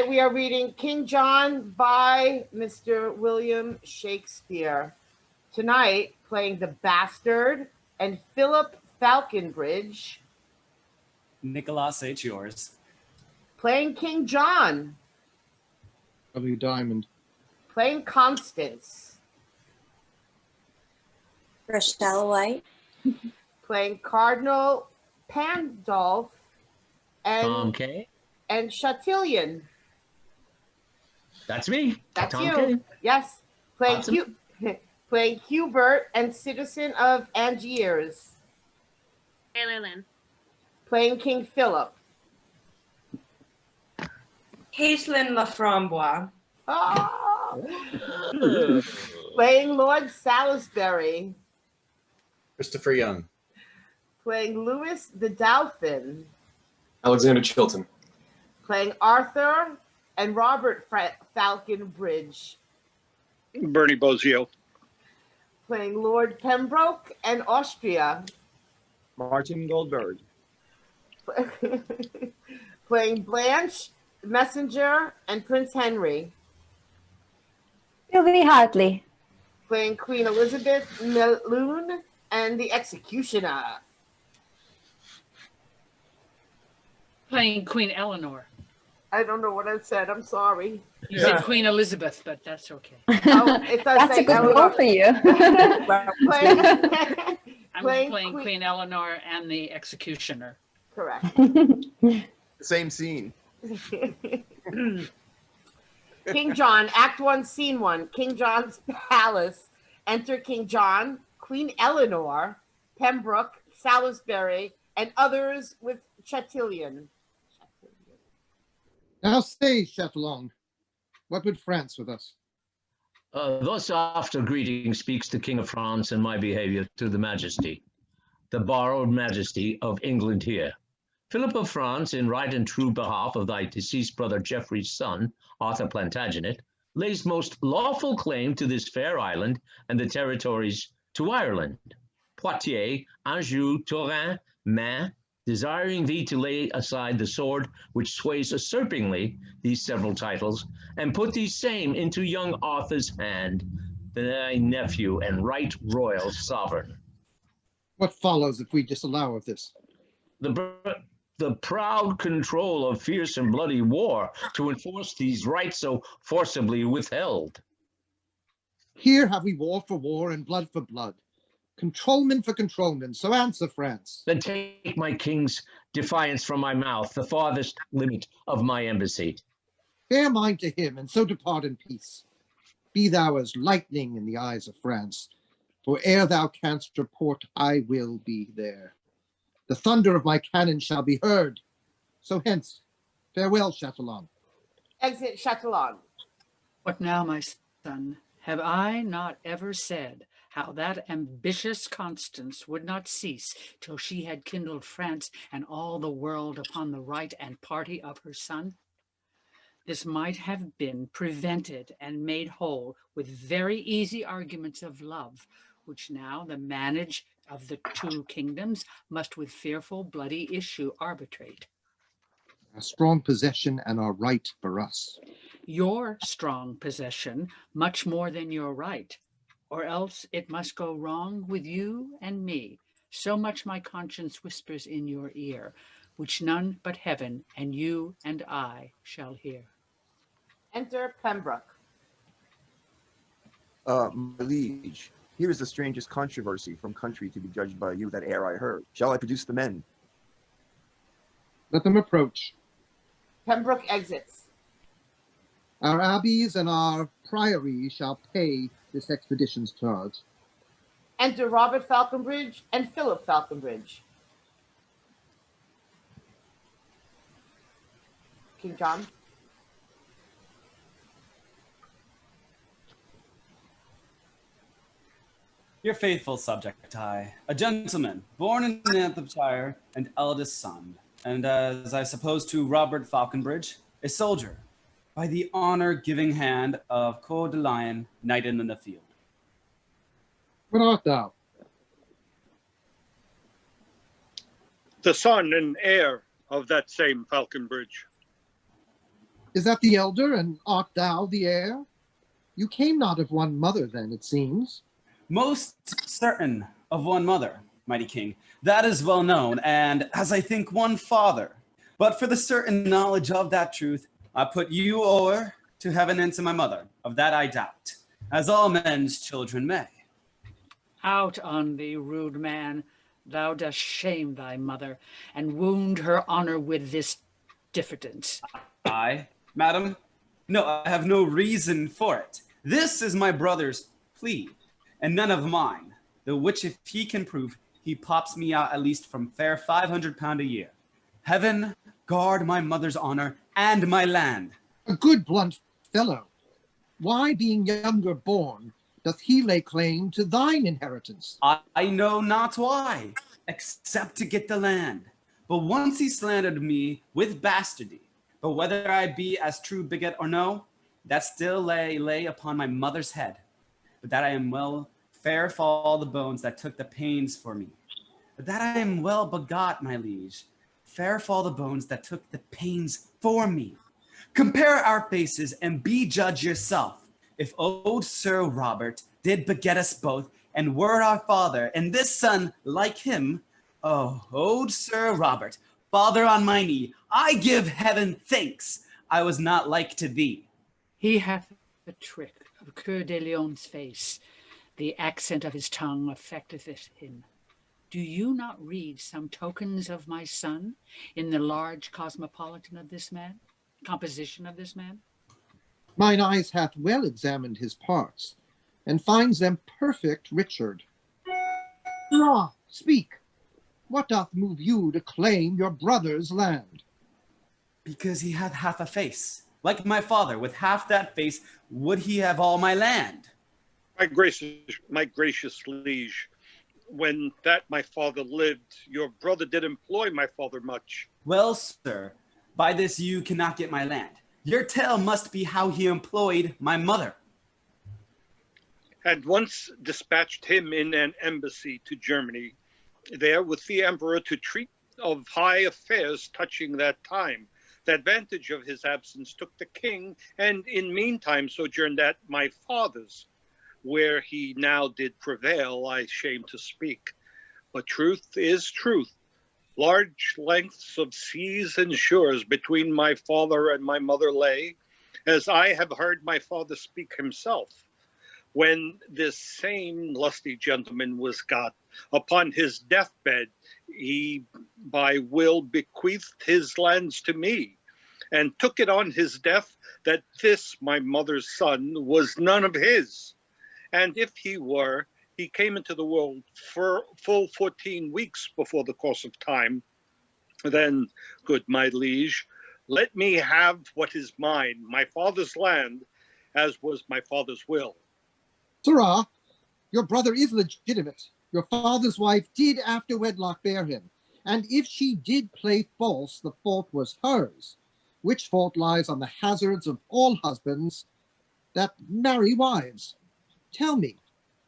Tonight we are reading King John by Mr. William Shakespeare. Tonight, playing the Bastard and Philip Falconbridge. Nickolaus H. Ewers. Playing King John. W. Diamond. Playing Constance. Rachelle White. Playing Cardinal Pandulph and Kane. and Chatillion. That's me. That's Tom you. Kane. Yes. Playing Awesome. playing Hubert and citizen of Angiers. Taylor Lynn. Playing King Philip. Kaitlyn Laframboise. Oh. Playing Lord Salisbury. Christopher Young. Playing Louis the Dauphin. Alexander Chilton. Playing Arthur and Robert Falconbridge. Bernie Bosio. Playing Lord Pembroke and Austria. Martin Goldberg. Playing Blanche, Messenger, and Prince Henry. Sylvie Hartley. Playing Queen Elizabeth, MELUN, and the Executioner. Playing Queen Eleanor. I don't know what I said. I'm sorry. You said Queen Elizabeth, but that's okay. Oh, it does That's say a good Eleanor. role for you. I'm Playing playing Queen Eleanor and the Executioner. Correct. Same scene. King John, Act 1, Scene 1. King John's palace. Enter King John, Queen Eleanor, Pembroke, Salisbury, and others with Chatillion. Now say, Chatillon, what would France with us? Thus after greeting speaks the King of France in my behavior to the Majesty, the borrowed Majesty of England here. Philip of France, in right and true behalf of thy deceased brother Geoffrey's son, Arthur Plantagenet, lays most lawful claim to this fair island and the territories to Ireland, Poitiers, Anjou, Touraine, Maine, desiring thee to lay aside the sword which sways usurpingly these several titles, and put these same into young Arthur's hand, thy nephew and right royal sovereign. What follows if we disallow of this? The proud control of fierce and bloody war to enforce these rights so forcibly withheld. Here have we war for war and blood for blood. Controlment for controlment, so answer France. Then take my king's defiance from my mouth, the farthest limit of my embassy. Bear mind to him, and so depart in peace. Be thou as lightning in the eyes of France, for ere thou canst report, I will be there. The thunder of my cannon shall be heard. So hence, farewell, Chatillon. Exit Chatillon. What now, my son? Have I not ever said how that ambitious Constance would not cease till she had kindled France and all the world upon the right and party of her son? This might have been prevented and made whole with very easy arguments of love, which now the manage of the two kingdoms must with fearful bloody issue arbitrate. A strong possession and our right for us. Your strong possession much more than your right, or else it must go wrong with you and me. So much my conscience whispers in your ear, which none but heaven and you and I shall hear. Enter Pembroke. My liege, here is the strangest controversy from country to be judged by you that e'er I heard. Shall I produce the men? Let them approach. Pembroke exits. Our abbeys and our priories shall pay this expedition's charge. Enter Robert Falconbridge and Philip Falconbridge. King John. Your faithful subject, I, a gentleman, born in Nanthamshire and eldest son, and as I suppose to Robert Falconbridge, a soldier, by the honor-giving hand of CARDINAL, knighted in the field. What art thou? The son and heir of that same Falconbridge. Is that the elder, and art thou the heir? You came not of one mother then, it seems. Most certain of one mother, mighty king. That is well known, and as I think one father. But for the certain knowledge of that truth, I put you o'er to heaven and to my mother. Of that I doubt, as all men's children may. Out on thee, rude man. Thou dost shame thy mother, and wound her honor with this diffidence. I, madam? No, I have no reason for it. This is my brother's plea, and none of mine, the which if he can prove, he pops me out at least from fair £500 a year. Heaven guard my mother's honor and my land. A good blunt fellow. Why, being younger born, doth he lay claim to thine inheritance? I know not why, except to get the land. But once he slandered me with bastardy. But whether I be as true bigot or no, that still lay upon my mother's head. But that I am well fair fall the bones that took the pains for me. But that I am well begot, my liege, fair fall the bones that took the pains for me. Compare our faces and be judge yourself. If old Sir Robert did beget us both, and were our father, and this son like him, oh, old Sir Robert, father on my knee, I give heaven thanks I was not like to thee. He hath the trick of Coeur de Lion's face. The accent of his tongue affecteth him. Do you not read some tokens of my son in the large cosmopolitan of this man, composition of this man? Mine eyes hath well examined his parts, and finds them perfect Richard. Ah, speak. What doth move you to claim your brother's land? Because he hath half a face. Like my father, with half that face, would he have all my land? My gracious liege, when that my father lived, your brother did employ my father much. Well, sir, by this you cannot get my land. Your tale must be how he employed my mother. Had once dispatched him in an embassy to Germany, there with the emperor to treat of high affairs touching that time. The advantage of his absence took the king, and in meantime sojourned at my father's, where he now did prevail, I shame to speak. But truth is truth. Large lengths of seas and shores between my father and my mother lay, as I have heard my father speak himself. When this same lusty gentleman was got upon his deathbed, he by will bequeathed his lands to me, and took it on his death that this my mother's son was none of his. And if he were, he came into the world for full 14 weeks before the course of time. Then, good my liege, let me have what is mine, my father's land, as was my father's will. Sirrah, your brother is legitimate. Your father's wife did after wedlock bear him, and if she did play false, the fault was hers, which fault lies on the hazards of all husbands that marry wives. Tell me,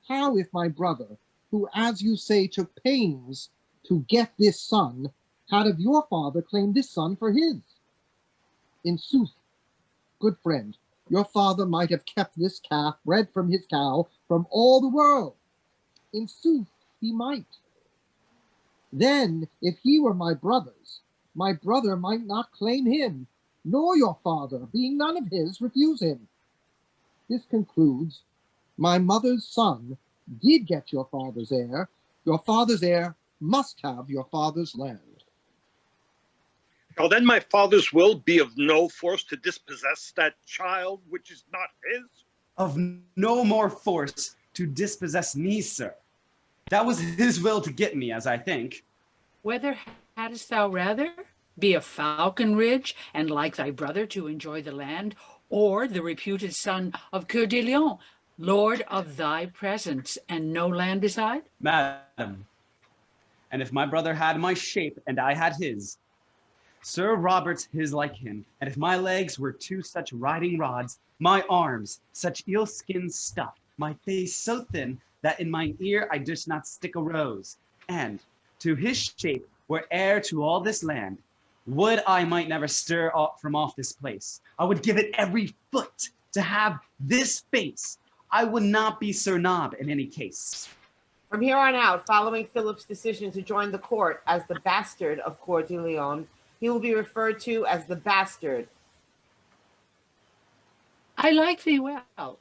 how if my brother, who, as you say, took pains to get this son, had of your father claimed this son for his? In sooth, good friend, your father might have kept this calf bred from his cow from all the world. In sooth, he might. Then, if he were my brother's, my brother might not claim him, nor your father, being none of his, refuse him. This concludes, my mother's son did get your father's heir. Your father's heir must have your father's land. Shall then my father's will be of no force to dispossess that child which is not his? Of no more force to dispossess me, sir. That was his will to get me, as I think. Whether hadst thou rather be a Falconbridge, and like thy brother to enjoy the land, or the reputed son of Coeur de Lion, lord of thy presence, and no land beside? Madam, and if my brother had my shape, and I had his, Sir Robert's his like him, and if my legs were two such riding rods, my arms such eel-skin stuff, my face so thin that in mine ear I durst not stick a rose, and to his shape were heir to all this land, Would I might never stir from off this place. I would give it every foot to have this face. I would not be Sir Nob in any case. From here on out, following Philip's decision to join the court as the bastard of CARDINAL, he will be referred to as the bastard. I like thee well.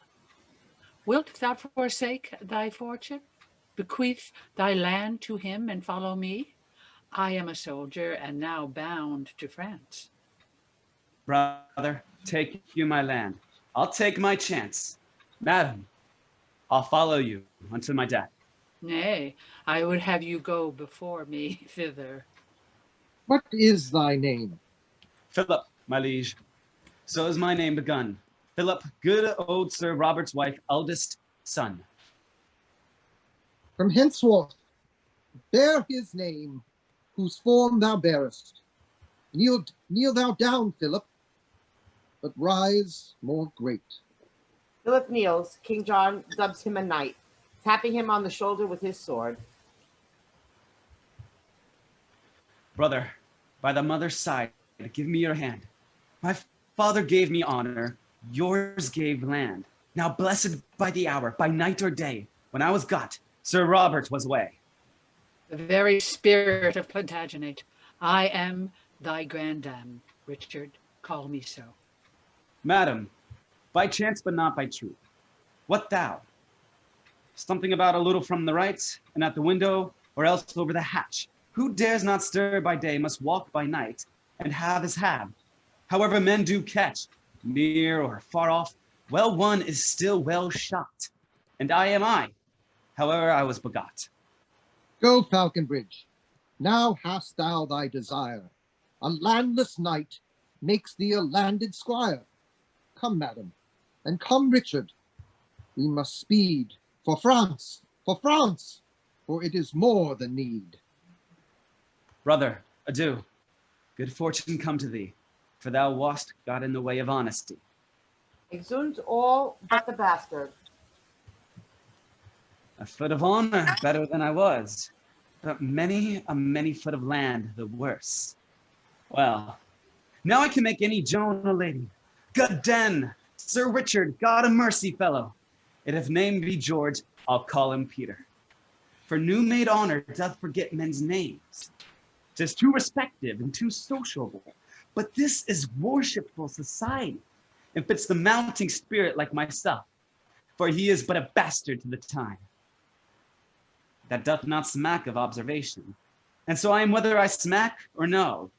Wilt thou forsake thy fortune, bequeath thy land to him, and follow me? I am a soldier, and now bound to France. Brother, take you my land. I'll take my chance. Madam, I'll follow you until my death. Nay, I would have you go before me thither. What is thy name? Philip, my liege. So is my name begun. Philip, good old Sir Robert's wife, eldest son. From henceforth, bear his name, whose form thou bearest. Kneel thou down, Philip, but rise more great. Philip kneels. King John dubs him a knight, tapping him on the shoulder with his sword. Brother, by the mother's side, give me your hand. My father gave me honor, yours gave land. Now blessed by the hour, by night or day, when I was got, Sir Robert was away. The very spirit of Plantagenet. I am thy grandam, Richard. Call me so. Madam, by chance but not by truth. What thou? Something about a little from the right, and at the window, or else over the hatch. Who dares not stir by day must walk by night, and have his have. However men do catch, near or far off, well one is still well shot. And I am I, however I was begot. Go, Falconbridge. Now hast thou thy desire. A landless knight makes thee a landed squire. Come, madam, and come, Richard. We must speed for France, for it is more than need. Brother, adieu. Good fortune come to thee, for thou wast got in the way of honesty. Exeunt all but the bastard. A foot of honor, better than I was, but many a foot of land, the worse. Well, now I can make any Joan a lady. God den, Sir Richard, God a mercy, fellow. And if name be George, I'll call him Peter. For new-made honor doth forget men's names. 'Tis too respective and too sociable, but this is worshipful society, and fits the mounting spirit like myself, for he is but a bastard to the time. That doth not smack of observation, and so I am whether I smack or no,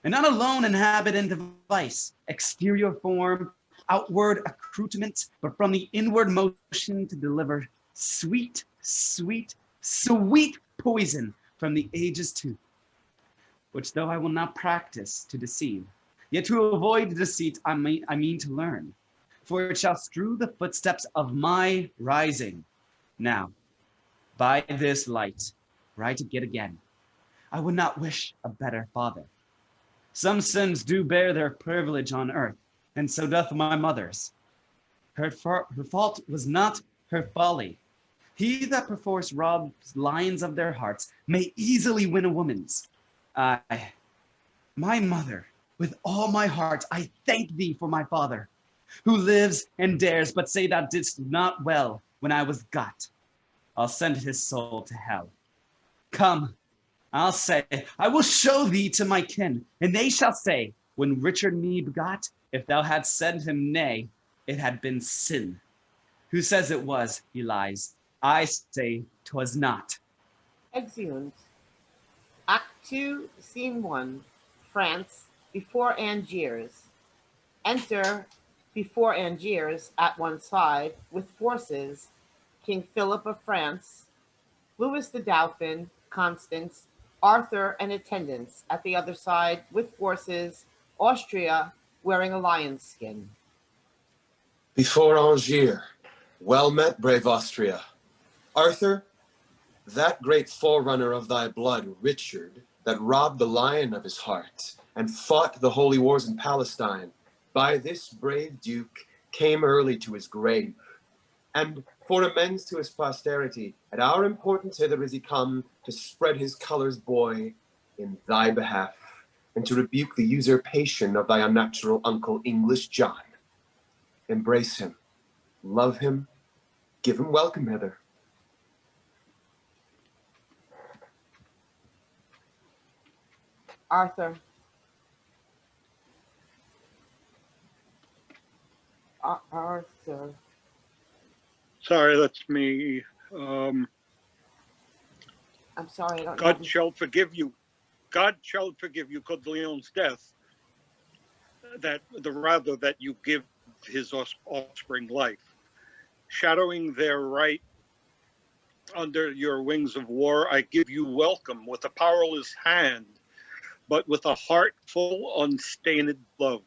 and not alone in habit and device, exterior form, outward accoutrement, but from the inward motion to deliver sweet, sweet, sweet poison from the ages tooth, which though I will not practice to deceive, yet to avoid deceit I mean to learn, for it shall strew the footsteps of my rising. Now, by this light, were I to get again, I would not wish a better father. Some sins do bear their privilege on earth, and so doth my mother's. Her fault was not her folly. He that perforce robs lions of their hearts may easily win a woman's. My mother, with all my heart, I thank thee for my father, who lives and dares but say thou didst not well when I was got. I'll send his soul to hell. Come, I'll say, I will show thee to my kin, and they shall say, when Richard me begot, if thou hadst said him nay, it had been sin. Who says it was, he lies. I say 'twas not. Exeunt. Act 2, Scene 1, France, before Angiers. Enter, before Angiers, at one side, with forces, King Philip of France, Louis the Dauphin, Constance, Arthur and attendants at the other side, with forces, Austria, wearing a lion's skin. Before Angiers, well met, brave Austria. Arthur, that great forerunner of thy blood, Richard, that robbed the lion of his heart and fought the holy wars in Palestine, by this brave duke came early to his grave. And for amends to his posterity, at our importance hither is he come to spread his colors, boy, in thy behalf. and to rebuke the usurpation of thy unnatural uncle, English John. Embrace him, love him, give him welcome hither. Arthur. Arthur. Sorry, that's me. I'm sorry, I don't know. God shall forgive you. God shall forgive you Cordillion's death, that the rather that you give his offspring life. Shadowing their right under your wings of war, I give you welcome with a powerless hand, but with a heart full unstained love.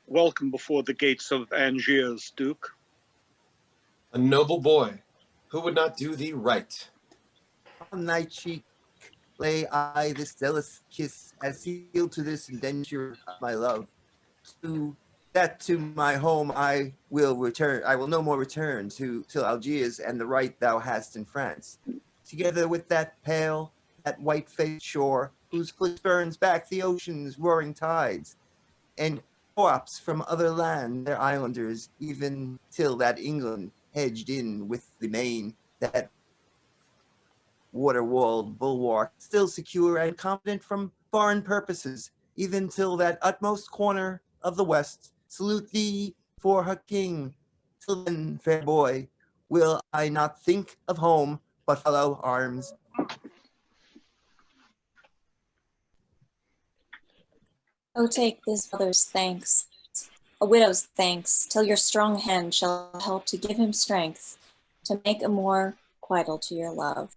Welcome before the gates of Angiers, Duke. A noble boy, who would not do thee right? On thy cheek lay I this zealous kiss, as sealed to this indenture of my love. To my home I will return. I will no more return till Algiers and the right thou hast in France. Together with that pale, that white-faced shore, whose foot burns back the ocean's roaring tides, and co-ops from other land their islanders, even till that England hedged in with the main, that water-walled bulwark, still secure and confident from foreign purposes, even till that utmost corner of the west, salute thee for her king. Till then, fair boy, will I not think of home, but fellow arms. Oh, take this mother's thanks, a widow's thanks, till your strong hand shall help to give him strength, to make a more quital to your love.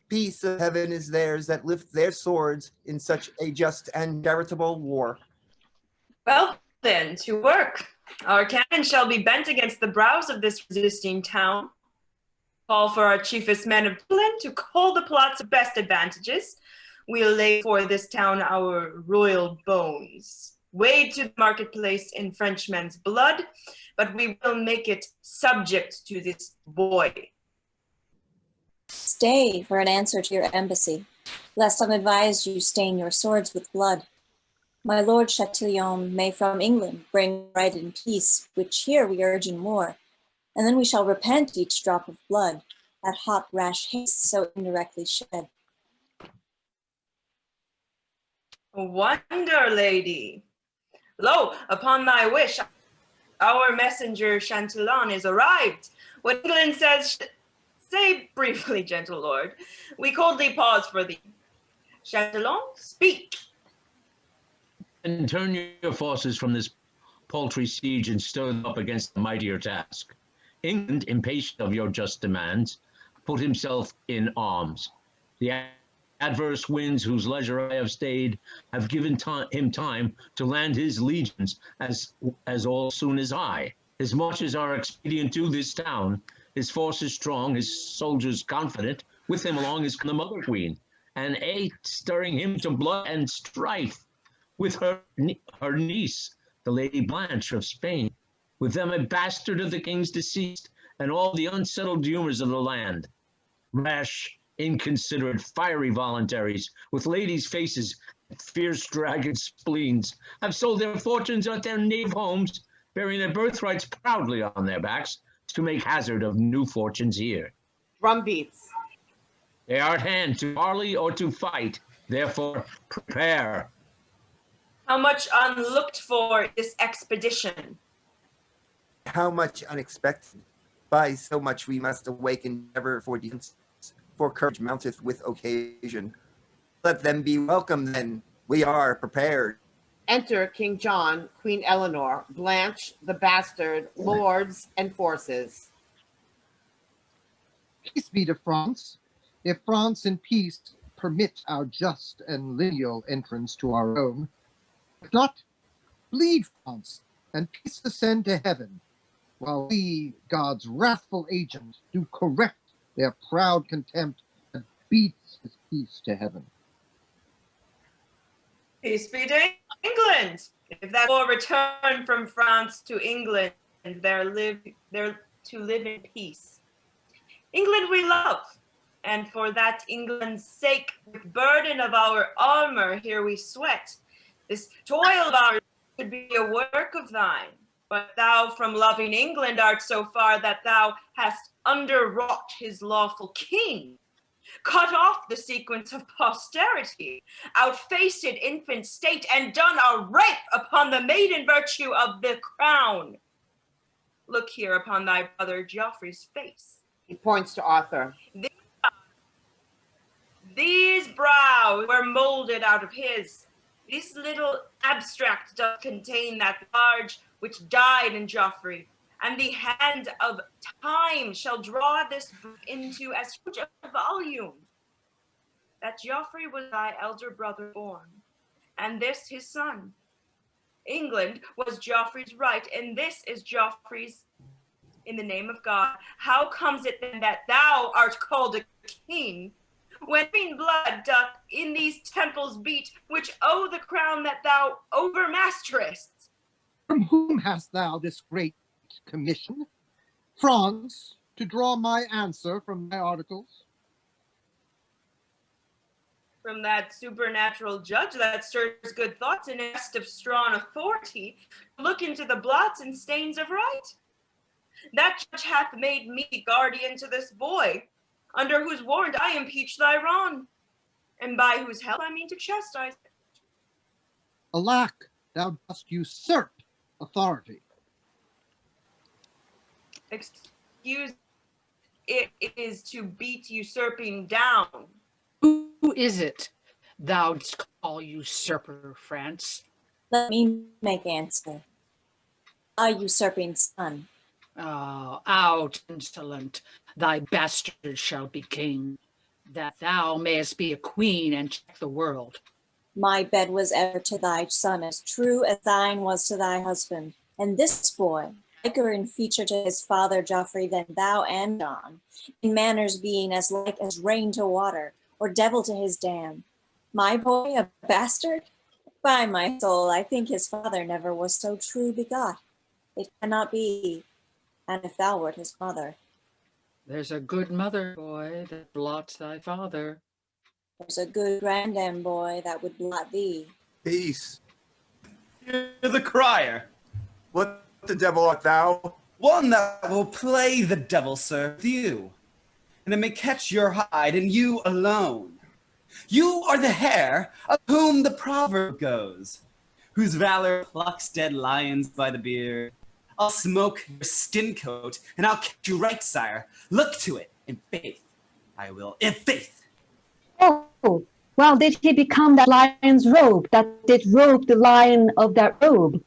Peace of heaven is theirs that lift their swords in such a just and charitable war. Well then, to work. Our cannon shall be bent against the brows of this resisting town. Call for our chiefest men of England to hold the plots of best advantages. We'll lay for this town our royal bones. Wade to the marketplace in Frenchmen's blood, but we will make it subject to this boy. Stay for an answer to your embassy, lest unadvised you stain your swords with blood. My lord Chatillon may from England bring right and peace, which here we urge in war, and then we shall repent each drop of blood, that hot rash haste so indirectly shed. Wonder, lady. Lo, upon thy wish, our messenger Chatillon is arrived. What England says, say briefly, gentle lord. We coldly pause for thee. Chatillon, speak. And turn your forces from this paltry siege and stir them up against the mightier task. England, impatient of your just demands, put himself in arms. The adverse winds whose leisure I have stayed have given him time to land his legions as all soon as I. His marches are expedient to this town, his forces strong, his soldiers confident, with him along is the mother queen, and stirring him to blood and strife, with her niece, the Lady Blanche of Spain, with them a bastard of the king's deceased, and all the unsettled humors of the land. Rash, inconsiderate, fiery voluntaries, with ladies' faces, fierce dragon spleens, have sold their fortunes at their knave homes, bearing their birthrights proudly on their backs, to make hazard of new fortunes here. Drum beats. They are at hand to parley or to fight, therefore prepare. How much unlooked for this expedition? How much unexpected. By so much we must awaken ever for defense, for courage mounteth with occasion. Let them be welcome then, we are prepared. Enter King John, Queen Eleanor, Blanche, the bastard, lords, and forces. Peace be to France. If France in peace permit our just and lineal entrance to our own, if not, bleed France, and peace ascend to heaven, while we, God's wrathful agent, do correct their proud contempt that beats his peace to heaven. Peace be to England. If that war return from France to England, there to live in peace. England we love, And for that England's sake, with burden of our armor here we sweat. This toil of ours should be a work of thine. But thou from loving England art so far that thou hast underwrought his lawful king, cut off the sequence of posterity, outfaced infant state, and done a rape upon the maiden virtue of the crown. Look here upon thy brother Geoffrey's face. He points to Arthur. These brows were molded out of his. This little abstract doth contain that large which died in Geoffrey, and the hand of time shall draw this book into as huge a volume. That Geoffrey was thy elder brother born, and this his son. England was Geoffrey's right, and this is Geoffrey's in the name of God. How comes it then that thou art called a king, when green blood doth in these temples beat, which owe the crown that thou overmasterest? From whom hast thou this great commission? France, to draw my answer from my articles? From that supernatural judge that stirs good thoughts in a nest of strong authority, look into the blots and stains of right. That judge hath made me guardian to this boy, under whose warrant I impeach thy wrong, and by whose help I mean to chastise it. Alack, thou dost usurp authority. Excuse, it is to beat usurping down. Who is it thou call usurper, France? Let me make answer. A usurping son. Oh, out, insolent, thy bastard shall be king, that thou mayest be a queen and check the world. My bed was ever to thy son as true as thine was to thy husband. And this boy, liker in feature to his father Geoffrey than thou and John, in manners being as like as rain to water, or devil to his dam. My boy a bastard? By my soul, I think his father never was so true begot. It cannot be, and if thou wert his mother. There's a good mother, boy, that blots thy father. There's a good grandam boy that would blot thee. Peace. Hear the crier. What the devil art thou? One that will play the devil, sir, with you, and it may catch your hide, and you alone. You are the hare of whom the proverb goes, whose valor plucks dead lions by the beard. I'll smoke your skin coat, and I'll catch you right, sire. Look to it, in faith. I will, in faith. Oh, well, did he become that lion's robe, that did robe the lion of that robe?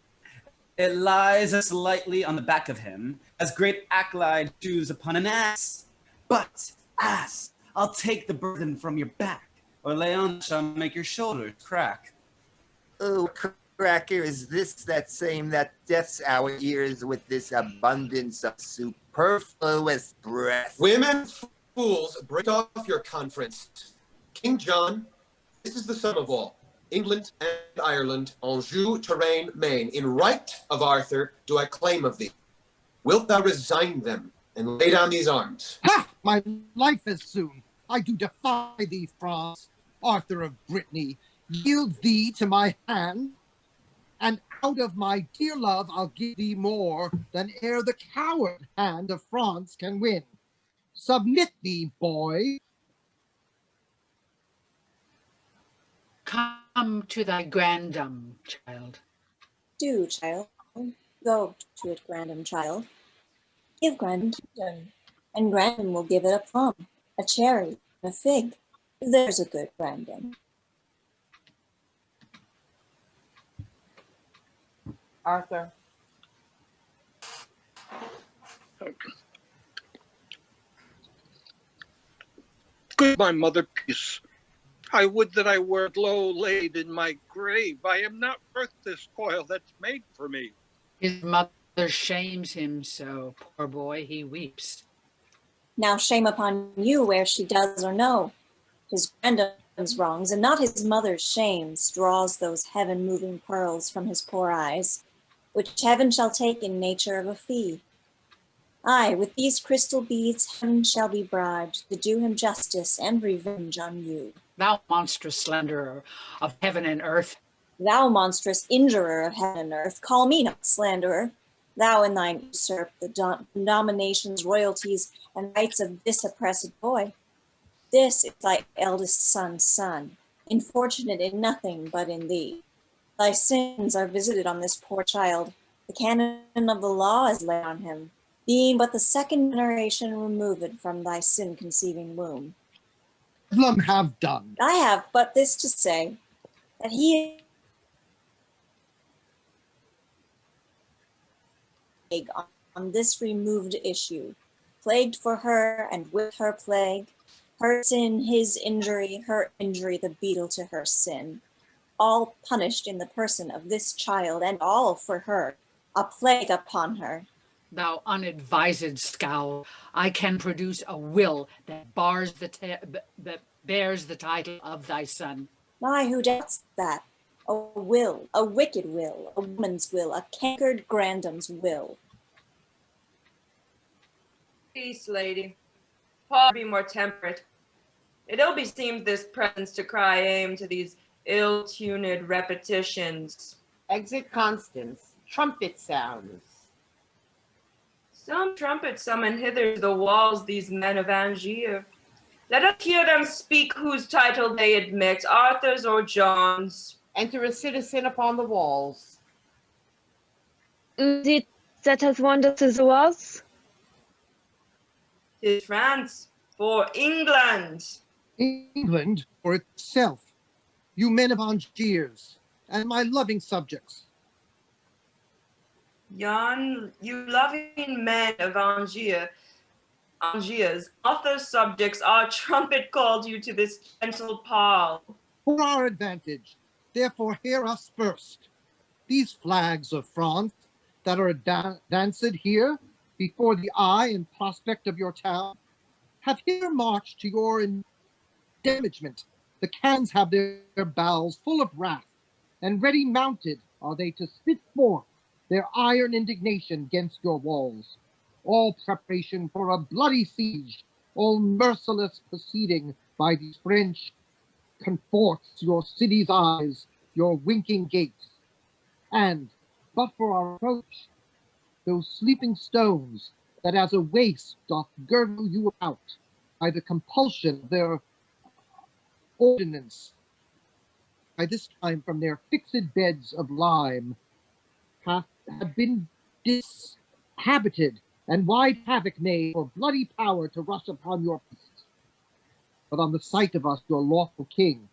It lies slightly on the back of him, as great Aclyde chews upon an ass. But, ass, I'll take the burden from your back, or Leon shall make your shoulders crack. Oh, cracker, is this that same that deafs our ears with this abundance of superfluous breath? Women fools, break off your conference. King John, this is the sum of all. England and Ireland, Anjou, Touraine, Maine, in right of Arthur do I claim of thee. Wilt thou resign them and lay down these arms? Ha! My life is soon. I do defy thee, France, Arthur of Brittany. Yield thee to my hand, and out of my dear love I'll give thee more than e'er the coward hand of France can win. Submit thee, boy. Come to thy grandam, child. Do, child. Go to it, grandam, child. Give grandam kingdom, and grandam will give it a plum, a cherry, a fig. There's a good grandam. Arthur. Good my mother, peace. I would that I were low laid in my grave. I am not worth this coil that's made for me. His mother shames him so, poor boy, he weeps. Now shame upon you where she does or no. His grandam's wrongs, and not his mother's shames, draws those heaven-moving pearls from his poor eyes, which heaven shall take in nature of a fee. Aye, with these crystal beads heaven shall be bribed to do him justice and revenge on you. Thou monstrous slanderer of heaven and earth. Thou monstrous injurer of heaven and earth, call me not slanderer. Thou in thine usurp the dominations, royalties, and rights of this oppressed boy. This is thy eldest son's son, infortunate in nothing but in thee. Thy sins are visited on this poor child. The canon of the law is laid on him, being but the second generation removed from thy sin-conceiving womb. Bedlam have done. I have but this to say, that he on this removed issue, plagued for her and with her plague, her sin, his injury, her injury, the beetle to her sin, all punished in the person of this child, and all for her, a plague upon her. Thou unadvised scowl, I can produce a will that that bears the title of thy son. Why, who doubts that? A will, a wicked will, a woman's will, a cankered grandam's will. Peace, lady. Paul, be more temperate. It ill beseems this presence to cry aim to these ill-tuned repetitions. Exit Constance. Trumpet sounds. Some trumpets summon hither to the walls these men of Angiers. Let us hear them speak whose title they admit, Arthur's or John's. Enter a citizen upon the walls. Is it that has wandered to the walls? 'Tis France for England. England for itself, you men of Angiers, and my loving subjects. Yon, you loving men of Angiers, Arthur's subjects, our trumpet called you to this gentle pall. For our advantage, therefore hear us first. These flags of France that are danced here before the eye and prospect of your town have here marched to your damagement. The cans have their bowels full of wrath, and ready mounted are they to spit forth their iron indignation against your walls. All preparation for a bloody siege, all merciless proceeding by these French conforts your city's eyes, your winking gates. And, but for our approach, those sleeping stones that as a waist doth girdle you about by the compulsion of their ordinance, by this time from their fixed beds of lime, have been dishabited, and wide havoc made for bloody power to rush upon your peace. But on the sight of us, your lawful king,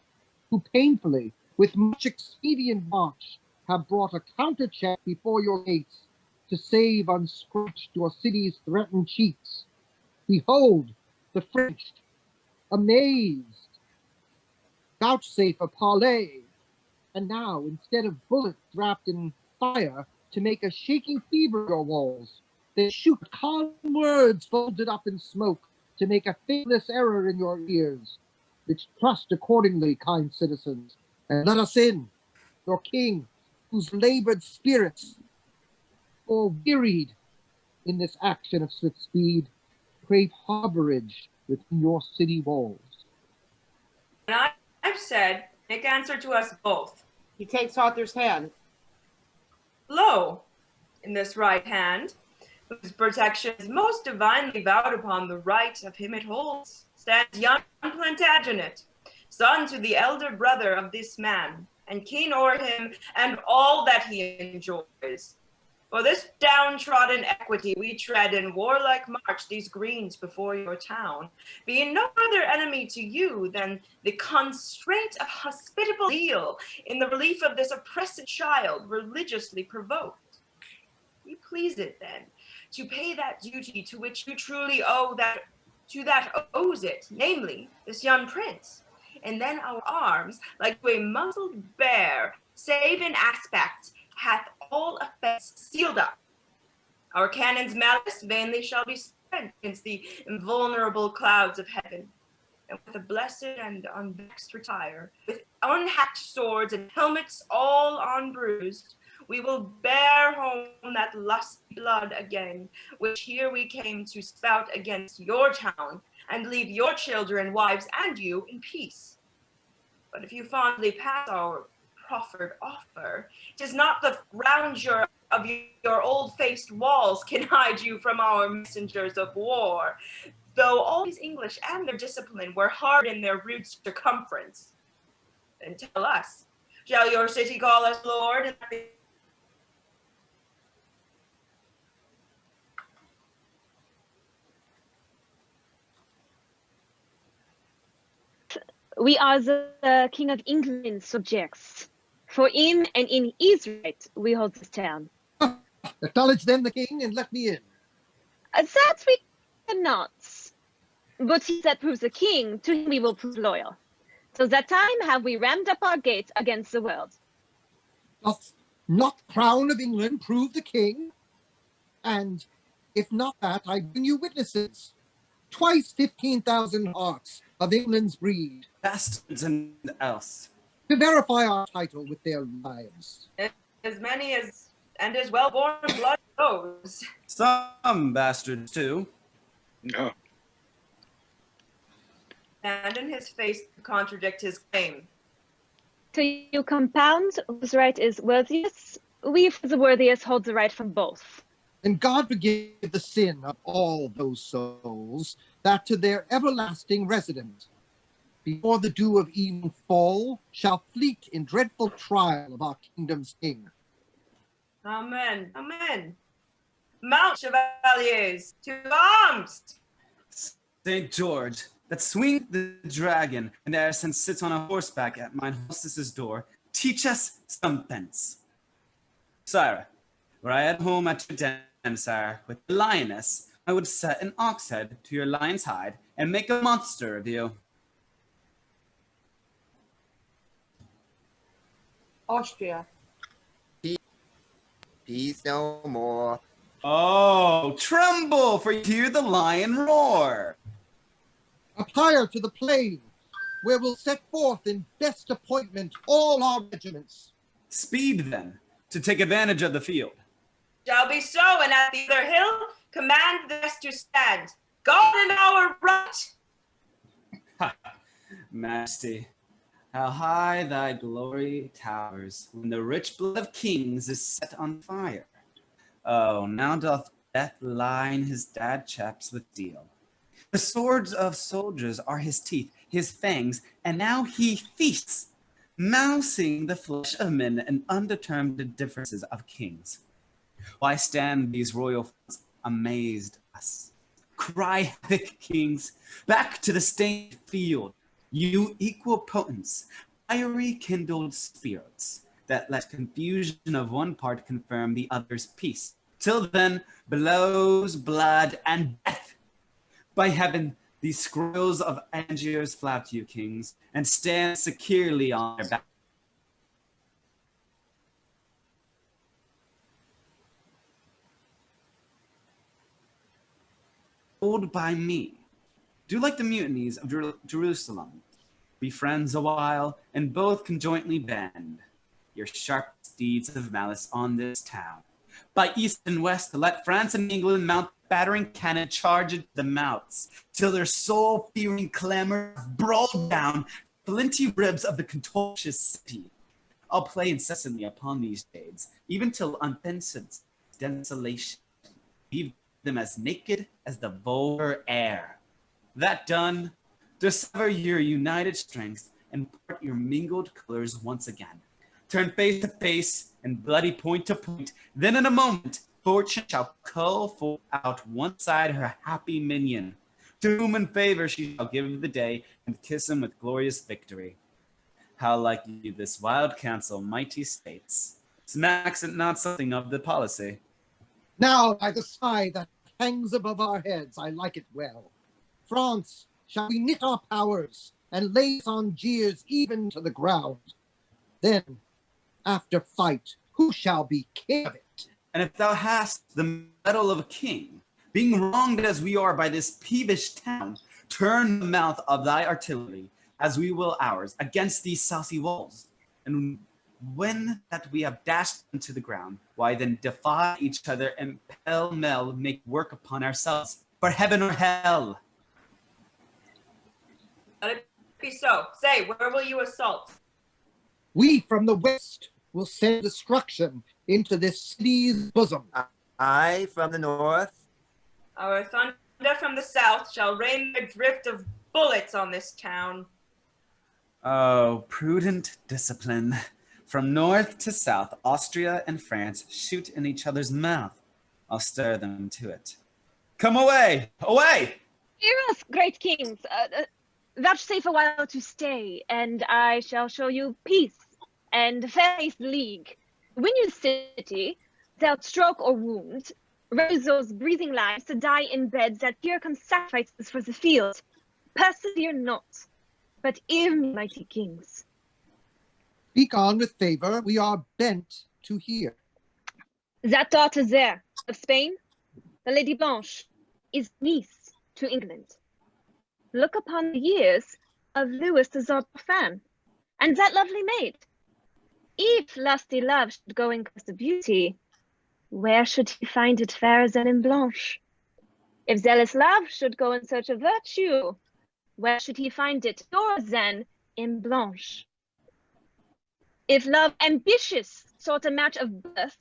who painfully, with much expedient march, have brought a counter-check before your gates, to save unscratched your city's threatened cheeks. Behold, the French, amazed, vouchsafe a parley, and now, instead of bullets wrapped in fire to make a shaking fever of your walls, they shoot calm words folded up in smoke to make a faithless error in your ears, which trust accordingly, kind citizens, and let us in, your king, whose labored spirits, or wearied in this action of swift speed, crave harborage within your city walls. And I've said, make answer to us both. He takes Arthur's hand. Lo, in this right hand, whose protection is most divinely vowed upon the right of him it holds, stands young Plantagenet, son to the elder brother of this man, and king o'er him and all that he enjoys. For this downtrodden equity we tread in warlike march these greens before your town, being no other enemy to you than the constraint of hospitable zeal in the relief of this oppressed child religiously provoked. You please it then to pay that duty to which you truly owe that owes it, namely this young prince, and then our arms, like to a muzzled bear, save in aspect, hath all offense sealed up. Our cannon's malice vainly shall be spent against the invulnerable clouds of heaven, and with the blessed and unvexed retire, with unhacked swords and helmets all unbruised, we will bear home that lusty blood again, which here we came to spout against your town, and leave your children, wives, and you in peace. But if you fondly pass our proffered offer, 'tis not the roundure of your old-faced walls can hide you from our messengers of war, though all these English and their discipline were hard in their rude circumference. Then tell us, shall your city call us lord? We are the King of England's subjects. For in and in his right we hold this town. Acknowledge then the king and let me in. That we cannot. But he that proves a king, to him we will prove loyal. So that time have we rammed up our gates against the world. Doth not crown of England prove the king? And if not that, I bring you witnesses. Twice 15,000 hearts of England's breed. Bastards and else. To verify our title with their lives. As many as, and as well-born blood goes. Some bastards too. No. And in his face to contradict his claim. So you compound whose right is worthiest, we for the worthiest hold the right from both. And God forgive the sin of all those souls that to their everlasting resident, before the dew of even fall, shall fleet in dreadful trial of our kingdom's king. Amen. Amen. Mount, chevaliers, to arms! St. George, that swing the dragon, and ere since sits on a horseback at mine hostess's door, teach us some sense. Sire, were I at home at your den, sire, with the lioness, I would set an ox head to your lion's hide, and make a monster of you. Austria. Peace no more. Oh, tremble, for you hear the lion roar. Up higher to the plain, where we'll set forth in best appointment all our regiments. Speed, then, to take advantage of the field. Shall be so, and at the other hill, command the rest to stand. God in our right! Ha, Majesty, how high thy glory towers, when the rich blood of kings is set on fire. Oh, now doth death line his dad chaps with steel. The swords of soldiers are his teeth, his fangs, and now he feasts, mousing the flesh of men and undetermined differences of kings. Why stand these royal fools amazed us? Cry havoc, kings, back to the stained field, you equal potents, fiery kindled spirits, that let confusion of one part confirm the other's peace. Till then, blows, blood, and death. By heaven, these scrolls of Angiers flout you, kings, and stand securely on their back. Ruled by me. Do like the mutinies of Jerusalem. Be friends a while, and both conjointly bend your sharp steeds of malice on this town. By east and west, let France and England mount battering cannon charge into the mouths, till their soul-fearing clamor brawl down flinty ribs of the contentious city. I'll play incessantly upon these shades, even till unfenced desolation, leave them as naked as the vulgar air. That done, dissever your united strength and part your mingled colors once again. Turn face to face and bloody point to point. Then in a moment, fortune shall cull out one side her happy minion, to whom in favor she shall give the day and kiss him with glorious victory. How like you this wild counsel, mighty states? Smacks it not something of the policy? Now by the sky that hangs above our heads, I like it well. France, shall we knit our powers and lay Angiers even to the ground? Then, after fight, who shall be king of it? And if thou hast the mettle of a king, being wronged as we are by this peevish town, turn the mouth of thy artillery, as we will ours, against these saucy walls, and When that we have dashed into the ground, why then defy each other and pell-mell make work upon ourselves, for heaven or hell? Let it be so. Say, where will you assault? We from the west will send destruction into this city's bosom. I from the north. Our thunder from the south shall rain a drift of bullets on this town. Oh, prudent discipline. From north to south, Austria and France shoot in each other's mouth. I'll stir them to it. Come away! Away! Hear us, great kings. Vouchsafe a while to stay, and I shall show you peace and fair-faced league. Win you city, without stroke or wound, raise those breathing lives to die in beds that here come sacrifices for the field. Persevere not, but hear me, mighty kings. Speak on with favor, we are bent to hear. That daughter there, of Spain, the Lady Blanche, is niece to England. Look upon the years of Louis the Dauphin, and that lovely maid. If lusty love should go in quest of beauty, where should he find it fairer than in Blanche? If zealous love should go in search of virtue, where should he find it purer than in Blanche? If love ambitious sought a match of birth,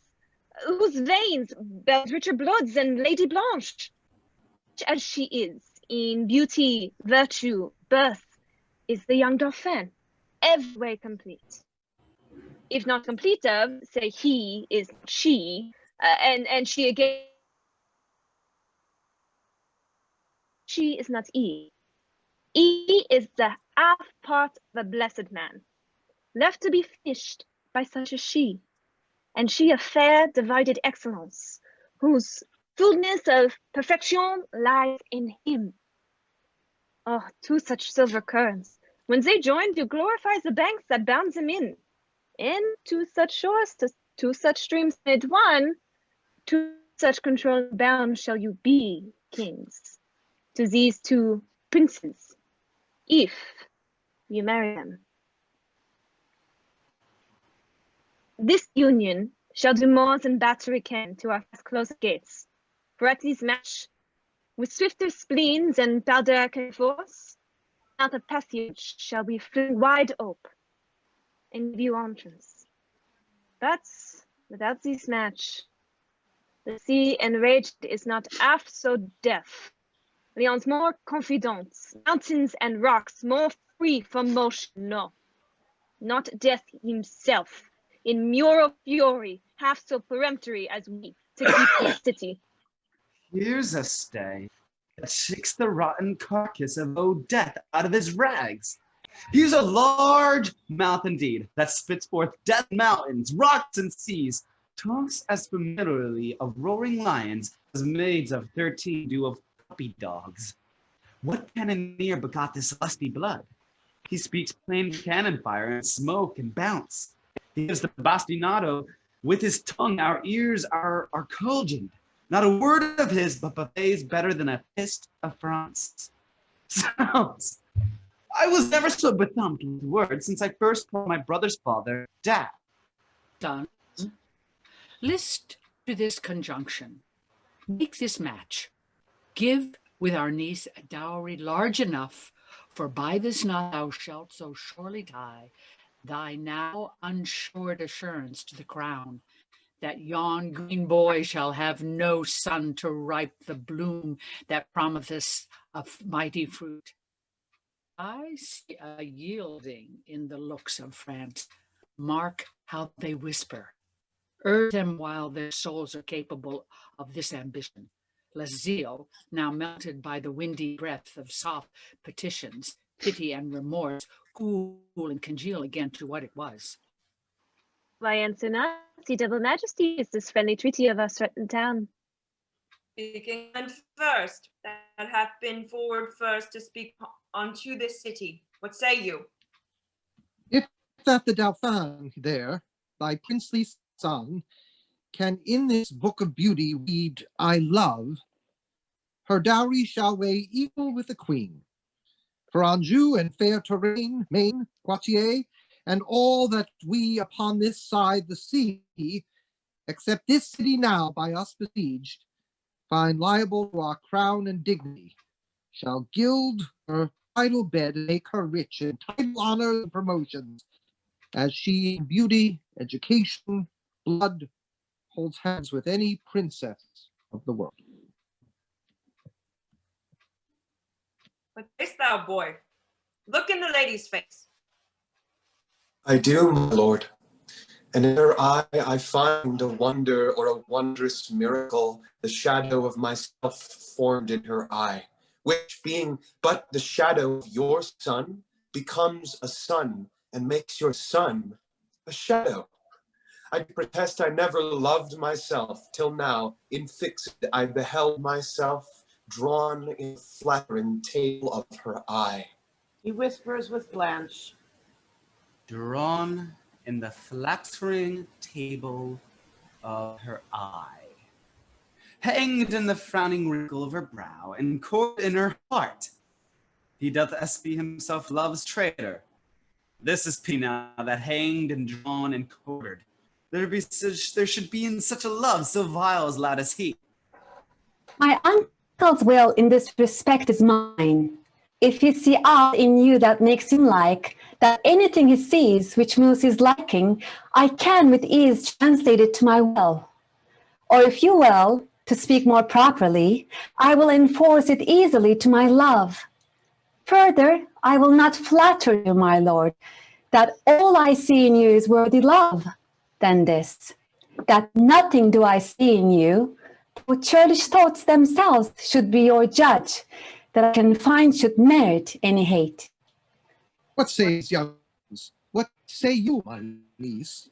whose veins bear richer blood than Lady Blanche, as she is in beauty, virtue, birth, is the young Dauphin, every way complete. If not complete of, say he is she, and she again, she is not he. He is the half part of a blessed man, left to be finished by such as she, and she a fair divided excellence, whose fullness of perfection lies in him. Oh, two such silver currents, when they join, do glorify the banks that bound them in. And two such shores, two such streams made one, two such control bound shall you be, kings, to these two princes, if you marry them. This union shall do more than battery can to our closed gates, for at this match, with swifter spleens and powder can force, out of passage shall we fling wide ope, and view entrance. But without this match, the sea enraged is not half so deaf. Leon's more confident, mountains and rocks more free from motion, no. Not death himself, in mural fury, half so peremptory as we, to keep the city. Here's a stay that shakes the rotten carcass of old death out of his rags. Here's a large mouth indeed, that spits forth death mountains, rocks, and seas, talks as familiarly of roaring lions as maids of 13 do of puppy dogs. What cannoneer begot this lusty blood? He speaks plain cannon fire and smoke and bounce. He gives the bastinado with his tongue, our ears are colliged. Not a word of his, but buffets better than a fist of France. Sounds. I was never so bethumbed with words since I first called my brother's father Dad. Son, list to this conjunction. Make this match. Give with our niece a dowry large enough, for by this knot thou shalt so surely tie thy now unsured assurance to the crown, that yon green boy shall have no son to ripe the bloom that promiseth a mighty fruit. I see a yielding in the looks of France. Mark how they whisper. Urge them while their souls are capable of this ambition, lest zeal, now melted by the windy breath of soft petitions, pity and remorse, cool and congeal again to what it was. Why answer not, see double majesty, is this friendly treaty of our threatened town? Speaking first, that hath been forward first to speak unto this city. What say you? If that the Dauphin there, thy princely son, can in this book of beauty read I love, her dowry shall weigh equal with the queen. For Anjou and fair Touraine, Maine, Poitiers, and all that we upon this side the sea, except this city now by us besieged, find liable to our crown and dignity, shall gild her idle bed and make her rich in title, honor, and promotions, as she in beauty, education, blood, holds hands with any princess of the world. What sayest thou, boy? Look in the lady's face. I do, my lord, and in her eye I find a wonder or a wondrous miracle, the shadow of myself formed in her eye, which being but the shadow of your son, becomes a sun and makes your son a shadow. I protest I never loved myself till now, in fixed I beheld myself drawn in flattering tale of her eye. He whispers with Blanche. Drawn in the flattering table of her eye, hanged in the frowning wrinkle of her brow, and cored in her heart. He doth espy himself love's traitor. This is pity now, that hanged and drawn and quartered, there should be in such a love so vile as lad as he. My uncle's will in this respect is mine. If he see aught in you that makes him like, that anything he sees which moves his liking, I can with ease translate it to my will. Or if you will, to speak more properly, I will enforce it easily to my love. Further, I will not flatter you, my lord, that all I see in you is worthy love, than this, that nothing do I see in you, for churlish thoughts themselves should be your judge, that I can find should merit any hate. What says young? What say you, my niece?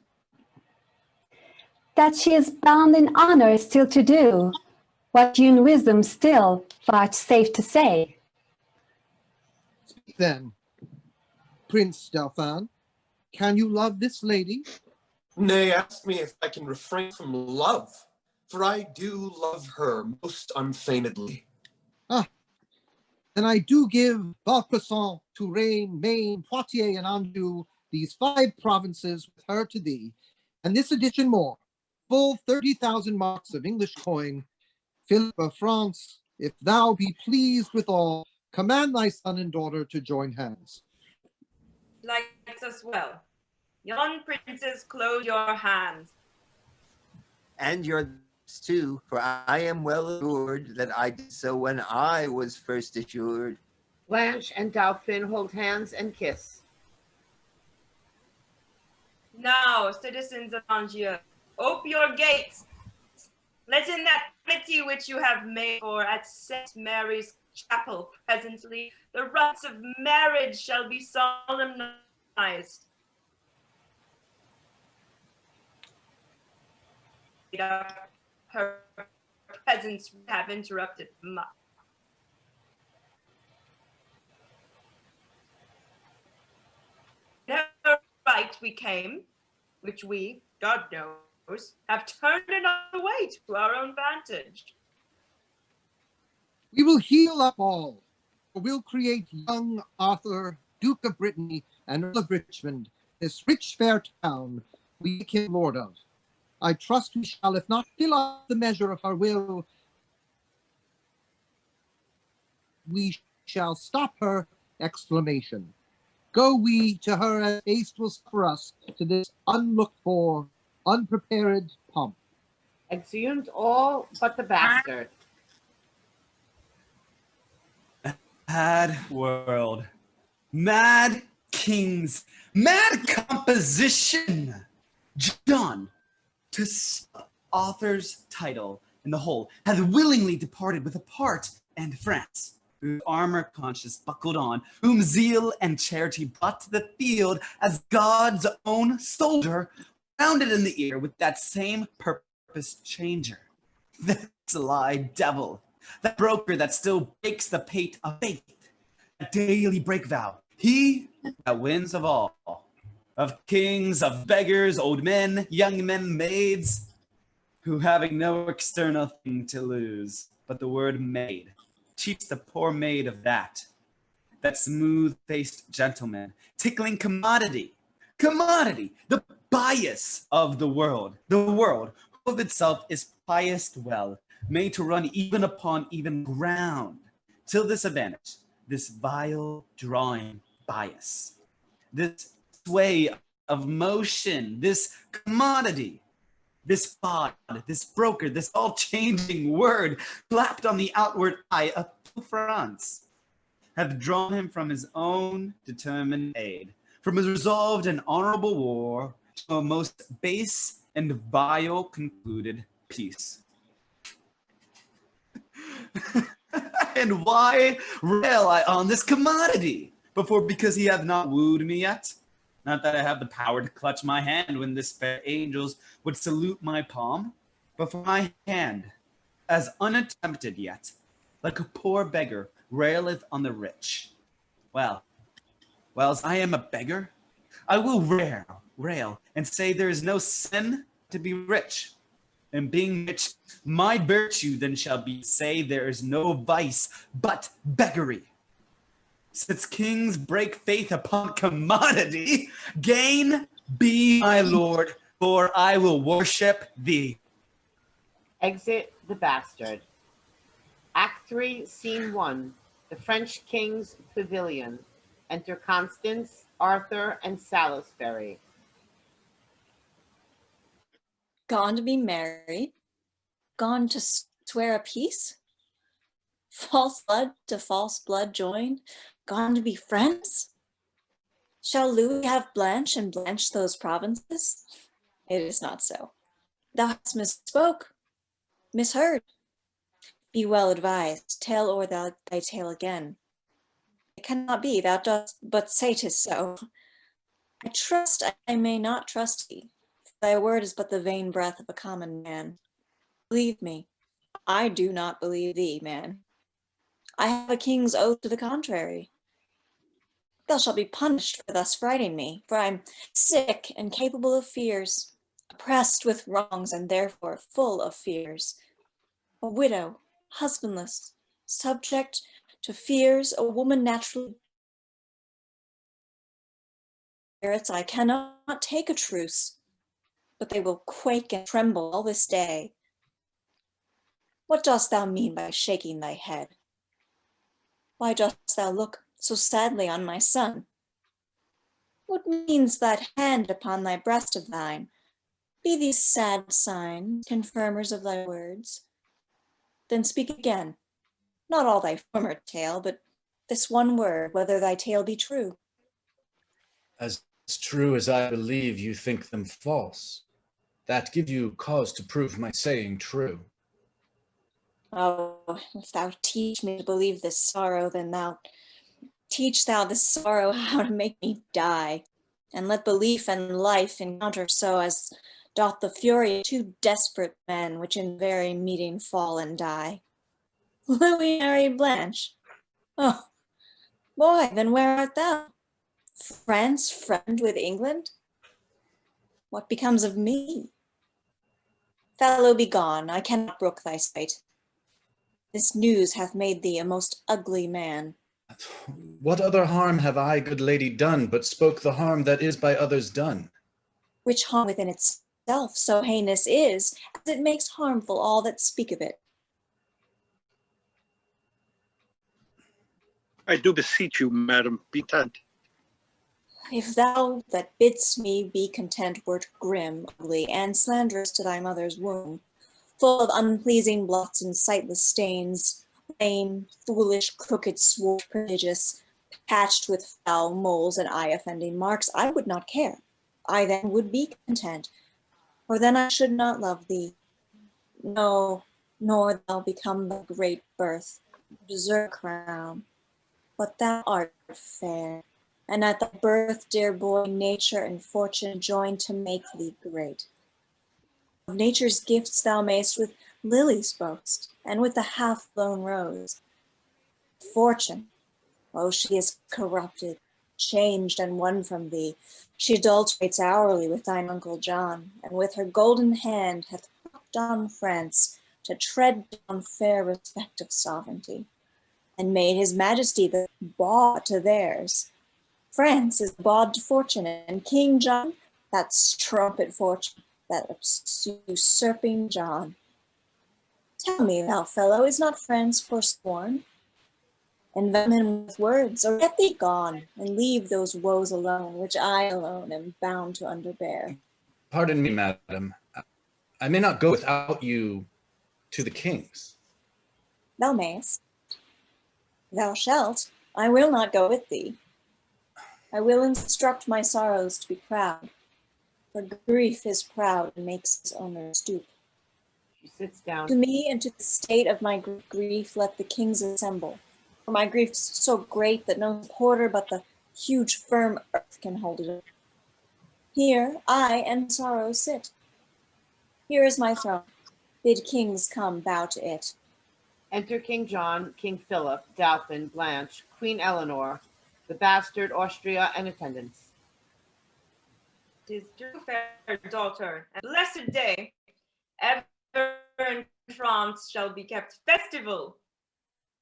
That she is bound in honor still to do what you in wisdom still vouchsafe to say. Speak then, Prince Dauphin, can you love this lady? Nay, ask me if I can refrain from love, for I do love her most unfeignedly. Ah, then I do give Vaucresson, Touraine, Maine, Poitiers, and Anjou, these 5 provinces with her to thee, and this addition more, full 30,000 marks of English coin. Philip of France, if thou be pleased withal, command thy son and daughter to join hands. Likes us well. Yon princes, close your hands. And yours too, for I am well assured that I did so when I was first assured. Blanche and Dauphin hold hands and kiss. Now, citizens of Angiers, ope your gates. Let in that pity which you have made for at St. Mary's Chapel presently. The rites of marriage shall be solemnized. Her presence have interrupted much. No right we came, which we, God knows, have turned another way to our own vantage. We will heal up all, for we'll create young Arthur, Duke of Brittany, and Earl of Richmond, this rich fair town we make him lord of. I trust we shall, if not fill up the measure of her will, we shall stop her exclamation. Go we to her as haste will suffer us to this unlooked for, unprepared pomp. Exhumed all but the bastard. Mad world, mad kings, mad composition. John, to author's title in the whole, hath willingly departed with a part and France, whose armor conscience buckled on, whom zeal and charity brought to the field as God's own soldier, rounded in the ear with that same purpose changer. The sly devil, that broker that still breaks the pate of faith, that daily break vow, he that wins of all, of kings, of beggars, old men, young men, maids, who having no external thing to lose, but the word maid, cheats the poor maid of that smooth-faced gentleman, tickling commodity, commodity, the bias of the world. The world, who of itself is pious well, made to run even upon even ground, till this advantage, this vile drawing bias, this sway of motion, this commodity, this bod, this broker, this all-changing word, clapped on the outward eye of France, have drawn him from his own determined aid, from his resolved and honorable war, to a most base and vile concluded peace. And why rail I on this commodity? Before, because he hath not wooed me yet? Not that I have the power to clutch my hand when this fair angels would salute my palm, but for my hand, as unattempted yet, like a poor beggar raileth on the rich. Well, as I am a beggar, I will rail, and say there is no sin to be rich. And being rich, my virtue then shall be say there is no vice but beggary. Since kings break faith upon commodity, gain be my lord, for I will worship thee. Exit the Bastard. Act 3, Scene 1. The French King's Pavilion. Enter Constance, Arthur, and Salisbury. Gone to be married? Gone to swear a peace? False blood to false blood joined? Gone to be friends? Shall Louis have Blanche and Blanche those provinces? It is not so. Thou hast misspoke, misheard. Be well advised, tell o'er thy tale again. It cannot be, thou dost but say 'tis so. I trust I may not trust thee, for thy word is but the vain breath of a common man. Believe me, I do not believe thee, man. I have a king's oath to the contrary. Thou shalt be punished for thus frighting me, for I'm sick and capable of fears, oppressed with wrongs and therefore full of fears. A widow, husbandless, subject to fears, a woman naturally. Spirits, I cannot take a truce, but they will quake and tremble all this day. What dost thou mean by shaking thy head? Why dost thou look so sadly on my son? What means that hand upon thy breast of thine? Be these sad signs confirmers of thy words? Then speak again, not all thy former tale, but this one word, whether thy tale be true. As true as I believe you think them false, that give you cause to prove my saying true. Oh, if thou teach me to believe this sorrow, then teach thou this sorrow how to make me die, and let belief and life encounter so as doth the fury of two desperate men, which in very meeting fall and die. Louis married Blanche. Oh, boy, then where art thou? France friend with England? What becomes of me? Fellow, be gone, I cannot brook thy sight. This news hath made thee a most ugly man. What other harm have I, good lady, done, but spoke the harm that is by others done? Which harm within itself so heinous is, as it makes harmful all that speak of it. I do beseech you, madam, be content. If thou that bidst me be content wert grim, ugly, and slanderous to thy mother's womb, full of unpleasing blots and sightless stains, lame, foolish, crooked, swart, prodigious, patched with foul moles and eye-offending marks, I would not care. I then would be content, for then I should not love thee. No, nor thou become the great birth, deserve crown. But thou art fair, and at thy birth, dear boy, nature and fortune join to make thee great. Of nature's gifts thou mayst with lilies boast, and with the half-blown rose. Fortune, oh, she is corrupted, changed and won from thee. She adulterates hourly with thine uncle John, and with her golden hand hath propped on France to tread down fair respect of sovereignty, and made his majesty the baw to theirs. France is bawd to fortune, and King John, that strumpet fortune, that usurping John. Tell me, thou fellow, is not France forsworn? Envenom with words, or get thee gone, and leave those woes alone, which I alone am bound to underbear. Pardon me, madam. I may not go without you to the king's. Thou mayest. Thou shalt. I will not go with thee. I will instruct my sorrows to be proud, for grief is proud and makes its owner stoop. She sits down. To me and to the state of my grief let the kings assemble, for my grief's so great that no supporter but the huge firm earth can hold it up. Here I and sorrow sit. Here is my throne. Bid kings come bow to it. Enter King John, King Philip, Dauphin, Blanche, Queen Eleanor, the bastard, Austria, and attendants. 'Tis true, fair daughter, and blessed day, ever in France shall be kept festival.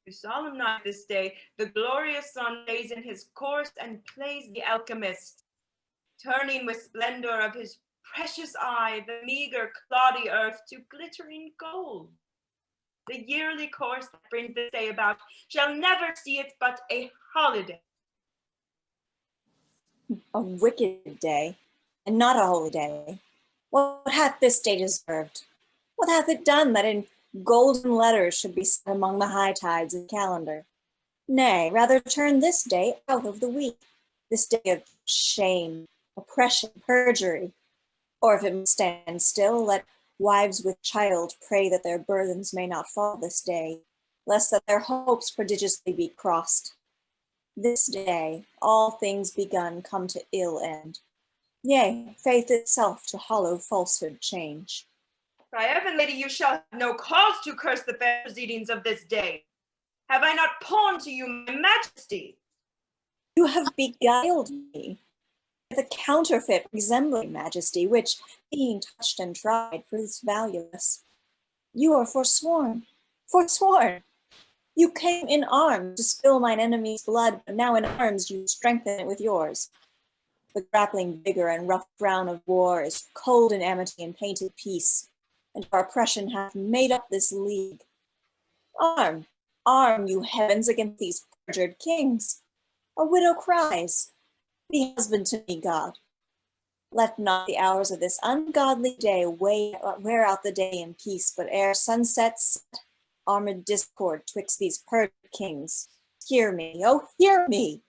To solemn night this day, the glorious sun lays in his course and plays the alchemist, turning with splendor of his precious eye the meager cloddy earth to glittering gold. The yearly course that brings this day about shall never see it but a holiday. A wicked day, and not a holy day. What hath this day deserved? What hath it done that in golden letters should be set among the high tides of the calendar? Nay, rather turn this day out of the week, this day of shame, oppression, perjury. Or if it must stand still, let wives with child pray that their burthens may not fall this day, lest that their hopes prodigiously be crossed. This day, all things begun come to ill end. Yea, faith itself to hollow falsehood change. By heaven, lady, you shall have no cause to curse the fair proceedings of this day. Have I not pawned to you my majesty? You have beguiled me with a counterfeit resembling majesty, which, being touched and tried, proves valueless. You are forsworn, forsworn. You came in arms to spill mine enemy's blood, but now in arms you strengthen it with yours. The grappling vigor and rough frown of war is cold in amity and painted peace, and our oppression hath made up this league. Arm, arm, you heavens, against these perjured kings. A widow cries, be husband to me, God. Let not the hours of this ungodly day wear out the day in peace, but ere sunset set, armed discord twixt these perjured kings. Hear me, oh, hear me.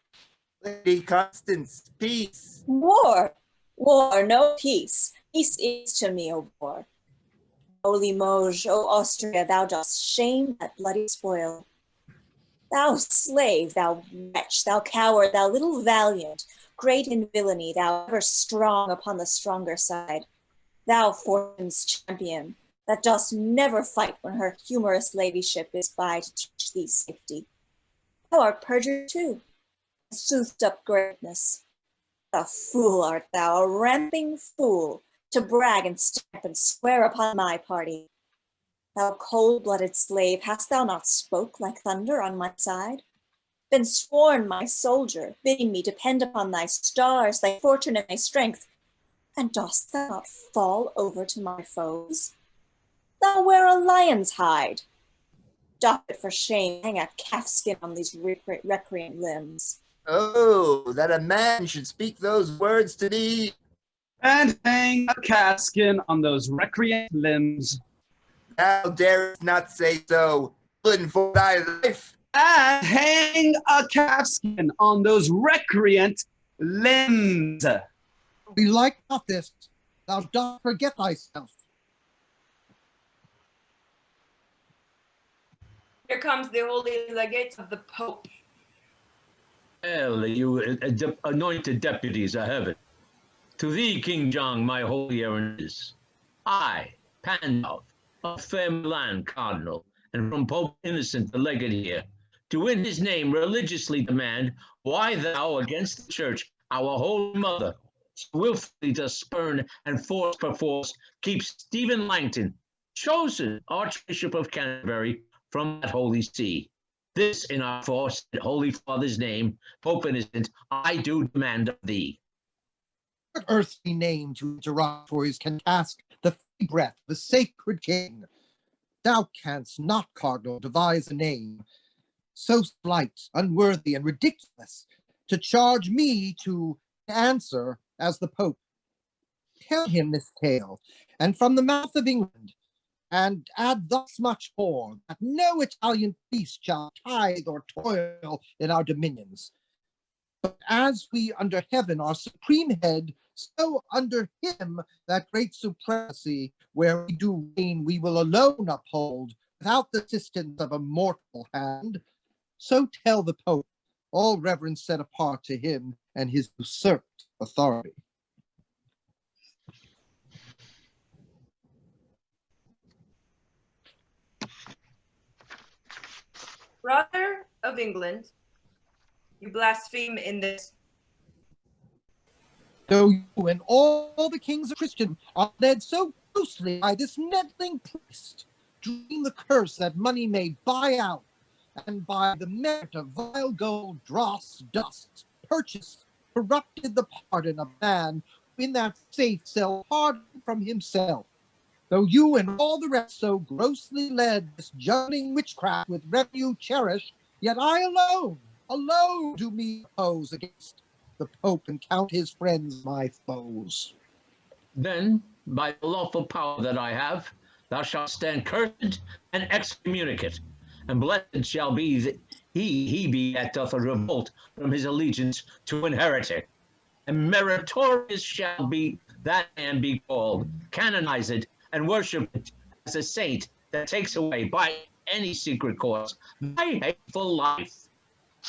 Lady Constance, peace. War, war, no peace. Peace is to me, O war. O Limoges, O Austria, thou dost shame that bloody spoil. Thou slave, thou wretch, thou coward, thou little valiant, great in villainy, thou ever strong upon the stronger side. Thou fortune's champion, that dost never fight when her humorous ladyship is by to teach thee safety. Thou art perjured too, soothed up greatness. A fool art thou, a ramping fool, to brag and stamp and swear upon my party. Thou cold-blooded slave, hast thou not spoke like thunder on my side? Been sworn my soldier, bidding me depend upon thy stars, thy fortune and thy strength, and dost thou not fall over to my foes? Thou wear a lion's hide. Doff it for shame, hang a calfskin on these recreant limbs. Oh, that a man should speak those words to thee. And hang a calfskin on those recreant limbs. Thou darest not say so, villain, for thy life. And hang a calfskin on those recreant limbs. We like not this. Thou dost forget thyself. Here comes the holy legate of the Pope. Well, you anointed deputies of heaven, to thee, King John, my holy errand is. I, Pandulph, of fair MELUN, Cardinal, and from Pope Innocent the legate here, to in his name religiously demand why thou against the church, our holy mother, willfully dost spurn and force perforce keep Stephen Langton, chosen Archbishop of Canterbury, from that holy see. This in our force and Holy Father's name, Pope Innocent, I do demand of thee. What earthly name to interrogatories can task the free breath of a sacred king? Thou canst not, Cardinal, devise a name so slight, unworthy, and ridiculous to charge me to answer as the Pope. Tell him this tale, and from the mouth of England, and add thus much more, that no Italian priest shall tithe or toil in our dominions. But as we under heaven are supreme head, so under him that great supremacy, where we do reign, we will alone uphold, without the assistance of a mortal hand. So tell the Pope, all reverence set apart to him and his usurped authority. Brother of England, you blaspheme in this. Though you and all the kings of Christian are led so closely by this meddling priest, dream the curse that money may buy out, and by the merit of vile gold dross dust, purchased, corrupted the pardon of man, who in that safe sell pardon from himself. Though you and all the rest so grossly led this juggling witchcraft with revenue cherished, yet I alone do me oppose against the Pope and count his friends my foes. Then, by the lawful power that I have, thou shalt stand cursed and excommunicate, and blessed shall be he be that doth a revolt from his allegiance to an heretic, and meritorious shall be that man be called, canonized, and worshipped as a saint that takes away by any secret course thy hateful life.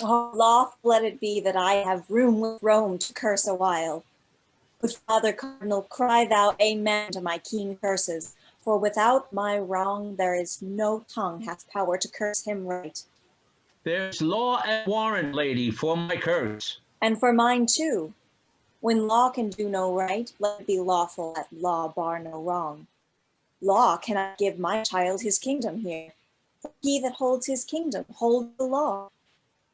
Oh, lawful let it be that I have room with Rome to curse a while. Good Father Cardinal, cry thou amen to my keen curses, for without my wrong there is no tongue hath power to curse him right. There's law and warrant, lady, for my curse. And for mine too. When law can do no right, let it be lawful that law bar no wrong. Law cannot give my child his kingdom here, for he that holds his kingdom holds the law.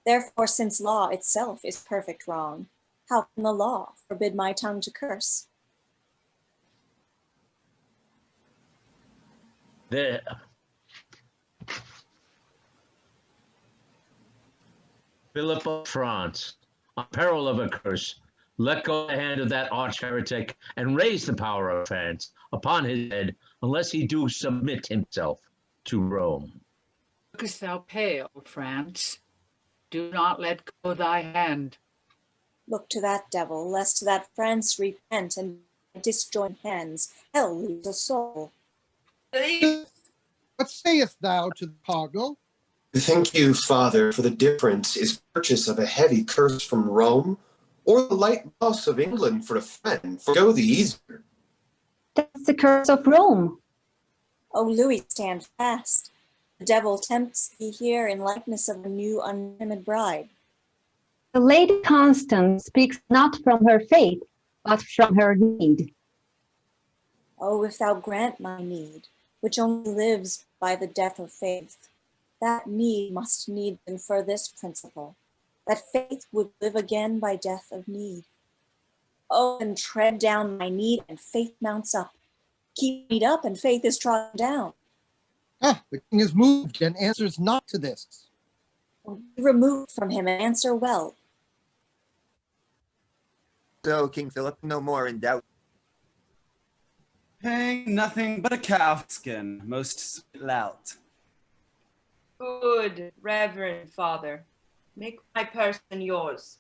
Therefore, since law itself is perfect wrong, how can the law forbid my tongue to curse? There. Philip of France, on peril of a curse, let go the hand of that arch heretic and raise the power of France upon his head, unless he do submit himself to Rome. Lookest thou pale, France? Do not let go thy hand. Look to that devil, lest that France repent and disjoin hands, hell lose a soul. What sayest thou to the Cardinal? Think you, Father, for the difference is purchase of a heavy curse from Rome, or the light loss of England for a friend? Forgo the easier. That's the curse of Rome. O Louis, stand fast. The devil tempts thee here in likeness of a new untimid bride. The Lady Constance speaks not from her faith, but from her need. Oh, if thou grant my need, which only lives by the death of faith, that need must need infer this principle, that faith would live again by death of need. Oh, and tread down my need, and faith mounts up. Keep need up, and faith is trodden down. Ah, the king is moved and answers not to this. Be removed from him and answer well. So, King Philip, no more in doubt. Paying nothing but a calf skin, most sweet lout. Good Reverend Father, make my person yours,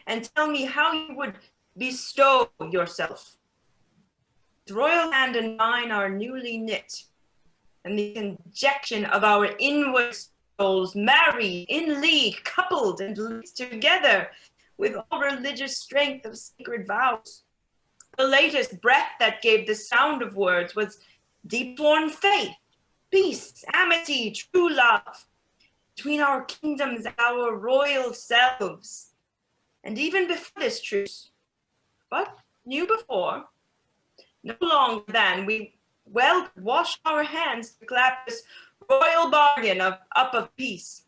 and tell me how you would bestow yourself. The royal hand and mine are newly knit, and the conjunction of our inward souls married in league, coupled and linked together with all religious strength of sacred vows. The latest breath that gave the sound of words was deep-born faith, peace, amity, true love, between our kingdoms, our royal selves. And even before this truce, but new before, no longer than we well wash our hands to clap this royal bargain of peace.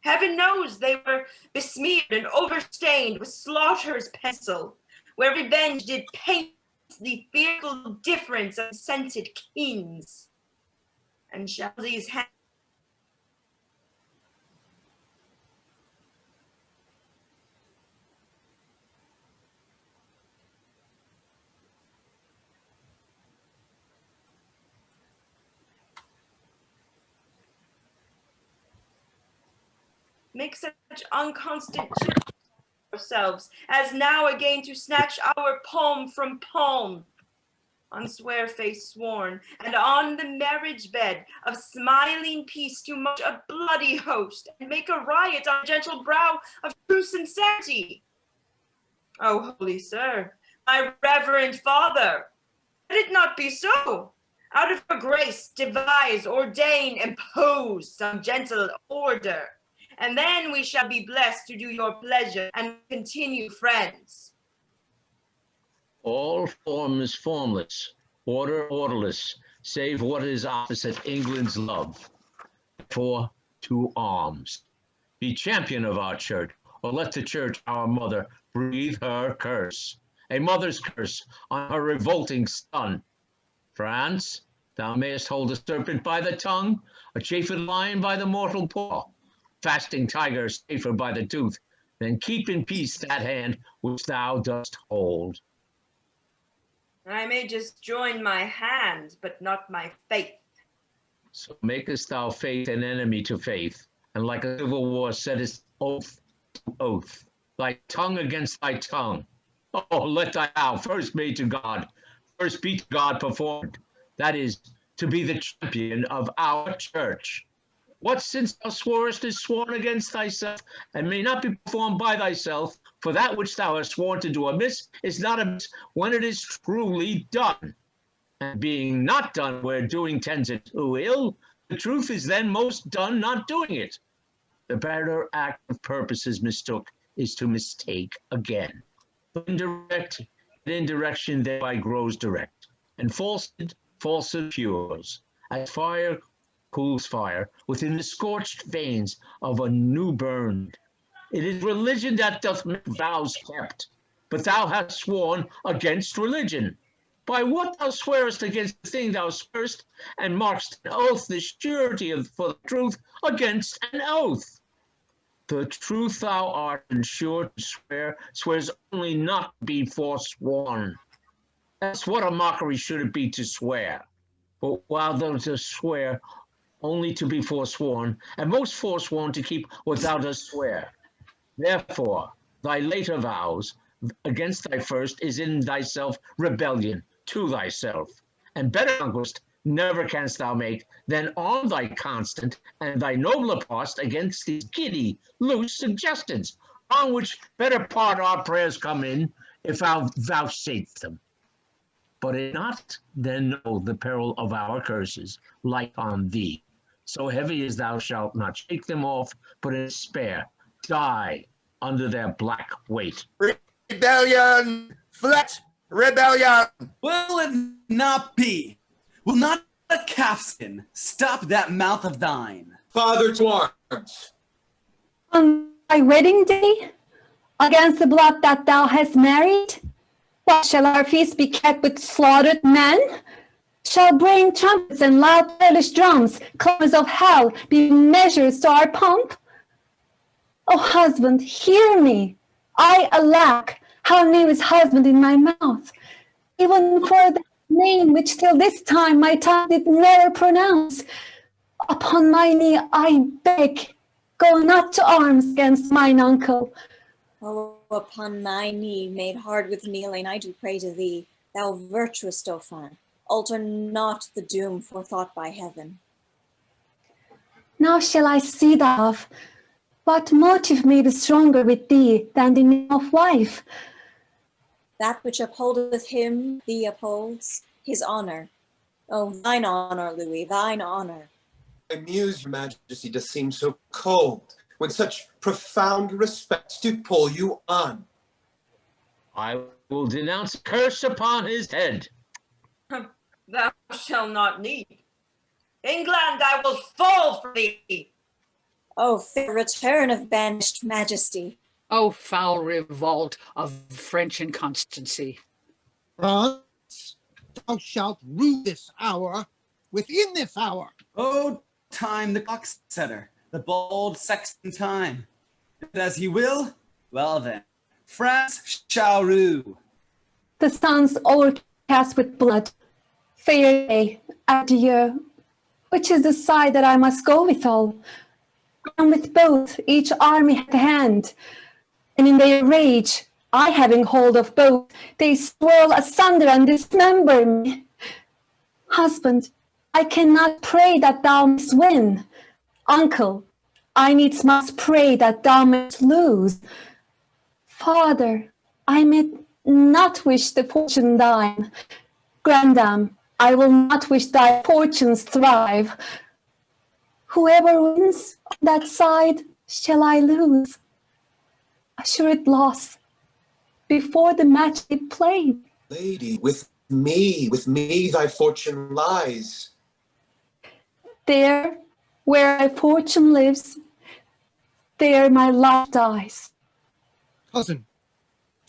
Heaven knows they were besmeared and overstained with slaughter's pencil, where revenge did paint the fearful difference of scented kings. And shall these hands make such unconstant ourselves as now again to snatch our palm from palm, on swear face sworn, and on the marriage bed of smiling peace to much a bloody host, and make a riot on the gentle brow of true sincerity. Oh, holy sir, my reverend father, let it not be so. Out of your grace devise, ordain, impose some gentle order, and then we shall be blessed to do your pleasure and continue friends. All form is formless, order orderless, save what is opposite England's love. For to arms. Be champion of our church, or let the church, our mother, breathe her curse, a mother's curse on her revolting son. France, thou mayest hold a serpent by the tongue, a chafed lion by the mortal paw, fasting tiger safer by the tooth, then keep in peace that hand which thou dost hold. I may just join my hand, but not my faith. So makest thou faith an enemy to faith, and like a civil war settest oath to oath, thy tongue against thy tongue. Oh, let thy vow first made to God, first be to God performed, that is, to be the champion of our church. What since thou sworest is sworn against thyself, and may not be performed by thyself, for that which thou hast sworn to do amiss is not amiss when it is truly done. And being not done where doing tends it to ill, the truth is then most done not doing it. The better act of purposes mistook is to mistake again. Indirect, indirection thereby grows direct, and falsehood cures, as fire cools fire within the scorched veins of a new burned. It is religion that doth make vows kept, but thou hast sworn against religion. By what thou swearest against the thing thou swearest, and markest an oath the surety for the truth against an oath. The truth thou art sure to swear, swears only not to be forsworn. That's what a mockery should it be to swear. But while thou dost swear, only to be forsworn, and most forsworn to keep what thou dost swear. Therefore, thy later vows against thy first is in thyself rebellion to thyself, and better conquest never canst thou make than on thy constant and thy nobler part against these giddy, loose suggestions, on which better part our prayers come in, if thou vouchsafe them. But if not, then know the peril of our curses, like on thee. So heavy as thou shalt not shake them off, but in despair die under their black weight. Rebellion! Flat rebellion! Will it not be? Will not a calfskin stop that mouth of thine? Father to arms! On thy wedding day, against the blood that thou hast married, what shall our feast be kept with slaughtered men? Shall braying trumpets and loud pealish drums, clamors of hell, be measures to our pomp? O husband, hear me. I, alack, how name is husband in my mouth, even for that name which till this time my tongue did never pronounce. Upon my knee I beg, go not to arms against mine uncle. Oh, upon my knee, made hard with kneeling, I do pray to thee, thou virtuous Dauphin, alter not the doom forethought by heaven. Now shall I see thou, what motive may be stronger with thee than the name of wife? That which upholdeth him, thee upholds, his honor. Oh, thine honor, Louis, thine honor. I muse, your majesty, does seem so cold, when such profound respects do pull you on. I will denounce a curse upon his head. Thou shalt not need. England, I will fall for thee. O fair return of banished majesty! O foul revolt of French inconstancy! France, thou shalt rue this hour within this hour. Oh, time the clock setter, the bold sexton time. And as he will, well then, France shall rue. The sun's overcast with blood. Fair day, adieu. Which is the side that I must go withal? And with both, each army at hand. And in their rage, I having hold of both, they swirl asunder and dismember me. Husband, I cannot pray that thou mayst win. Uncle, I needs must pray that thou mayst lose. Father, I may not wish the fortune thine. Grandam, I will not wish thy fortunes thrive. Whoever wins on that side shall I lose. Assured loss before the match be played. Lady, with me thy fortune lies. There, where my fortune lives, there my life dies. Cousin,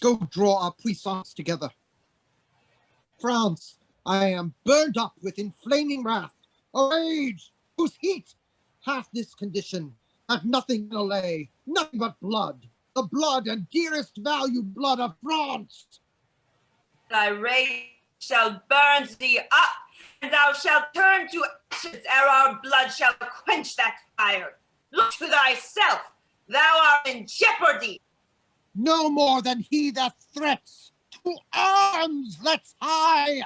go draw our puissance together. France, I am burned up with inflaming wrath, a rage whose heat hath this condition, hath nothing to allay, nothing but blood, the blood and dearest valued blood of France. Thy rage shall burn thee up, and thou shalt turn to ashes ere our blood shall quench that fire. Look to thyself, thou art in jeopardy. No more than he that threats. To arms, let's hie!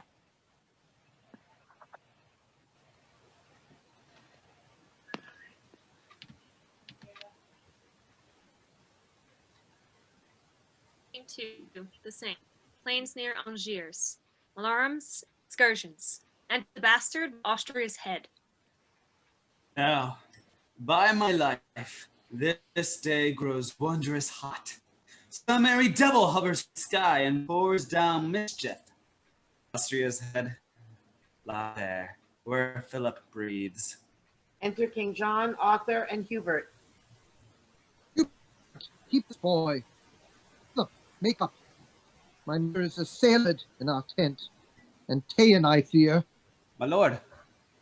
To the same. Plains near Angiers. Alarms, excursions. And the bastard, Austria's head. Now, by my life, this day grows wondrous hot. Some merry devil hovers in the sky and pours down mischief. Austria's head, lie there, where Philip breathes. Enter King John, Arthur, and Hubert. Keep this boy. Look, make up. My mother is assailed in our tent, and Taylor, I fear. My lord,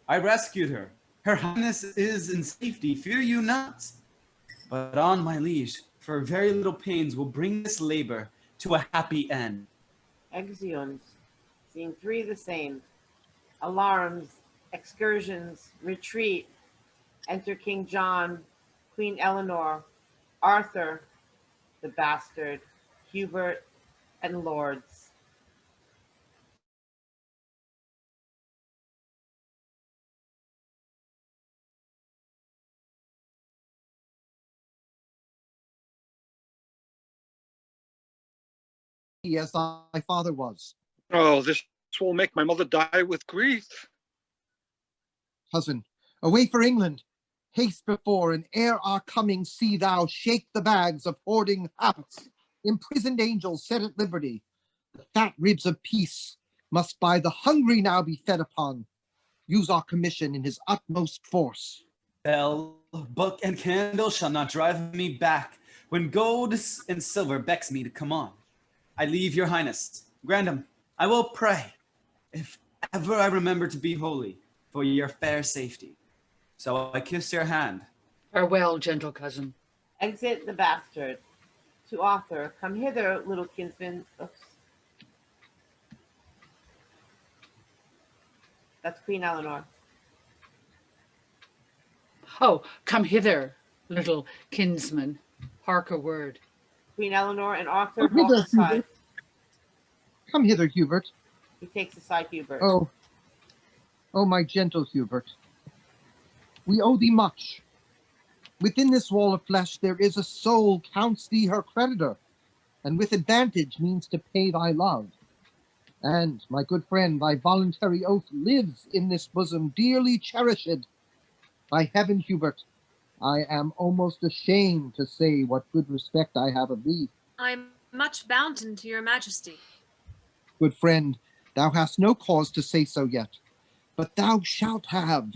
I rescued her. Her highness is in safety, fear you not. But on my liege, for very little pains will bring this labor to a happy end. Exeunt. Scene 3 the same. Alarms, excursions, retreat. Enter King John, Queen Eleanor, Arthur, the bastard, Hubert, and lords. As thy father was. Oh, this will make my mother die with grief. Cousin, away for England. Haste before, and ere our coming see thou shake the bags of hoarding habits. Imprisoned angels set at liberty. The fat ribs of peace must by the hungry now be fed upon. Use our commission in his utmost force. Bell, book, and candle shall not drive me back when gold and silver becks me to come on. I leave your highness. Grandam, I will pray, if ever I remember to be holy, for your fair safety. So I kiss your hand. Farewell, gentle cousin. Exit the bastard. To Arthur, come hither, little kinsman. Oops. That's Queen Eleanor. Oh, come hither, little kinsman. Hark a word. Queen Eleanor and Arthur Come walk hither, aside. Hubert. Come hither, Hubert. He takes aside Hubert. Oh, my gentle Hubert. We owe thee much. Within this wall of flesh there is a soul counts thee her creditor, and with advantage means to pay thy love. And, my good friend, thy voluntary oath lives in this bosom, dearly cherished. By heaven, Hubert, I am almost ashamed to say what good respect I have of thee. I'm much bounden to your majesty. Good friend, thou hast no cause to say so yet, but thou shalt have.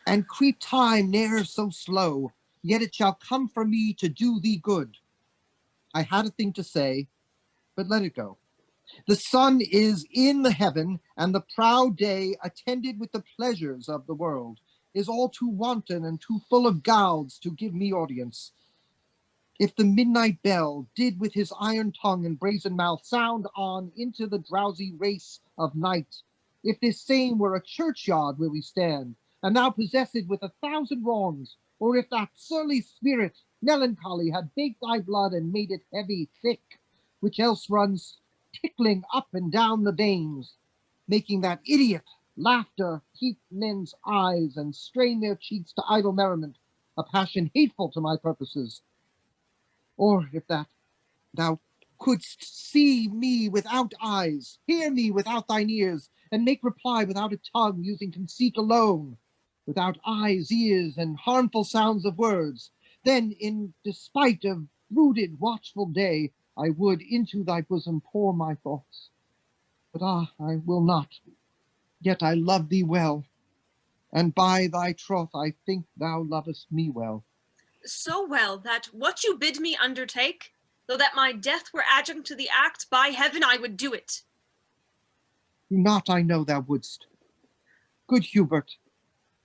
And creep time ne'er so slow, yet it shall come from me to do thee good. I had a thing to say, but let it go. The sun is in the heaven, and the proud day, attended with the pleasures of the world, is all too wanton and too full of gauds to give me audience. If the midnight bell did with his iron tongue and brazen mouth sound on into the drowsy race of night, if this same were a churchyard where we stand, and thou possessed with 1,000 wrongs, or if that surly spirit, melancholy, had baked thy blood and made it heavy, thick, which else runs tickling up and down the veins, making that idiot laughter heat men's eyes and strain their cheeks to idle merriment, a passion hateful to my purposes. Or if that thou couldst see me without eyes, hear me without thine ears, and make reply without a tongue, using conceit alone, without eyes, ears, and harmful sounds of words, then in despite of brooded watchful day, I would into thy bosom pour my thoughts. But I will not. Yet I love thee well, and by thy troth I think thou lovest me well. So well that what you bid me undertake, though that my death were adjunct to the act, by heaven I would do it. Do not I know thou wouldst. Good Hubert,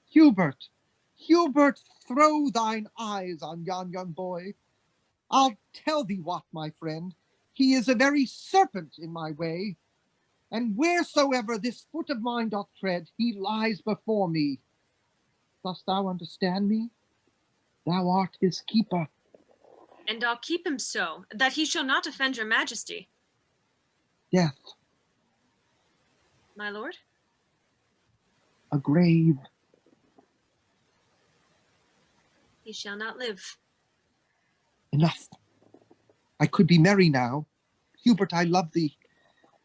Hubert, Hubert, throw thine eyes on yon young boy. I'll tell thee what, my friend, he is a very serpent in my way, and wheresoever this foot of mine doth tread, he lies before me. Dost thou understand me? Thou art his keeper. And I'll keep him so, that he shall not offend your majesty. Death, My lord? a grave. He shall not live. Enough. I could be merry now. Hubert, I love thee.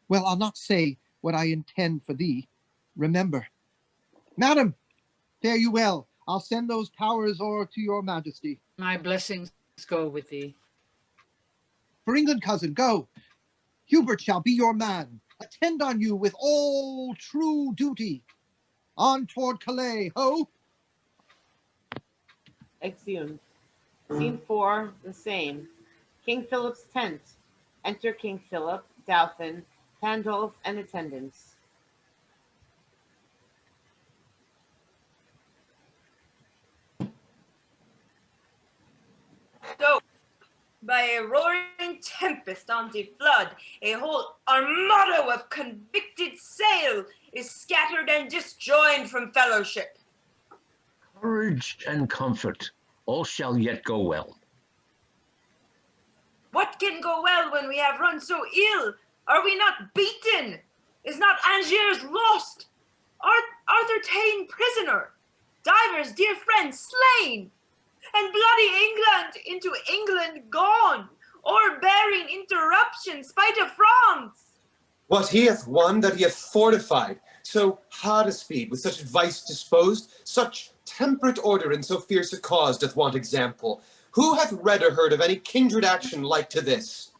Well, I'll not say what I intend for thee. Remember. Madam, fare you well. I'll send those powers o'er to your majesty. My blessings go with thee. For England, cousin, go. Hubert shall be your man. Attend on you with all true duty. On toward Calais, ho! Exeunt. Scene 4, the same. King Philip's tent. Enter King Philip, Dauphin, Pandulph, and attendants. So, by a roaring tempest on the flood, a whole armada of convicted sail is scattered and disjoined from fellowship. Courage and comfort, all shall yet go well. What can go well when we have run so ill? Are we not beaten? Is not Angiers lost? Arthur ta'en prisoner? Divers dear friends slain? And bloody England into England gone, or bearing interruption spite of France? What he hath won that he hath fortified, so hard a speed, with such advice disposed, such temperate order in so fierce a cause doth want example. Who hath read or heard of any kindred action like to this?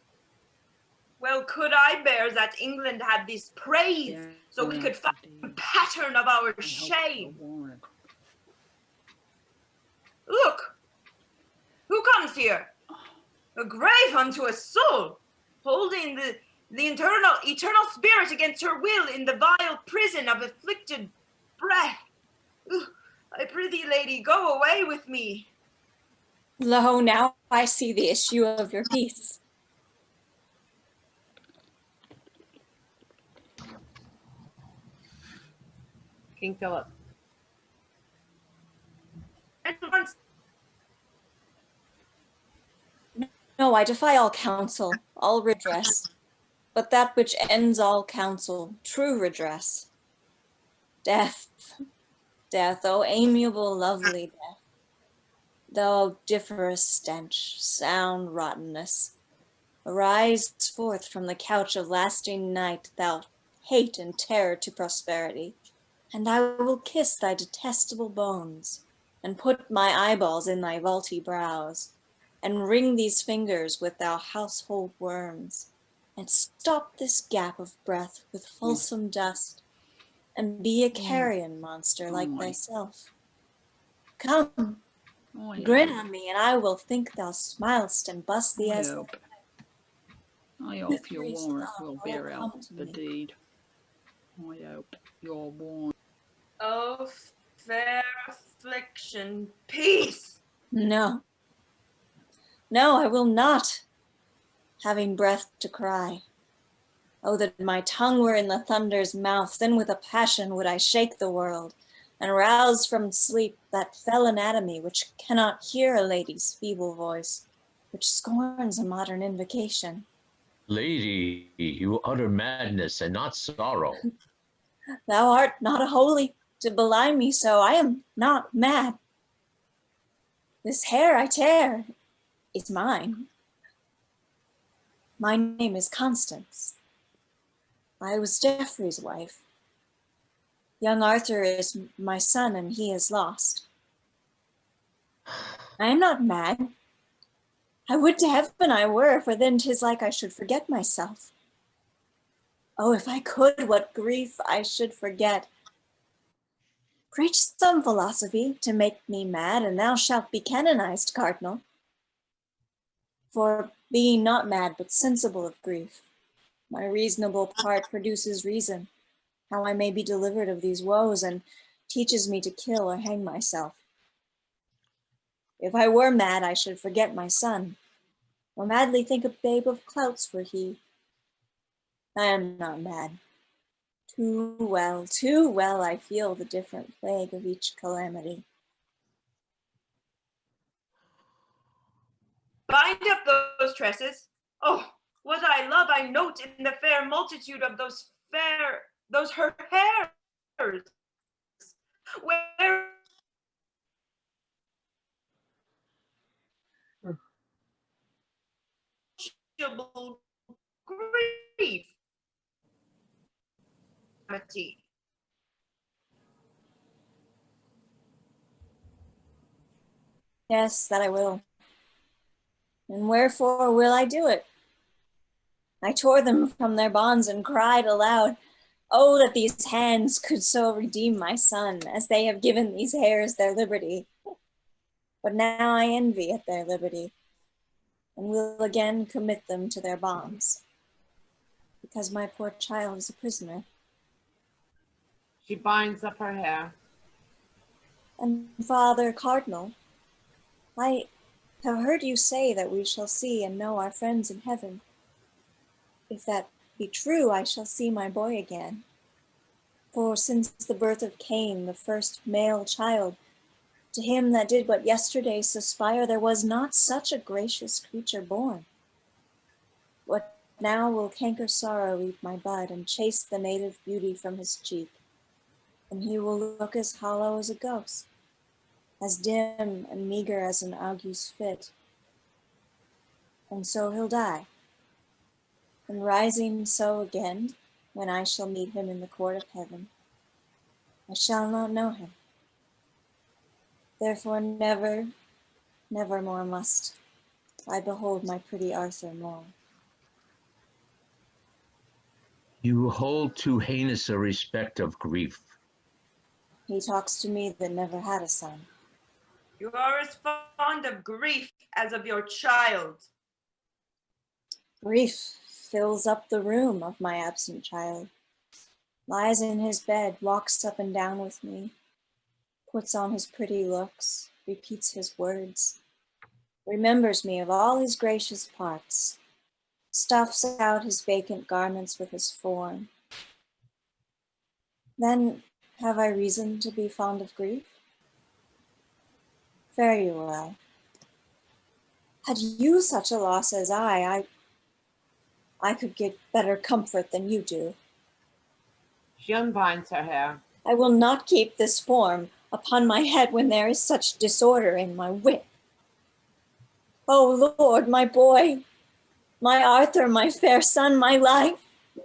Well, could I bear that England had this praise, so we could find a pattern of our shame? Look, who comes here? A grave unto a soul, holding the eternal spirit against her will in the vile prison of afflicted breath. I prithee, lady, go away with me. Lo, now I see the issue of your peace. King Philip. And once No, I defy all counsel, all redress, but that which ends all counsel, true redress. Death, death, O amiable, lovely death, thou differous stench, sound rottenness, arise forth from the couch of lasting night, thou hate and terror to prosperity, and I will kiss thy detestable bones, and put my eyeballs in thy vaulty brows, and wring these fingers with thou household worms, and stop this gap of breath with fulsome dust, and be a carrion monster like thyself. Come, Grin on me, and I will think thou smilest and bust thee as I hope your warrant will bear out the deed. I hope your warrant. Oh, fair affliction, peace! No. No, I will not, having breath to cry. Oh, that my tongue were in the thunder's mouth, then with a passion would I shake the world, and rouse from sleep that fell anatomy which cannot hear a lady's feeble voice, which scorns a modern invocation. Lady, you utter madness and not sorrow. Thou art not a holy to belie me so. I am not mad. This hair I tear is mine. My name is Constance. I was Geoffrey's wife. Young Arthur is my son, and he is lost. I am not mad. I would to heaven I were, for then 'tis like I should forget myself. Oh, if I could, what grief I should forget. Preach some philosophy to make me mad, and thou shalt be canonized, Cardinal. For being not mad, but sensible of grief, my reasonable part produces reason, how I may be delivered of these woes, and teaches me to kill or hang myself. If I were mad, I should forget my son, or madly think a babe of clouts were he. I am not mad. Too well I feel the different plague of each calamity. Bind up those tresses. Oh, what I love I note in the fair multitude of those her hairs. Where grief. Yes, that I will. And wherefore will I do it? I tore them from their bonds and cried aloud, oh, that these hands could so redeem my son, as they have given these hairs their liberty. But now I envy at their liberty, and will again commit them to their bonds, because my poor child is a prisoner. She binds up her hair. And Father Cardinal, I have heard you say that we shall see and know our friends in heaven. If that be true, I shall see my boy again. For since the birth of Kane, the first male child, to him that did but yesterday suspire, there was not such a gracious creature born. What now will canker sorrow eat my bud, and chase the native beauty from his cheek, and he will look as hollow as a ghost, as dim and meager as an ague's fit. And so he'll die, and rising so again, when I shall meet him in the court of heaven, I shall not know him. Therefore never, never more must I behold my pretty Arthur more. You hold too heinous a respect of grief. He talks to me that never had a son. You are as fond of grief as of your child. Grief fills up the room of my absent child, lies in his bed, walks up and down with me, puts on his pretty looks, repeats his words, remembers me of all his gracious parts, stuffs out his vacant garments with his form. Then have I reason to be fond of grief? Very well. Had you such a loss as I could get better comfort than you do. She unbinds her hair. I will not keep this form upon my head when there is such disorder in my wit. O Lord, my boy, my Arthur, my fair son, my life,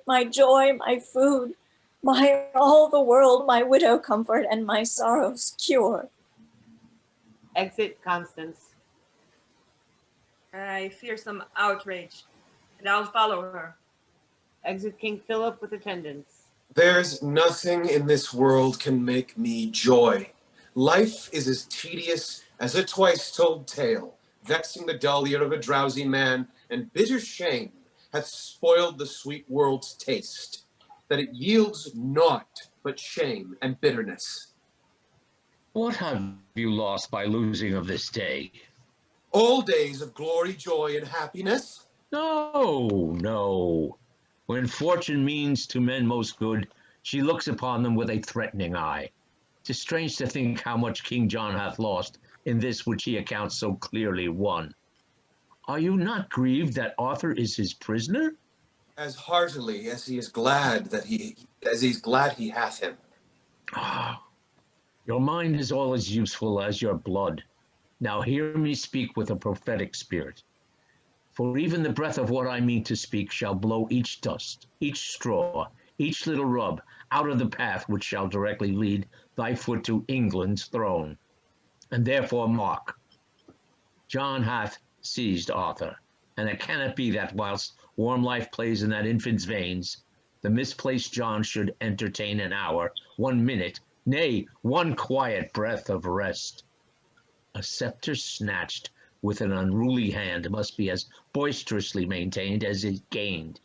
my joy, my food, my all the world, my widow comfort, and my sorrow's cure. Exit Constance. I fear some outrage, and I'll follow her. Exit King Philip with attendants. There's nothing in this world can make me joy. Life is as tedious as a twice-told tale, vexing the dull ear of a drowsy man, and bitter shame hath spoiled the sweet world's taste, that it yields naught but shame and bitterness. What have you lost by losing of this day? All days of glory, joy, and happiness. No, no. When fortune means to men most good, she looks upon them with a threatening eye. 'Tis strange to think how much King John hath lost in this which he accounts so clearly won. Are you not grieved that Arthur is his prisoner? As heartily as he is glad he hath him. Ah, your mind is all as useful as your blood. Now hear me speak with a prophetic spirit. For even the breath of what I mean to speak shall blow each dust, each straw, each little rub out of the path which shall directly lead thy foot to England's throne. And therefore mark, John hath seized Arthur, and it cannot be that whilst warm life plays in that infant's veins, the misplaced John should entertain an hour, 1 minute, nay, 1 quiet breath of rest. A scepter snatched with an unruly hand must be as boisterously maintained as it gained,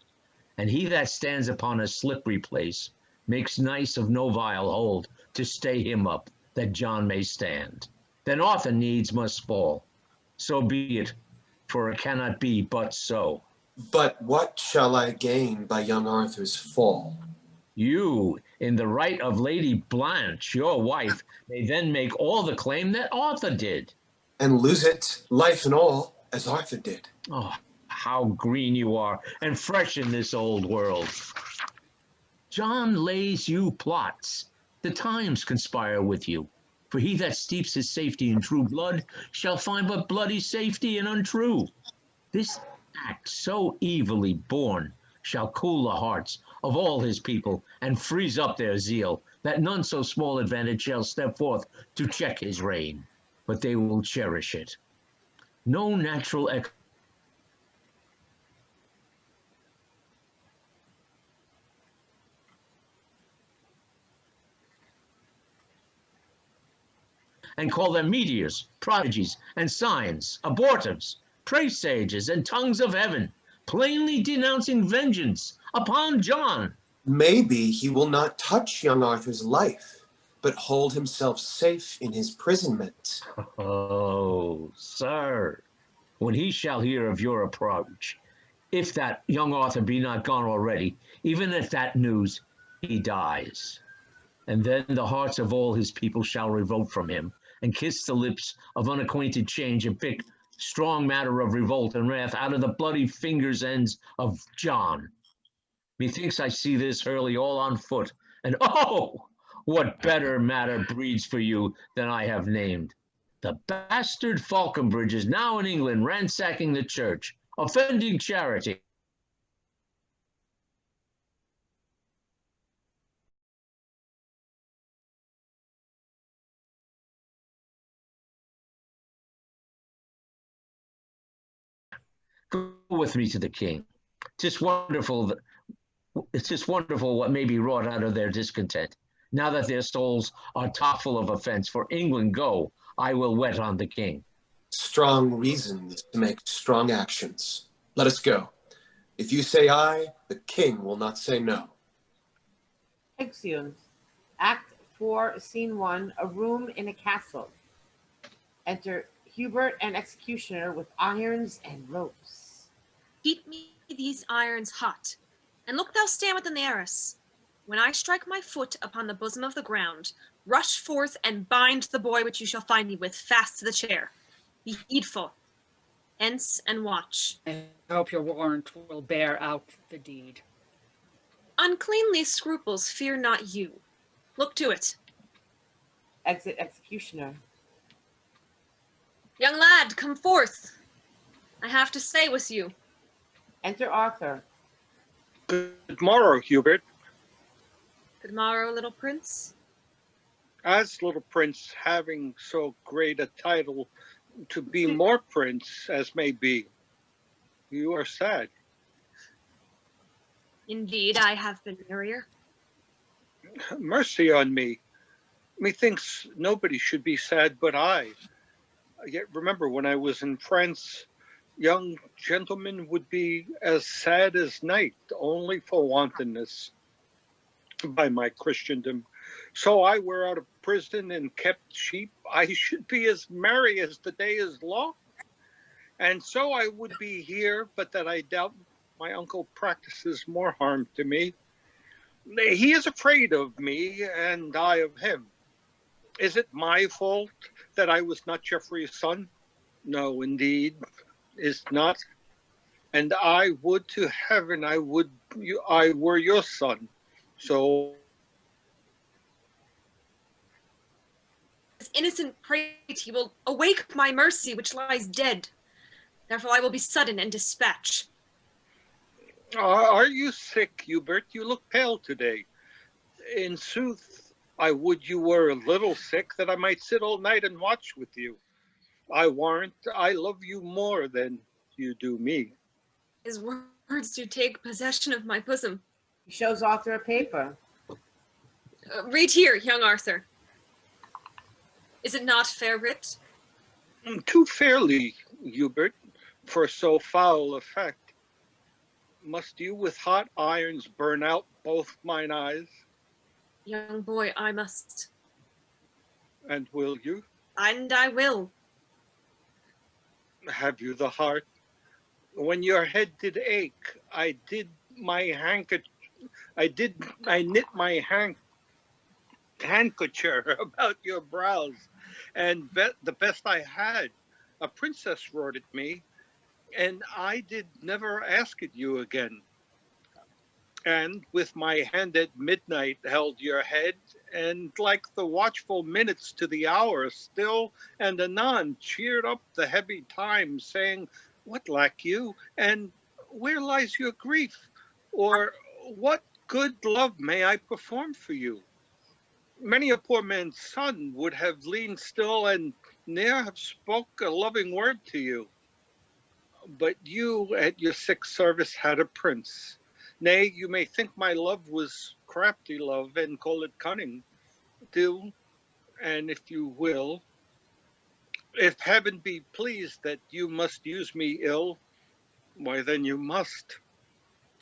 and he that stands upon a slippery place makes nice of no vile hold to stay him up, that John may stand. Then Arthur needs must fall. So be it, for it cannot be but so. But what shall I gain by young Arthur's fall? You, in the right of Lady Blanche, your wife, may then make all the claim that Arthur did. And lose it, life and all, as Arthur did. Oh, how green you are, and fresh in this old world. John lays you plots. The times conspire with you. For he that steeps his safety in true blood shall find but bloody safety in untrue. This act so evilly born shall cool the hearts of all his people and freeze up their zeal, that none so small advantage shall step forth to check his reign, but they will cherish it. No natural and call them meteors, prodigies, and signs, abortives, presages, and tongues of heaven, plainly denouncing vengeance upon John. Maybe he will not touch young Arthur's life, but hold himself safe in his imprisonment. Oh, sir, when he shall hear of your approach, if that young Arthur be not gone already, even at that news, he dies. And then the hearts of all his people shall revolt from him, and kiss the lips of unacquainted change, and pick strong matter of revolt and wrath out of the bloody fingers ends of John. Methinks I see this Hurley all on foot, and oh, what better matter breeds for you than I have named. The bastard FAULCONBRIDGE is now in England, ransacking the church, offending charity. Go with me to the king. It's wonderful what may be wrought out of their discontent. Now that their souls are topful of offense, for England go, I will wet on the king. Strong reasons to make strong actions. Let us go. If you say aye, the king will not say no. Exeunt. Act 4, Scene 1, a room in a castle. Enter Hubert and executioner with irons and ropes. Keep me these irons hot, and look thou stand within the arras. When I strike my foot upon the bosom of the ground, rush forth and bind the boy which you shall find me with fast to the chair. Be heedful. Hence and watch. I hope your warrant will bear out the deed. Uncleanly scruples fear not you. Look to it. Exit executioner. Young lad, come forth. I have to say with you. Enter Arthur. Good morrow, Hubert. Good morrow, little prince. As little prince, having so great a title to be more prince as may be, you are sad. Indeed, I have been merrier. Mercy on me. Methinks nobody should be sad but I. Yet remember, when I was in France, young gentlemen would be as sad as night, only for wantonness by my Christendom. So I were out of prison and kept sheep. I should be as merry as the day is long. And so I would be here, but that I doubt my uncle practices more harm to me. He is afraid of me, and I of him. Is it my fault that I was not Geoffrey's son? No, indeed, is not. And I would to heaven I were your son. So This innocent prate, he will awake my mercy which lies dead. Therefore I will be sudden and dispatch. Are you sick, Hubert? You look pale today. In sooth, I would you were a little sick, that I might sit all night and watch with you. I warrant I love you more than you do me. His words do take possession of my bosom. He shows Arthur a paper. Read here, young Arthur. Is it not fair writ? Too fairly, Hubert, for so foul effect. Must you with hot irons burn out both mine eyes? Young boy, I must. And will you? And I will. Have you the heart? When your head did ache, I knit my handkerchief about your brows, and the best I had, a princess wrote it me, and I did never ask it you again. And with my hand at midnight held your head, and like the watchful minutes to the hour, still and anon cheered up the heavy time, saying, what lack you, and where lies your grief? Or what good love may I perform for you? Many a poor man's son would have leaned still and ne'er have spoke a loving word to you. But you at your sick service had a prince. Nay, you may think my love was crafty love, and call it cunning. Do, and if you will, if heaven be pleased that you must use me ill, why then you must.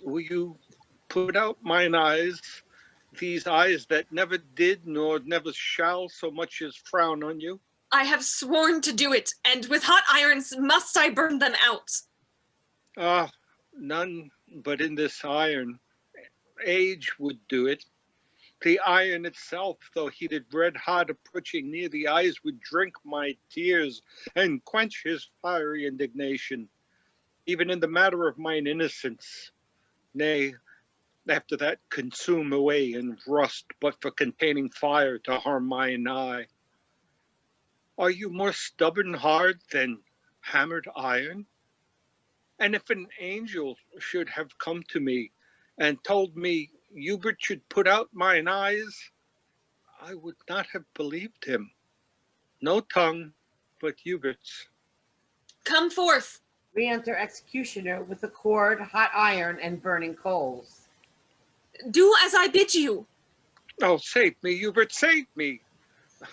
Will you put out mine eyes, these eyes that never did nor never shall so much as frown on you? I have sworn to do it, and with hot irons must I burn them out. Ah, none but in this iron. Age would do it. The iron itself, though heated red hot, approaching near the eyes, would drink my tears and quench his fiery indignation, even in the matter of mine innocence. Nay, after that consume away in rust, but for containing fire to harm mine eye. Are you more stubborn hard than hammered iron? And if an angel should have come to me and told me Hubert should put out mine eyes, I would not have believed him. No tongue but Hubert's. Come forth. Re-enter executioner with a cord, hot iron, and burning coals. Do as I bid you. Oh, save me, Hubert, save me.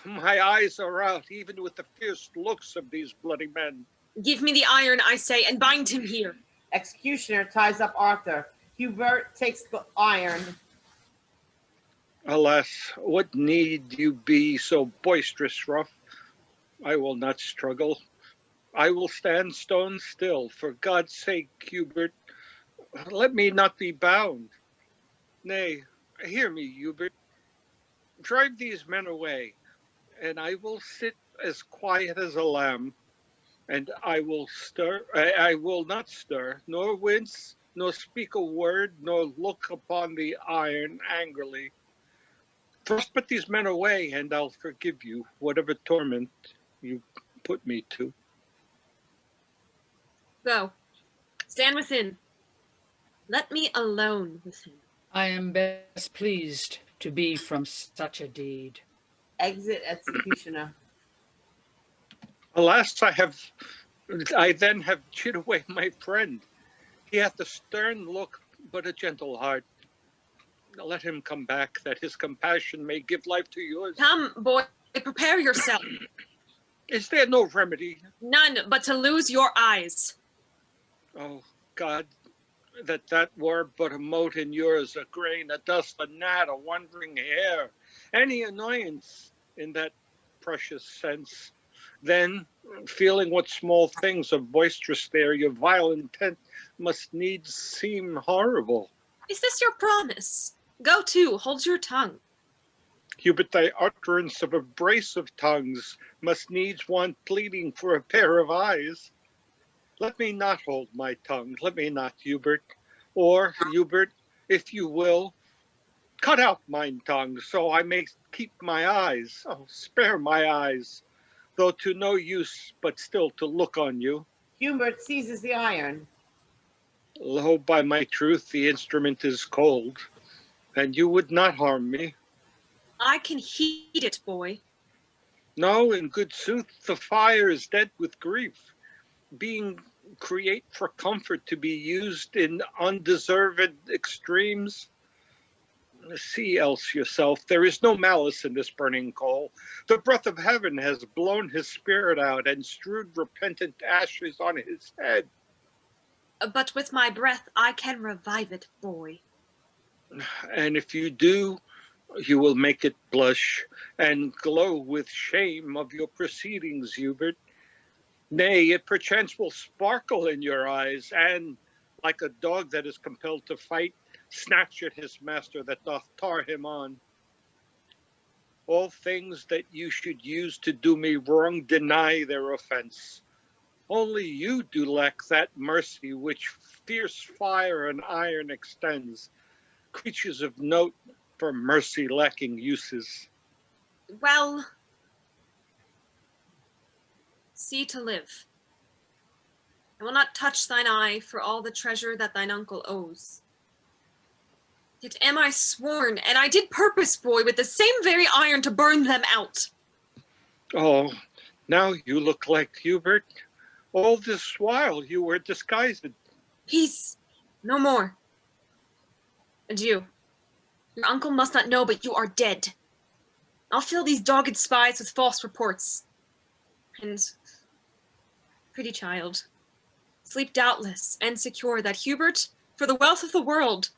My eyes are out, even with the fierce looks of these bloody men. Give me the iron, I say, and bind him here. Executioner ties up Arthur. Hubert takes the iron. Alas, what need you be so boisterous, rough? I will not struggle. I will stand stone still. For God's sake, Hubert, let me not be bound. Nay, hear me, Hubert. Drive these men away, and I will sit as quiet as a lamb, and I will not stir, nor wince, nor speak a word, nor look upon the iron angrily. Thrust but these men away, and I'll forgive you whatever torment you put me to. Go. Stand within. Let me alone with him. I am best pleased to be from such a deed. Exit executioner. Alas, I then have chid away my friend. He hath a stern look, but a gentle heart. Let him come back, that his compassion may give life to yours. Come, boy, prepare yourself. Is there no remedy? None but to lose your eyes. Oh, God, that were but a mote in yours, a grain, a dust, a gnat, a wandering hair. Any annoyance in that precious sense. Then, feeling what small things are boisterous there, your vile intent must needs seem horrible. Is this your promise? Go to, hold your tongue. Hubert, thy utterance of a brace of tongues must needs want pleading for a pair of eyes. Let me not hold my tongue, let me not, Hubert. Or, Hubert, if you will, cut out mine tongue, so I may keep my eyes. Oh, spare my eyes, though to no use, but still to look on you. Hubert seizes the iron. Lo, by my truth, the instrument is cold, and you would not harm me. I can heat it, boy. No, in good sooth, the fire is dead with grief, being create for comfort to be used in undeserved extremes. See else yourself, there is no malice in this burning coal. The breath of heaven has blown his spirit out and strewed repentant ashes on his head. But with my breath I can revive it, boy. And if you do, you will make it blush and glow with shame of your proceedings, Hubert. Nay, it perchance will sparkle in your eyes, and, like a dog that is compelled to fight, snatch at his master that doth tar him on. All things that you should use to do me wrong deny their offense. Only you do lack that mercy which fierce fire and iron extends. Creatures of note for mercy lacking uses. Well, see to live. I will not touch thine eye for all the treasure that thine uncle owes. Yet am I sworn, and I did purpose, boy, with the same very iron to burn them out. Oh, now you look like Hubert. All this while you were disguised. Peace, no more. Adieu. Your uncle must not know, but you are dead. I'll fill these dogged spies with false reports. And, pretty child, sleep doubtless and secure that Hubert, for the wealth of the world,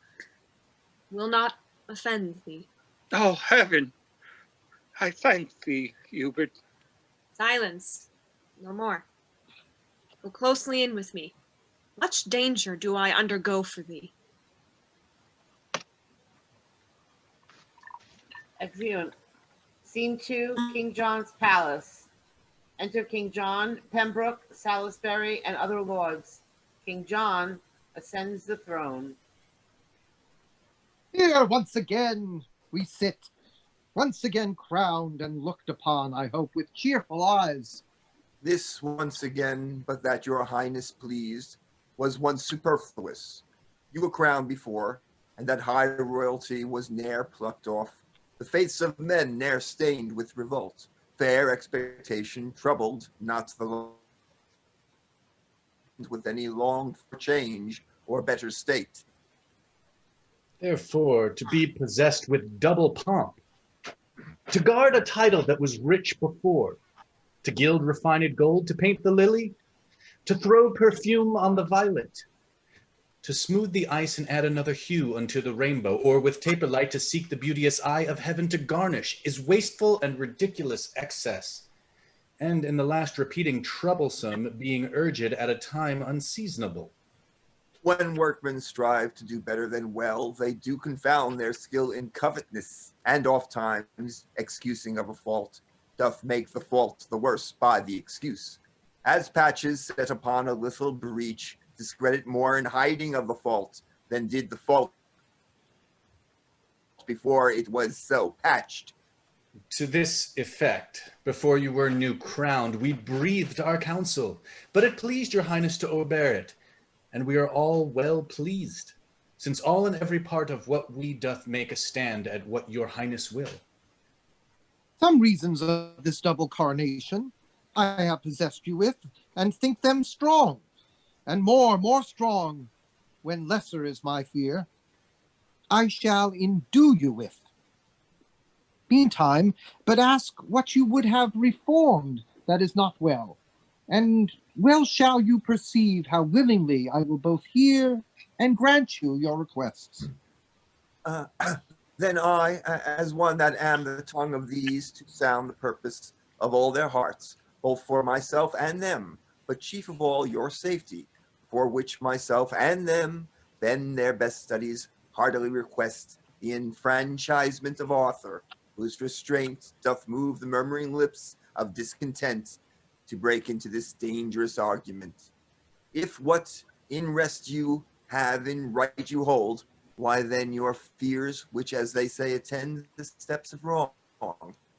will not offend thee. Oh, heaven! I thank thee, Hubert. Silence, no more. Go closely in with me. Much danger do I undergo for thee. Exeunt. Scene 2, King John's palace. Enter King John, Pembroke, Salisbury, and other lords. King John ascends the throne. Here once again we sit, once again crowned and looked upon, I hope, with cheerful eyes. This once again, but that your highness pleased, was once superfluous. You were crowned before, and that high royalty was ne'er plucked off. The faiths of men ne'er stained with revolt. Fair expectation troubled not the land with any longed for change or better state. Therefore, to be possessed with double pomp, to guard a title that was rich before, to gild refined gold, to paint the lily, to throw perfume on the violet, to smooth the ice and add another hue unto the rainbow, or with taper light to seek the beauteous eye of heaven to garnish, is wasteful and ridiculous excess, and in the last repeating troublesome, being urged at a time unseasonable. When workmen strive to do better than well, they do confound their skill in covetousness, and oft times, excusing of a fault, doth make the fault the worse by the excuse. As patches set upon a little breach, discredit more in hiding of the fault than did the fault before it was so patched. To this effect, before you were new crowned, we breathed our counsel, but it pleased your highness to overbear it, and we are all well pleased, since all and every part of what we doth make a stand at what your highness will. Some reasons of this double carnation I have possessed you with, and think them strong, and more strong, when lesser is my fear, I shall endue you with. Meantime, but ask what you would have reformed that is not well. And well shall you perceive how willingly I will both hear and grant you your requests. Then I, as one that am the tongue of these, to sound the purpose of all their hearts, both for myself and them, but chief of all your safety, for which myself and them bend their best studies, heartily request the enfranchisement of Arthur, whose restraint doth move the murmuring lips of discontent to break into this dangerous argument. If what in rest you have in right you hold, why then your fears, which as they say attend the steps of wrong,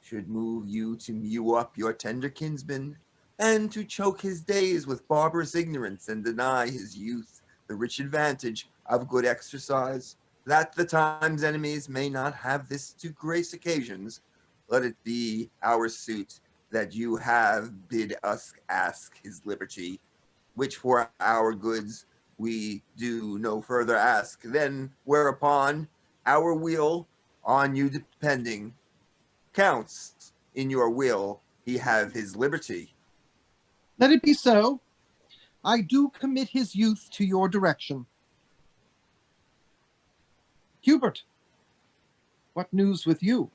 should move you to mew up your tender kinsman, and to choke his days with barbarous ignorance, and deny his youth the rich advantage of good exercise, that the time's enemies may not have this to grace occasions. Let it be our suit that you have bid us ask his liberty, which for our goods we do no further ask, then whereupon our will on you depending counts in your will he have his liberty. Let it be so. I do commit his youth to your direction. Hubert, what news with you?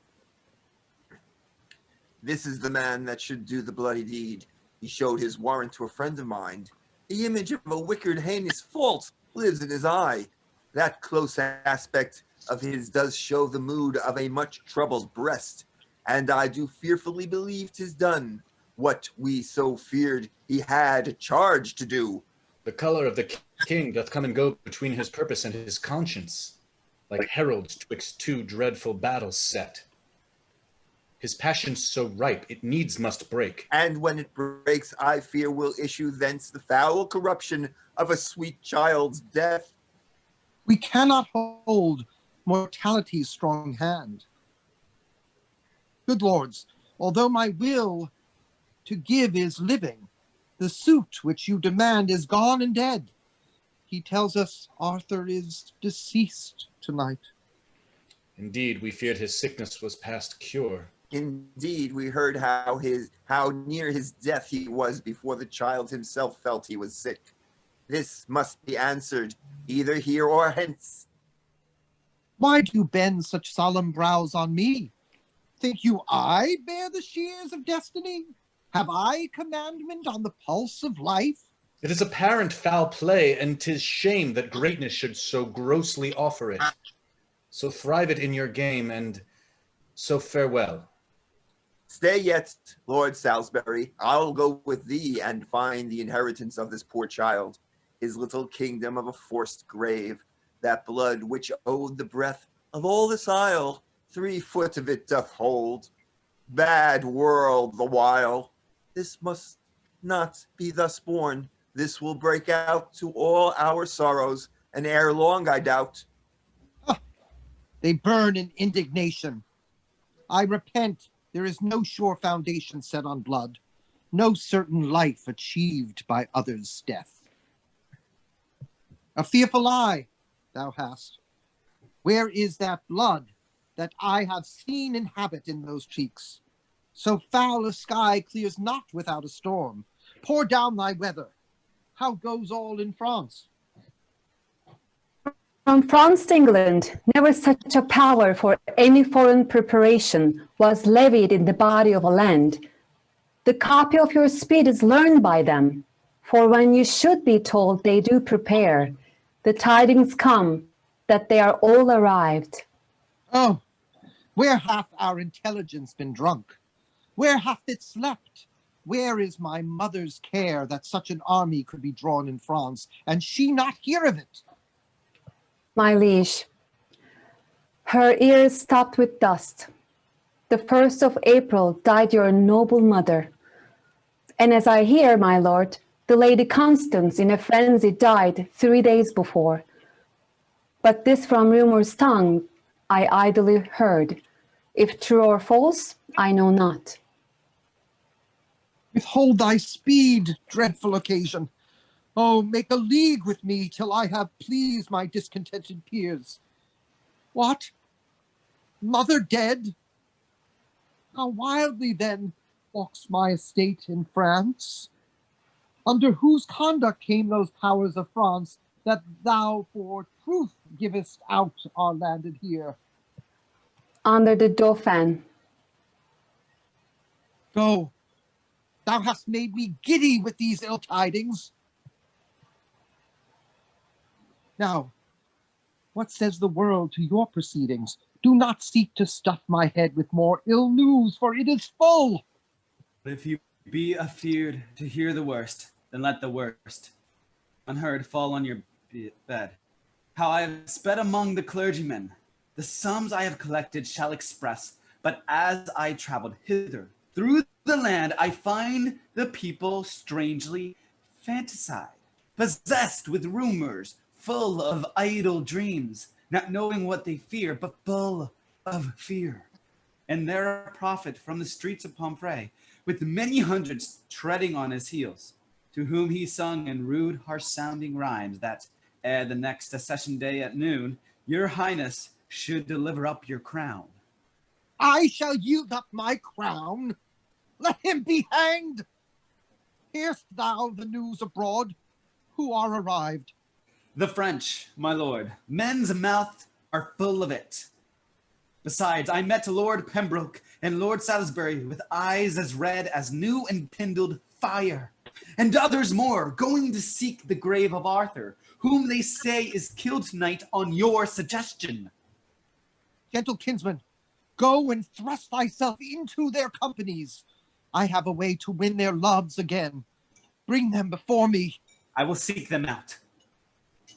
This is the man that should do the bloody deed. He showed his warrant to a friend of mine. The image of a wicked, heinous fault lives in his eye. That close aspect of his does show the mood of a much troubled breast, and I do fearfully believe 'tis done what we so feared he had charge to do. The color of the king doth come and go between his purpose and his conscience, like heralds twixt two dreadful battles set. His passion's so ripe, it needs must break. And when it breaks, I fear will issue thence the foul corruption of a sweet child's death. We cannot hold mortality's strong hand. Good lords, although my will to give is living, the suit which you demand is gone and dead. He tells us Arthur is deceased tonight. Indeed, we feared his sickness was past cure. Indeed, we heard how near his death he was before the child himself felt he was sick. This must be answered, either here or hence. Why do you bend such solemn brows on me? Think you I bear the shears of destiny? Have I commandment on the pulse of life? It is apparent foul play, and 'tis shame that greatness should so grossly offer it. So thrive it in your game, and so farewell. Stay yet, Lord Salisbury. I'll go with thee and find the inheritance of this poor child, his little kingdom of a forced grave, that blood which owed the breath of all this isle, 3 foot of it doth hold. Bad world the while. This must not be thus born. This will break out to all our sorrows, and ere long, I doubt. They burn in indignation. I repent. There is no sure foundation set on blood, no certain life achieved by others' death. A fearful eye thou hast. Where is that blood that I have seen inhabit in those cheeks? So foul a sky clears not without a storm. Pour down thy weather. How goes all in France? From France to England, never such a power for any foreign preparation was levied in the body of a land. The copy of your speed is learned by them, for when you should be told they do prepare, the tidings come that they are all arrived. Oh, where hath our intelligence been drunk? Where hath it slept? Where is my mother's care that such an army could be drawn in France, and she not hear of it? My liege, her ears stopped with dust. The 1st of April died your noble mother. And as I hear, my lord, the Lady Constance in a frenzy died 3 days before. But this from rumor's tongue I idly heard. If true or false, I know not. Withhold thy speed, dreadful occasion. Oh, make a league with me till I have pleased my discontented peers. What? Mother dead? How wildly then walks my estate in France? Under whose conduct came those powers of France that thou for truth givest out our landed here? Under the Dauphin. Go, thou hast made me giddy with these ill tidings. Now, what says the world to your proceedings? Do not seek to stuff my head with more ill news, for it is full. But if you be afeared to hear the worst, then let the worst unheard fall on your bed. How I have sped among the clergymen, the sums I have collected shall express. But as I traveled hither through the land, I find the people strangely fantaside, possessed with rumors, full of idle dreams, not knowing what they fear, but full of fear. And there a prophet from the streets of Pomfrey, with many hundreds treading on his heels, to whom he sung in rude, harsh-sounding rhymes that, ere the next accession day at noon, your highness should deliver up your crown. I shall yield up my crown. Let him be hanged. Hear'st thou the news abroad? Who are arrived? The French, my lord. Men's mouths are full of it. Besides, I met Lord Pembroke and Lord Salisbury with eyes as red as new and kindled fire, and others more, going to seek the grave of Arthur, whom they say is killed tonight on your suggestion. Gentle kinsman, go and thrust thyself into their companies. I have a way to win their loves again. Bring them before me. I will seek them out.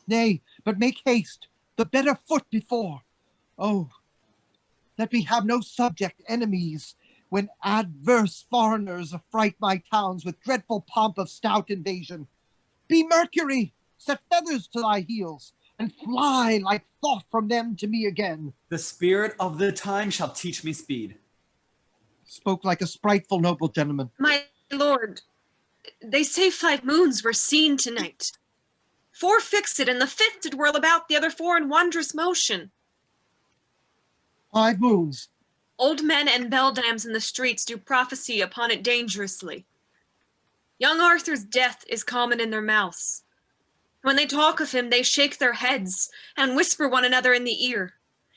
Nay, but make haste, the better foot before. Oh, let me have no subject enemies, when adverse foreigners affright my towns with dreadful pomp of stout invasion. Be Mercury, set feathers to thy heels, and fly like thought from them to me again. The spirit of the time shall teach me speed. Spoke like a spriteful noble gentleman. My lord, they say 5 moons were seen tonight. 4 fixed, and the 5th did whirl about, the other 4 in wondrous motion. 5 moons. Old men and beldams in the streets do prophecy upon it dangerously. Young Arthur's death is common in their mouths. When they talk of him, they shake their heads and whisper one another in the ear.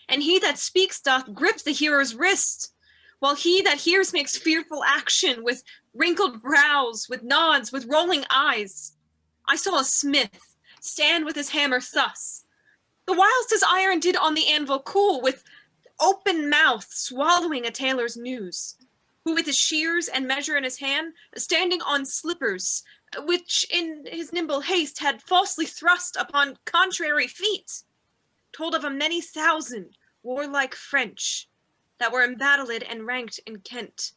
And he that speaks doth grip the hearer's wrist, while he that hears makes fearful action with wrinkled brows, with nods, with rolling eyes. I saw a smith stand with his hammer thus, the whilst his iron did on the anvil cool, with open mouth swallowing a tailor's news, who with his shears and measure in his hand, standing on slippers, which in his nimble haste had falsely thrust upon contrary feet, told of a many thousand warlike French that were embattled and ranked in Kent.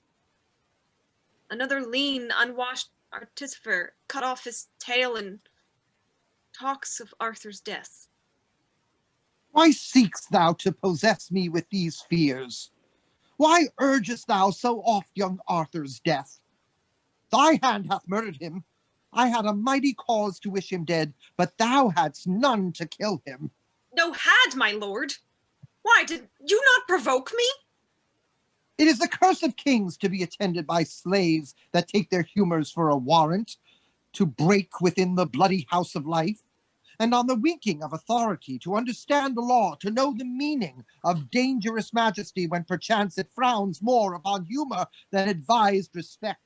Another lean, unwashed artificer cut off his tail and talks of Arthur's death. Why seekst thou to possess me with these fears? Why urgest thou so oft young Arthur's death? Thy hand hath murdered him. I had a mighty cause to wish him dead, but thou hadst none to kill him. No had, my lord. Why, did you not provoke me? It is the curse of kings to be attended by slaves that take their humors for a warrant, to break within the bloody house of life, and on the winking of authority to understand the law, to know the meaning of dangerous majesty when perchance it frowns more upon humor than advised respect.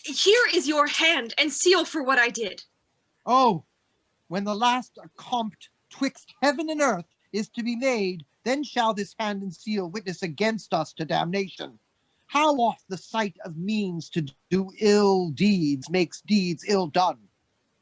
Here is your hand and seal for what I did. Oh, when the last accompt twixt heaven and earth is to be made, then shall this hand and seal witness against us to damnation. How oft the sight of means to do ill deeds makes deeds ill done.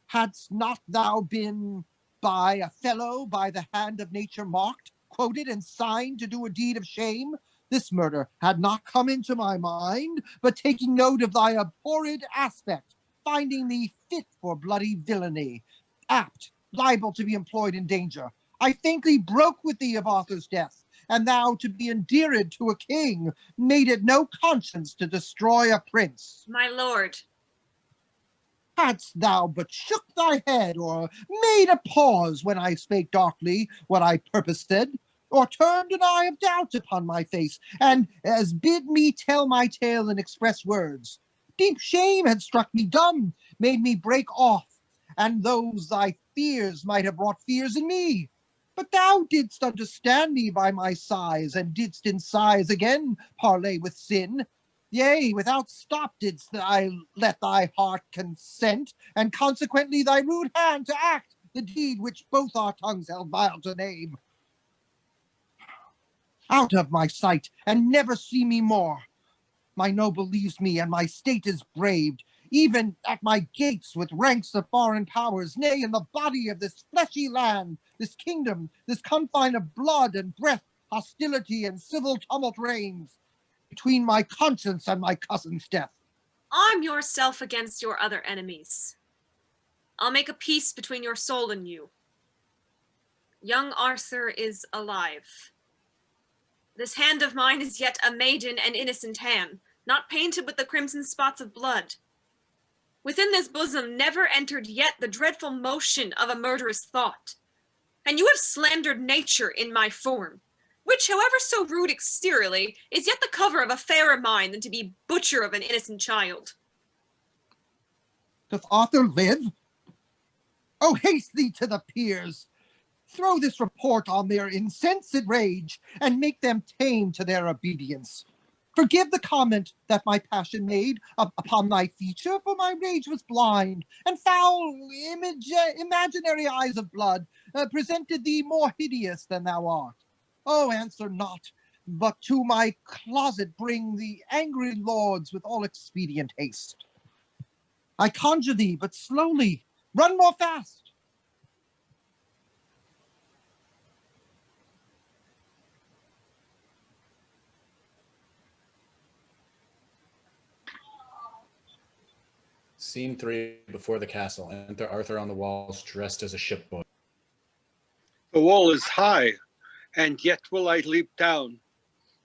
Hadst not thou been by a fellow by the hand of nature marked, quoted and signed to do a deed of shame, this murder had not come into my mind, but taking note of thy abhorred aspect, finding thee fit for bloody villainy, apt, liable to be employed in danger, I faintly broke with thee of Arthur's death, and thou to be endeared to a king, made it no conscience to destroy a prince. My lord. Hadst thou but shook thy head, or made a pause when I spake darkly what I purposed, or turned an eye of doubt upon my face, and as bid me tell my tale in express words. Deep shame had struck me dumb, made me break off, and those thy fears might have brought fears in me. But thou didst understand me by my sighs, and didst in sighs again parley with sin. Yea, without stop didst thou let thy heart consent, and consequently thy rude hand to act the deed which both our tongues held vile to name. Out of my sight, and never see me more. My noble leaves me, and my state is braved, even at my gates with ranks of foreign powers, nay, in the body of this fleshy land, this kingdom, this confine of blood and breath, hostility and civil tumult reigns, between my conscience and my cousin's death. Arm yourself against your other enemies. I'll make a peace between your soul and you. Young Arthur is alive. This hand of mine is yet a maiden and innocent hand, not painted with the crimson spots of blood. Within this bosom never entered yet the dreadful motion of a murderous thought. And you have slandered nature in my form, which, however so rude exteriorly, is yet the cover of a fairer mind than to be butcher of an innocent child. Doth Arthur live? Oh, haste thee to the peers. Throw this report on their insensate rage, and make them tame to their obedience. Forgive the comment that my passion made upon thy feature, for my rage was blind, and foul imaginary eyes of blood presented thee more hideous than thou art. Oh, answer not, but to my closet bring the angry lords with all expedient haste. I conjure thee, but slowly, run more fast. Scene 3, before the castle. Enter Arthur on the walls, dressed as a shipboy. The wall is high, and yet will I leap down.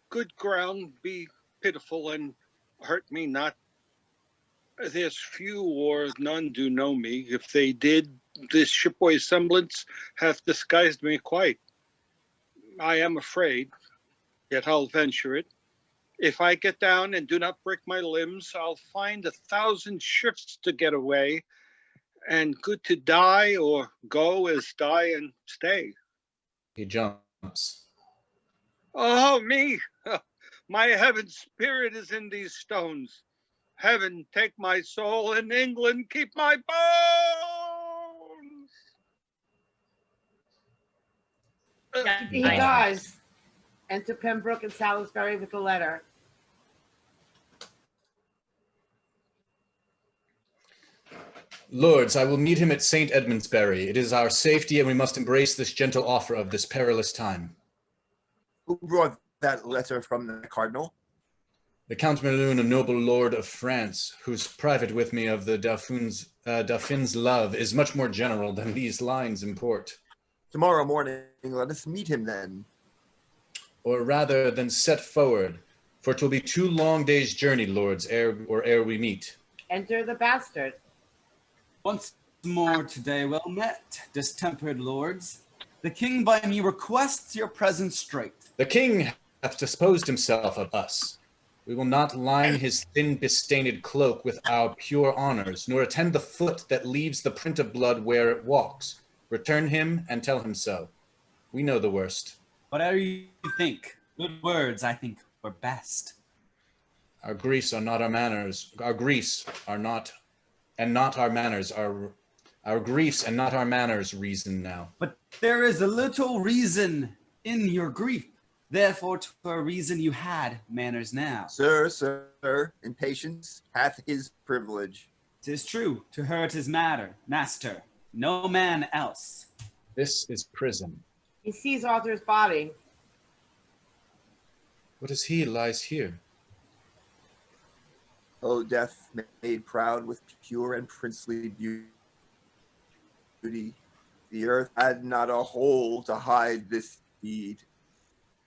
Good ground, be pitiful and hurt me not. There's few or none do know me. If they did, this shipboy semblance hath disguised me quite. I am afraid, yet I'll venture it. If I get down and do not break my limbs, I'll find 1,000 shifts to get away, and good to die or go as die and stay. He jumps. Oh, me! My heaven spirit is in these stones. Heaven, take my soul, and England, keep my bones! He dies. Enter Pembroke and Salisbury with a letter. Lords, I will meet him at St. Edmundsbury. It is our safety, and we must embrace this gentle offer of this perilous time. Who brought that letter from the cardinal? The Count MELUN, a noble lord of France, whose private with me of the Dauphin's love is much more general than these lines import. Tomorrow morning, let us meet him then. Or rather than set forward, for 'twill be 2 long days' journey, lords, ere we meet. Enter the bastard. Once more today, well met, distempered lords. The king by me requests your presence straight. The king hath disposed himself of us. We will not line his thin bestained cloak with our pure honors, nor attend the foot that leaves the print of blood where it walks. Return him and tell him so. We know the worst. Whatever you think, good words, I think, were best. Our griefs are not our manners. Our griefs are not, and not our manners. Our griefs and not our manners reason now. But there is a little reason in your grief. Therefore, to a reason you had manners now. Sir, impatience hath his privilege. 'Tis true, to her 'tis master, no man else. This is prison. He sees Arthur's body. What is he lies here? O death made proud with pure and princely beauty. The earth had not a hole to hide this deed.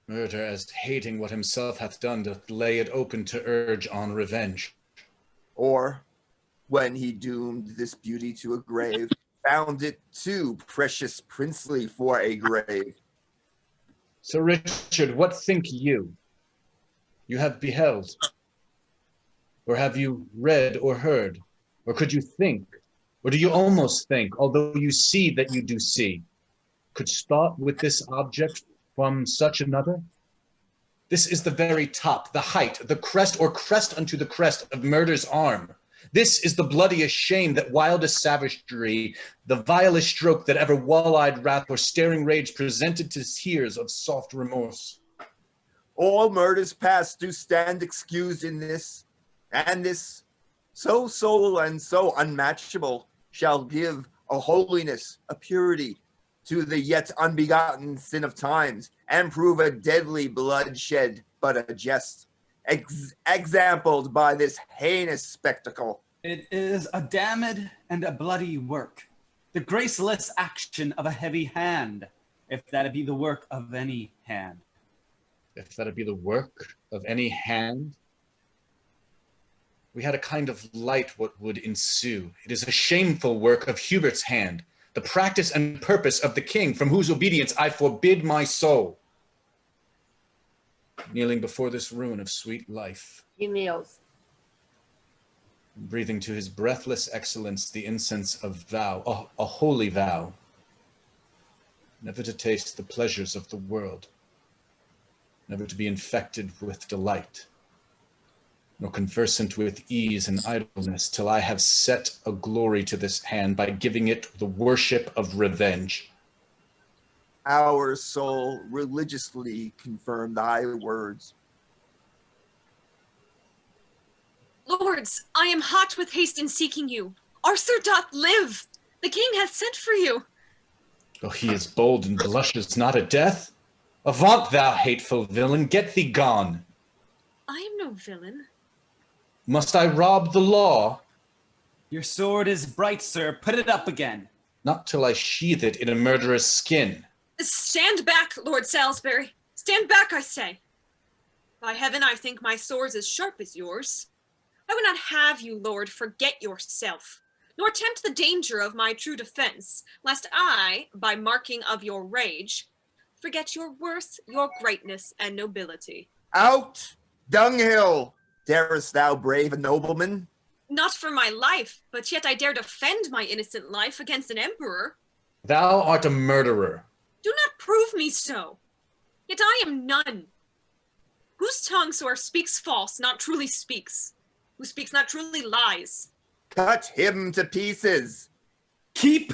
Murder, as hating what himself hath done, doth lay it open to urge on revenge. Or, when he doomed this beauty to a grave, found it too precious princely for a grave. Sir Richard, what think you? You have beheld, or have you read or heard, or could you think, or do you almost think, although you see that you do see? Could thought with this object from such another? This is the very top, the height, the crest, or crest unto the crest of murder's arm. This is the bloodiest shame, that wildest savagery, the vilest stroke that ever wall-eyed wrath or staring rage presented to tears of soft remorse. All murders past do stand excused in this, and this, so sole and so unmatchable, shall give a holiness, a purity, to the yet unbegotten sin of times, and prove a deadly bloodshed but a jest, exampled by this heinous spectacle. It is a damned and a bloody work, the graceless action of a heavy hand, if that be the work of any hand. If that be the work of any hand? We had a kind of light what would ensue. It is a shameful work of Hubert's hand, the practice and purpose of the king, from whose obedience I forbid my soul. Kneeling before this ruin of sweet life. He kneels. Breathing to his breathless excellence the incense of vow, a holy vow. Never to taste the pleasures of the world. Never to be infected with delight, nor conversant with ease and idleness, till I have set a glory to this hand by giving it the worship of revenge. Our soul religiously confirm thy words. Lords, I am hot with haste in seeking you. Arthur doth live. The king hath sent for you. Oh, he is bold and blushes not at death. Avaunt, thou hateful villain, get thee gone. I am no villain. Must I rob the law? Your sword is bright, sir. Put it up again. Not till I sheathe it in a murderer's skin. Stand back, Lord Salisbury. Stand back, I say. By heaven, I think my sword's as sharp as yours. I would not have you, Lord, forget yourself, nor tempt the danger of my true defense, lest I, by marking of your rage, forget your worth, your greatness, and nobility. Out, dunghill! Darest thou brave a nobleman? Not for my life, but yet I dare defend my innocent life against an emperor. Thou art a murderer. Do not prove me so. Yet I am none. Whose tongue soever speaks false, not truly speaks. Who speaks not truly lies. Cut him to pieces. Keep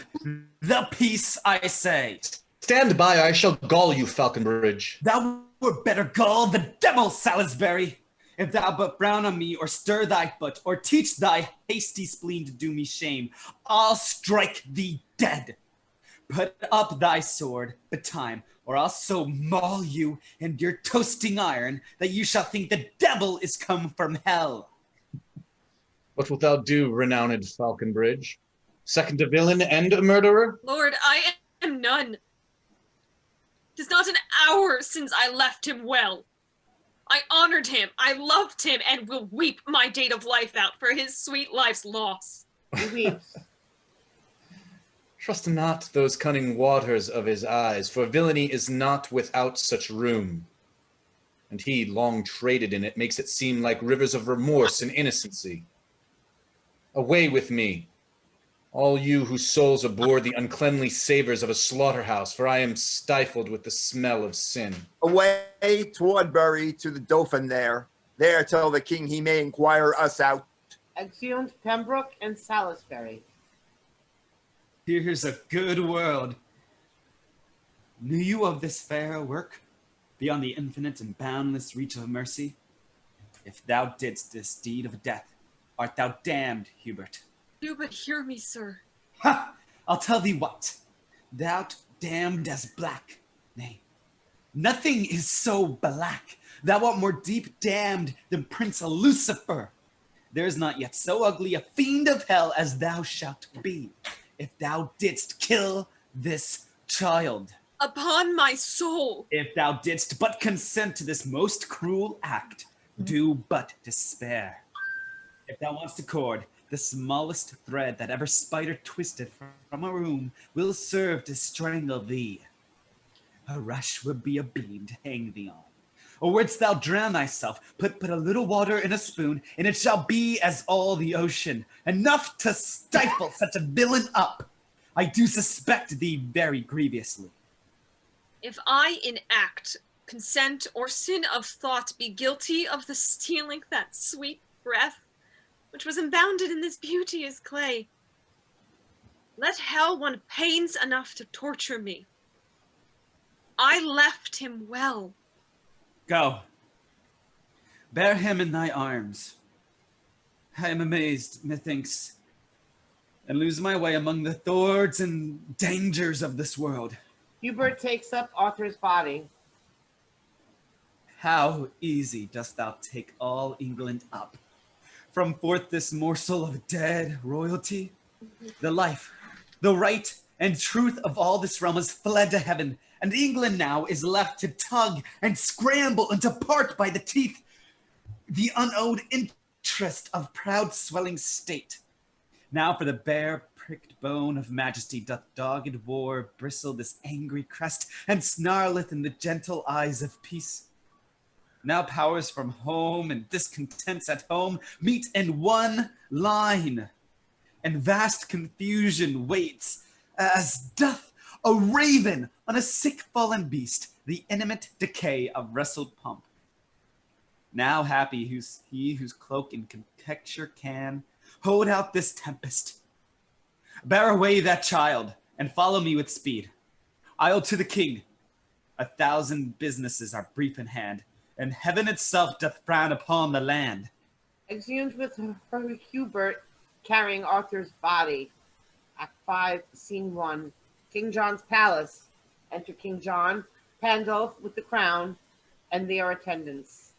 the peace, I say. Stand by, I shall gall you, Falconbridge. Thou were better gall the devil, Salisbury. If thou but frown on me, or stir thy foot, or teach thy hasty spleen to do me shame, I'll strike thee dead. Put up thy sword, betime, or I'll so maul you and your toasting iron that you shall think the devil is come from hell. What wilt thou do, renowned Falconbridge? Second a villain and a murderer? Lord, I am none. 'Tis not an hour since I left him well. I honored him, I loved him, and will weep my date of life out for his sweet life's loss. He weeps. Trust not those cunning waters of his eyes, for villainy is not without such room. And he, long traded in it, makes it seem like rivers of remorse and innocency. Away with me, all you whose souls abhor the uncleanly savors of a slaughterhouse, for I am stifled with the smell of sin. Away toward Bury to the Dauphin there tell the king he may inquire us out. Exeunt Pembroke and Salisbury. Here's a good world. Knew you of this fair work, beyond the infinite and boundless reach of mercy? If thou didst this deed of death, art thou damned, Hubert? Do but hear me, sir. Ha! I'll tell thee what. Thou'rt damned as black. Nay, nothing is so black. Thou art more deep damned than Prince Lucifer. There is not yet so ugly a fiend of hell as thou shalt be, if thou didst kill this child. Upon my soul. If thou didst but consent to this most cruel act, do but despair. If thou wants to cord, the smallest thread that ever spider twisted from a room will serve to strangle thee. a rush would be a beam to hang thee on. Or wouldst thou drown thyself, put but a little water in a spoon, and it shall be as all the ocean, enough to stifle such a villain up. I do suspect thee very grievously. If I in act, consent, or sin of thought be guilty of the stealing that sweet breath, which was embounded in this beauteous clay, let hell want pains enough to torture me. I left him well. Go. Bear him in thy arms. I am amazed, methinks, and lose my way among the thorns and dangers of this world. Hubert takes up Arthur's body. How easy dost thou take all England up, from forth this morsel of dead royalty? The life, the right, and truth of all this realm is fled to heaven, and England now is left to tug and scramble and to part by the teeth the unowed interest of proud swelling state. Now for the bare pricked bone of majesty doth dogged war bristle this angry crest, and snarleth in the gentle eyes of peace. Now powers from home and discontents at home meet in one line, and vast confusion waits, as doth a raven on a sick fallen beast, the intimate decay of wrestled pomp. Now happy he whose cloak in conjecture can hold out this tempest. Bear away that child, and follow me with speed. I'll to the king. 1,000 businesses are brief in hand, and heaven itself doth frown upon the land. Exhumed with her Hubert carrying Arthur's body. Act 5, Scene 1. King John's palace. Enter King John, Pandulph with the crown, and their attendants.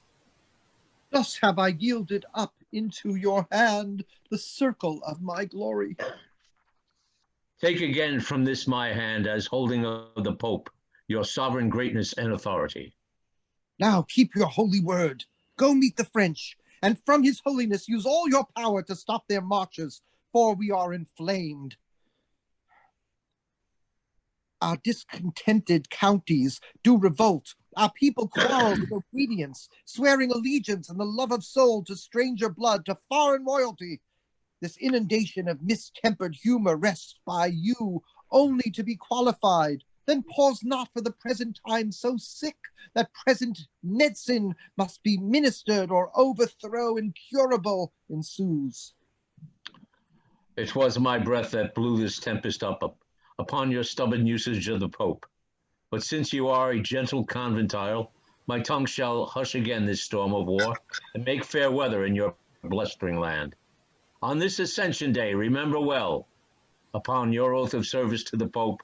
Thus have I yielded up into your hand the circle of my glory. Take again from this my hand as holding of the Pope, your sovereign greatness and authority. Now keep your holy word. Go meet the French, and from his holiness use all your power to stop their marches, for we are inflamed. Our discontented counties do revolt. Our people quarrel with obedience, swearing allegiance and the love of soul to stranger blood, to foreign royalty. This inundation of mistempered humor rests by you only to be qualified. Then pause not for the present time so sick that present medicine must be ministered, or overthrow incurable ensues. It was my breath that blew this tempest up upon your stubborn usage of the Pope. But since you are a gentle conventile, my tongue shall hush again this storm of war, and make fair weather in your blustering land. On this Ascension Day, remember well, upon your oath of service to the Pope,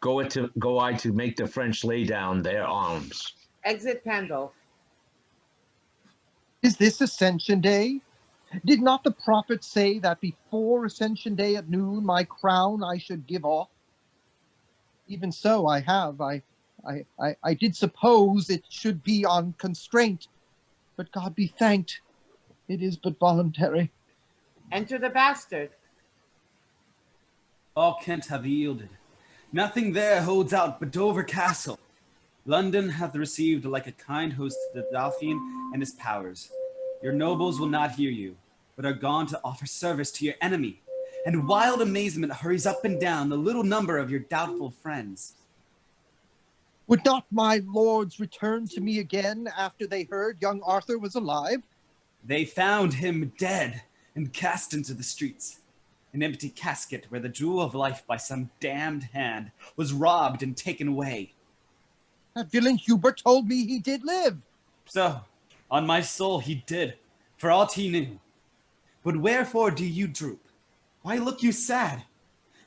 go I to make the French lay down their arms. Exit Pandulph. Is this Ascension Day? Did not the prophet say that before Ascension Day at noon my crown I should give off? Even so I have. I did suppose it should be on constraint, but God be thanked, it is but voluntary. Enter the bastard. All Kent have yielded. Nothing there holds out but Dover Castle. London hath received like a kind host the Dauphin and his powers. Your nobles will not hear you, but are gone to offer service to your enemy. And wild amazement hurries up and down the little number of your doubtful friends. Would not my lords return to me again after they heard young Arthur was alive? They found him dead and cast into the streets. An empty casket where the jewel of life by some damned hand was robbed and taken away. That villain Hubert told me he did live. So, on my soul he did, for aught he knew. But wherefore do you droop? Why look you sad?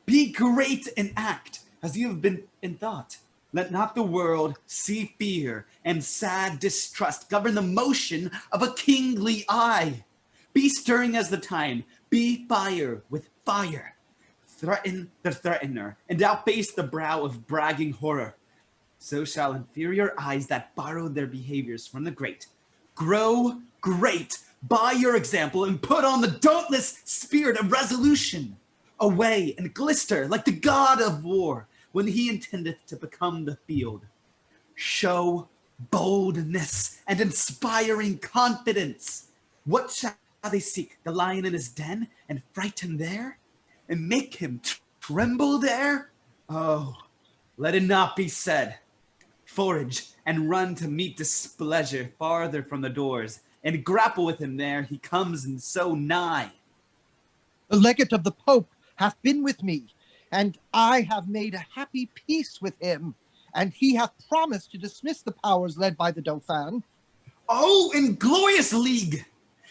Be great in act, as you have been in thought. Let not the world see fear and sad distrust govern the motion of a kingly eye. Be stirring as the time, be fire with fire. Threaten the threatener, and outface the brow of bragging horror. So shall inferior eyes that borrowed their behaviors from the great grow great by your example, and put on the dauntless spirit of resolution. Away and glister like the god of war when he intendeth to become the field. show boldness and inspiring confidence. What shall they seek? The lion in his den and frighten there? And make him tremble there? Oh, let it not be said. Forage and run to meet displeasure farther from the doors, and grapple with him there he comes and so nigh. The legate of the Pope hath been with me, and I have made a happy peace with him, and he hath promised to dismiss the powers led by the Dauphin. Oh, inglorious league!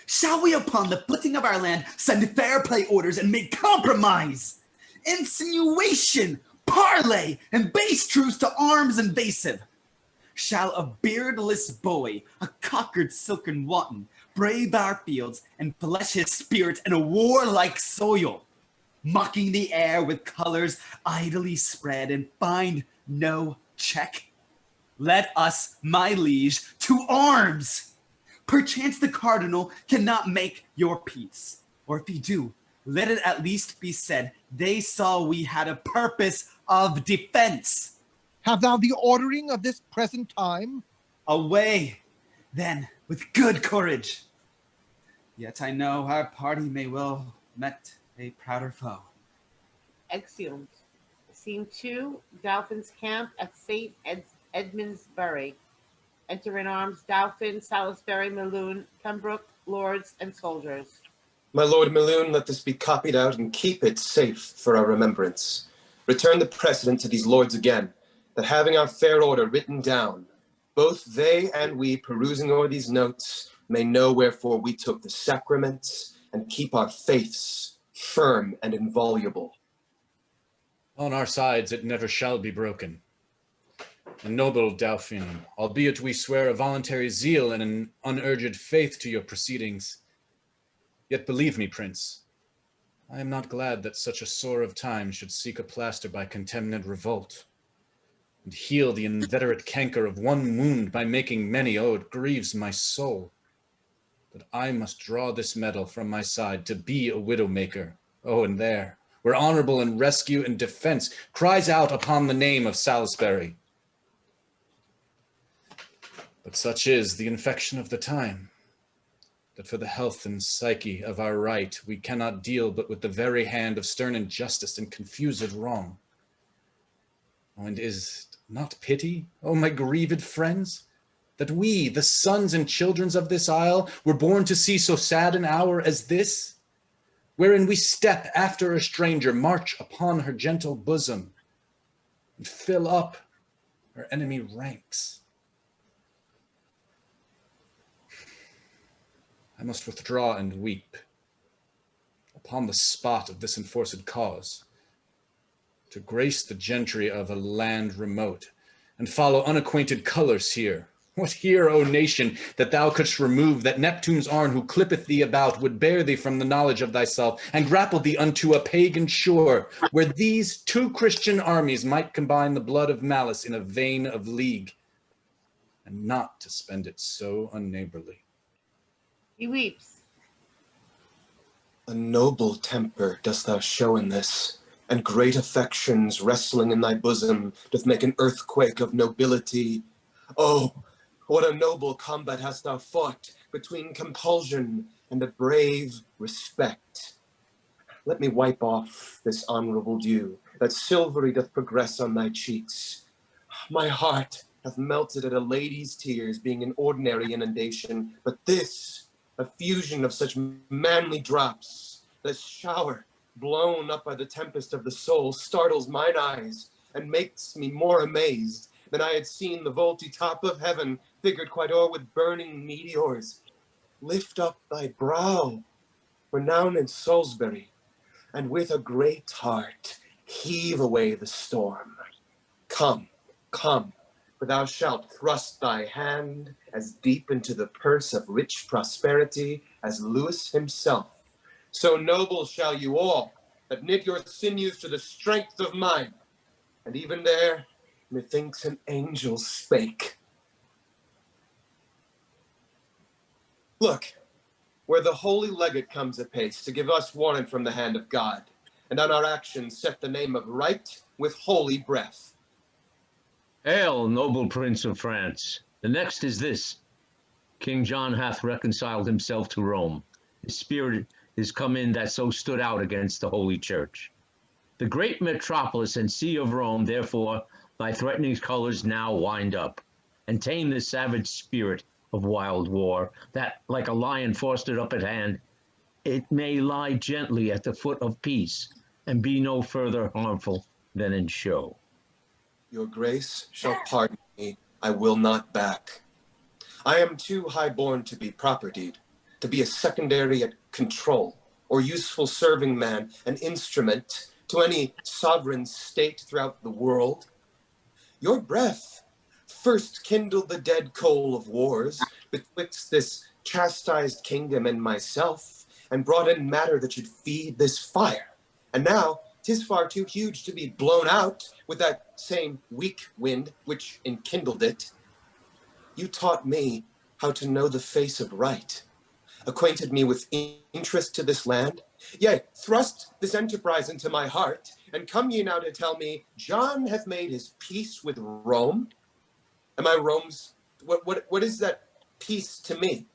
Shall we upon the footing of our land send fair play orders and make compromise? Insinuation, parley, and base truce to arms invasive. Shall a beardless boy, a cockered silken wanton, brave our fields and flesh his spirit in a warlike soil, mocking the air with colors idly spread and find no check? Let us, my liege, to arms! Perchance the cardinal cannot make your peace, or if he do, let it at least be said they saw we had a purpose of defense. Have thou the ordering of this present time? Away, then, with good courage. Yet I know our party may well met a prouder foe. Exeunt. Scene 2, Dauphin's camp at St. Edmundsbury. Enter in arms Dauphin, Salisbury, MELUN, Pembroke, lords, and soldiers. My lord MELUN, let this be copied out and keep it safe for our remembrance. Return the precedent to these lords again, that having our fair order written down, both they and we perusing o'er these notes may know wherefore we took the sacraments and keep our faiths firm and inviolable. On our sides it never shall be broken. And noble Dauphin, albeit we swear a voluntary zeal and an unurged faith to your proceedings, yet believe me, Prince, I am not glad that such a sore of time should seek a plaster by contemned revolt, and heal the inveterate canker of one wound by making many. Oh, it grieves my soul that I must draw this medal from my side to be a widow-maker. Oh, and there, where honorable in rescue and defense cries out upon the name of Salisbury. But such is the infection of the time, that for the health and psyche of our right we cannot deal but with the very hand of stern injustice and confused wrong. Oh, and is not pity, oh my grieved friends, that we, the sons and children of this isle, were born to see so sad an hour as this, wherein we step after a stranger, march upon her gentle bosom, and fill up her enemy ranks. I must withdraw and weep upon the spot of this enforced cause, to grace the gentry of a land remote, and follow unacquainted colors here. What here, O nation, that thou couldst remove, that Neptune's arm who clippeth thee about would bear thee from the knowledge of thyself, and grapple thee unto a pagan shore, where these two Christian armies might combine the blood of malice in a vein of league, and not to spend it so unneighborly. He weeps. A noble temper dost thou show in this, and great affections wrestling in thy bosom doth make an earthquake of nobility. Oh, what a noble combat hast thou fought between compulsion and a brave respect. Let me wipe off this honorable dew, that silvery doth progress on thy cheeks. My heart hath melted at a lady's tears, being an ordinary inundation, but this, a fusion of such manly drops, this shower, blown up by the tempest of the soul, startles mine eyes and makes me more amazed than I had seen the vaulty top of heaven, figured quite o'er with burning meteors. Lift up thy brow, renown in Salisbury, and with a great heart heave away the storm. Come, come, for thou shalt thrust thy hand as deep into the purse of rich prosperity as Lewis himself. So noble shall you all, that knit your sinews to the strength of mine. And even there, methinks an angel spake. Look, where the holy legate comes apace to give us warrant from the hand of God, and on our actions set the name of right with holy breath. Hail, noble Prince of France. The next is this. King John hath reconciled himself to Rome. His spirit is come in that so stood out against the Holy Church. The great metropolis and see of Rome, therefore, thy threatening colors now wind up, and tame the savage spirit of wild war, that, like a lion fostered up at hand, it may lie gently at the foot of peace, and be no further harmful than in show. Your grace shall pardon me, I will not back. I am too high-born to be propertied, to be a secondary at control, or useful serving man, an instrument to any sovereign state throughout the world. Your breath first kindled the dead coal of wars betwixt this chastised kingdom and myself, and brought in matter that should feed this fire. And now 'tis far too huge to be blown out with that same weak wind which enkindled it. You taught me how to know the face of right, acquainted me with interest to this land, yea, thrust this enterprise into my heart, and come ye now to tell me John hath made his peace with Rome? Am I Rome's, what is that peace to me?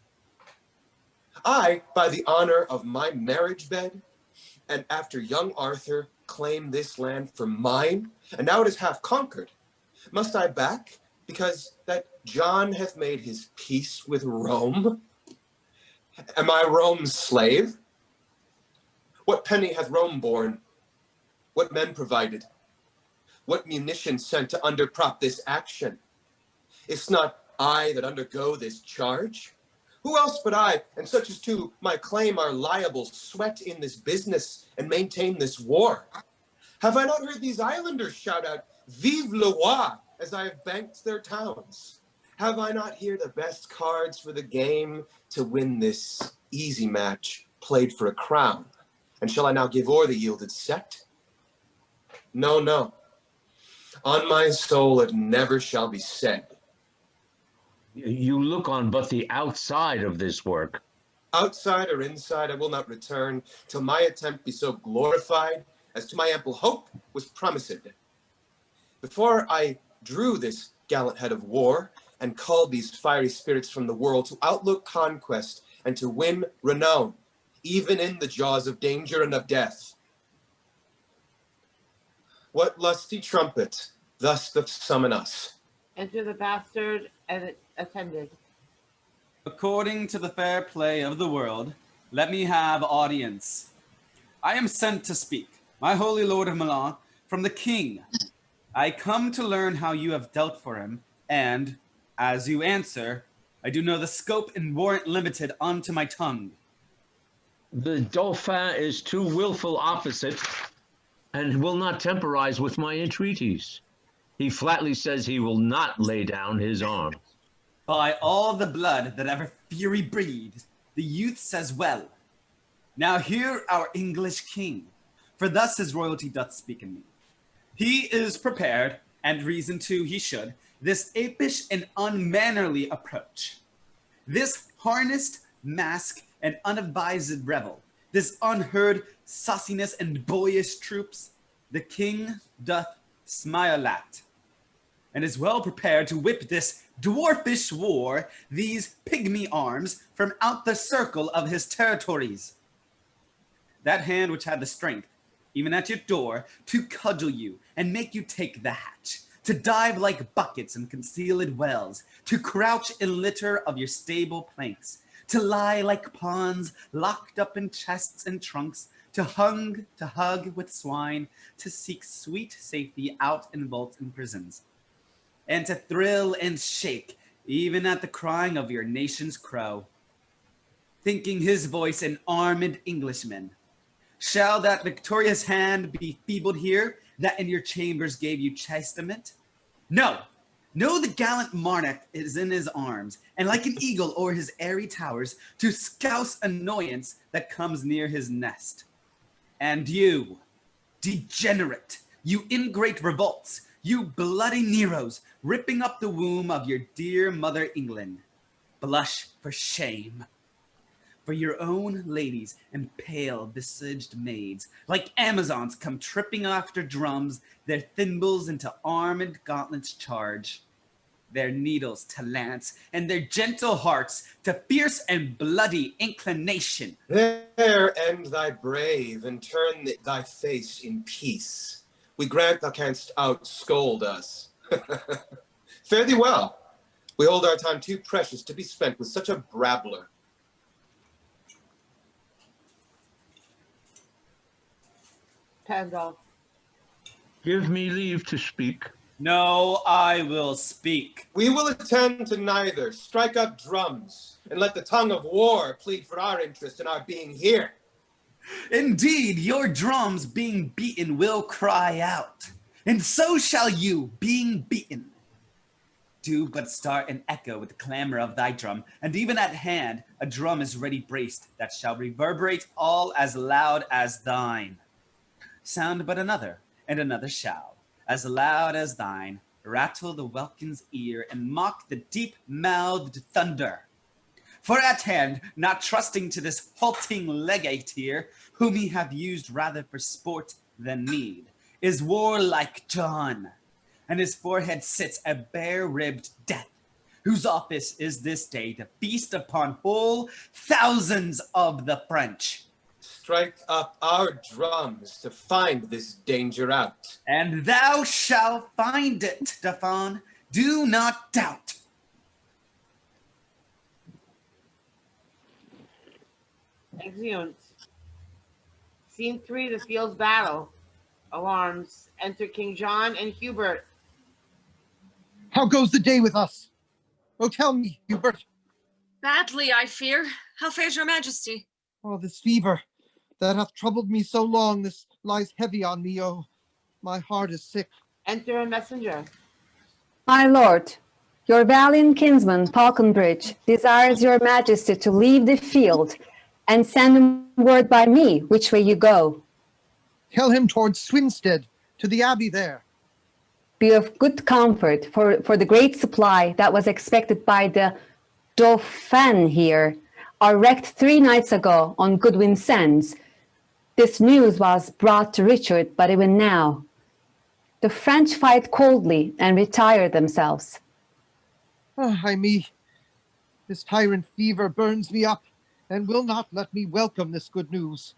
I, by the honor of my marriage bed, and after young Arthur, claim this land for mine, and now it is half conquered. Must I back, because that John hath made his peace with Rome? Am I Rome's slave? What penny hath Rome borne? What men provided? What munitions sent to underprop this action? It's not I that undergo this charge. Who else but I, and such as to my claim are liable, sweat in this business and maintain this war? Have I not heard these islanders shout out, Vive le roi, as I have banked their towns? Have I not here the best cards for the game to win this easy match played for a crown? And shall I now give o'er the yielded set? No, no. On my soul it never shall be said. You look on but the outside of this work. Outside or inside, I will not return till my attempt be so glorified as to my ample hope was promised. Before I drew this gallant head of war and called these fiery spirits from the world to outlook conquest and to win renown, even in the jaws of danger and of death. What lusty trumpet thus doth summon us? Enter the bastard and attended. According to the fair play of the world, let me have audience. I am sent to speak, my holy lord of MELUN, from the king. I come to learn how you have dealt for him, and, as you answer, I do know the scope and warrant limited unto my tongue. The Dauphin is too willful opposite, and will not temporize with my entreaties. He flatly says he will not lay down his arms. By all the blood that ever fury breathes, the youth says well. Now hear our English king, for thus his royalty doth speak in me. He is prepared, and reason too he should, this apish and unmannerly approach. This harnessed, masked, and unadvised revel, this unheard sauciness and boyish troops, the king doth smile at, and is well prepared to whip this dwarfish war, these pygmy arms, from out the circle of his territories. That hand which had the strength, even at your door, to cudgel you and make you take the hatch, to dive like buckets in concealed wells, to crouch in litter of your stable planks, to lie like pawns locked up in chests and trunks, to hug with swine, to seek sweet safety out in vaults and prisons, and to thrill and shake even at the crying of your nation's crow, thinking his voice an armed Englishman. Shall that victorious hand be feebled here, that in your chambers gave you chastisement? No, no, the gallant monarch is in his arms, and like an eagle o'er his airy towers, to scouse annoyance that comes near his nest. And you, degenerate, you ingrate revolts, you bloody Neros, ripping up the womb of your dear mother England, blush for shame. For your own ladies and pale-visaged maids, like Amazons, come tripping after drums, their thimbles into armed gauntlets charge, their needles to lance, and their gentle hearts to fierce and bloody inclination. There end thy brave, and turn thy face in peace. We grant thou canst out-scold us. Fare thee well. We hold our time too precious to be spent with such a brabbler. Pandulph. Give me leave to speak. No, I will speak. We will attend to neither. Strike up drums, and let the tongue of war plead for our interest in our being here. Indeed, your drums being beaten will cry out, and so shall you, being beaten. Do but start an echo with the clamor of thy drum, and even at hand a drum is ready braced that shall reverberate all as loud as thine. Sound but another, and another shall, as loud as thine, rattle the welkin's ear and mock the deep-mouthed thunder. For at hand, not trusting to this halting legate here, whom ye have used rather for sport than need, is warlike John, and his forehead sits a bare-ribbed death, whose office is this day to feast upon whole thousands of the French. Strike up our drums to find this danger out. And thou shalt find it, Dauphin, do not doubt. Exeunt. Scene 3, the field's battle. Alarms. Enter King John and Hubert. How goes the day with us? Oh, tell me, Hubert. Badly, I fear. How fares your majesty? Oh, this fever that hath troubled me so long, this lies heavy on me. Oh, my heart is sick. Enter a messenger. My lord, your valiant kinsman, Falconbridge, desires your majesty to leave the field and send him word by me which way you go. Tell him towards Swinstead, to the abbey there. Be of good comfort, for the great supply that was expected by the Dauphin here are wrecked 3 nights ago on Goodwin Sands. This news was brought to Richard, but even now. The French fight coldly and retire themselves. Ah, ay me, this tyrant fever burns me up, and will not let me welcome this good news.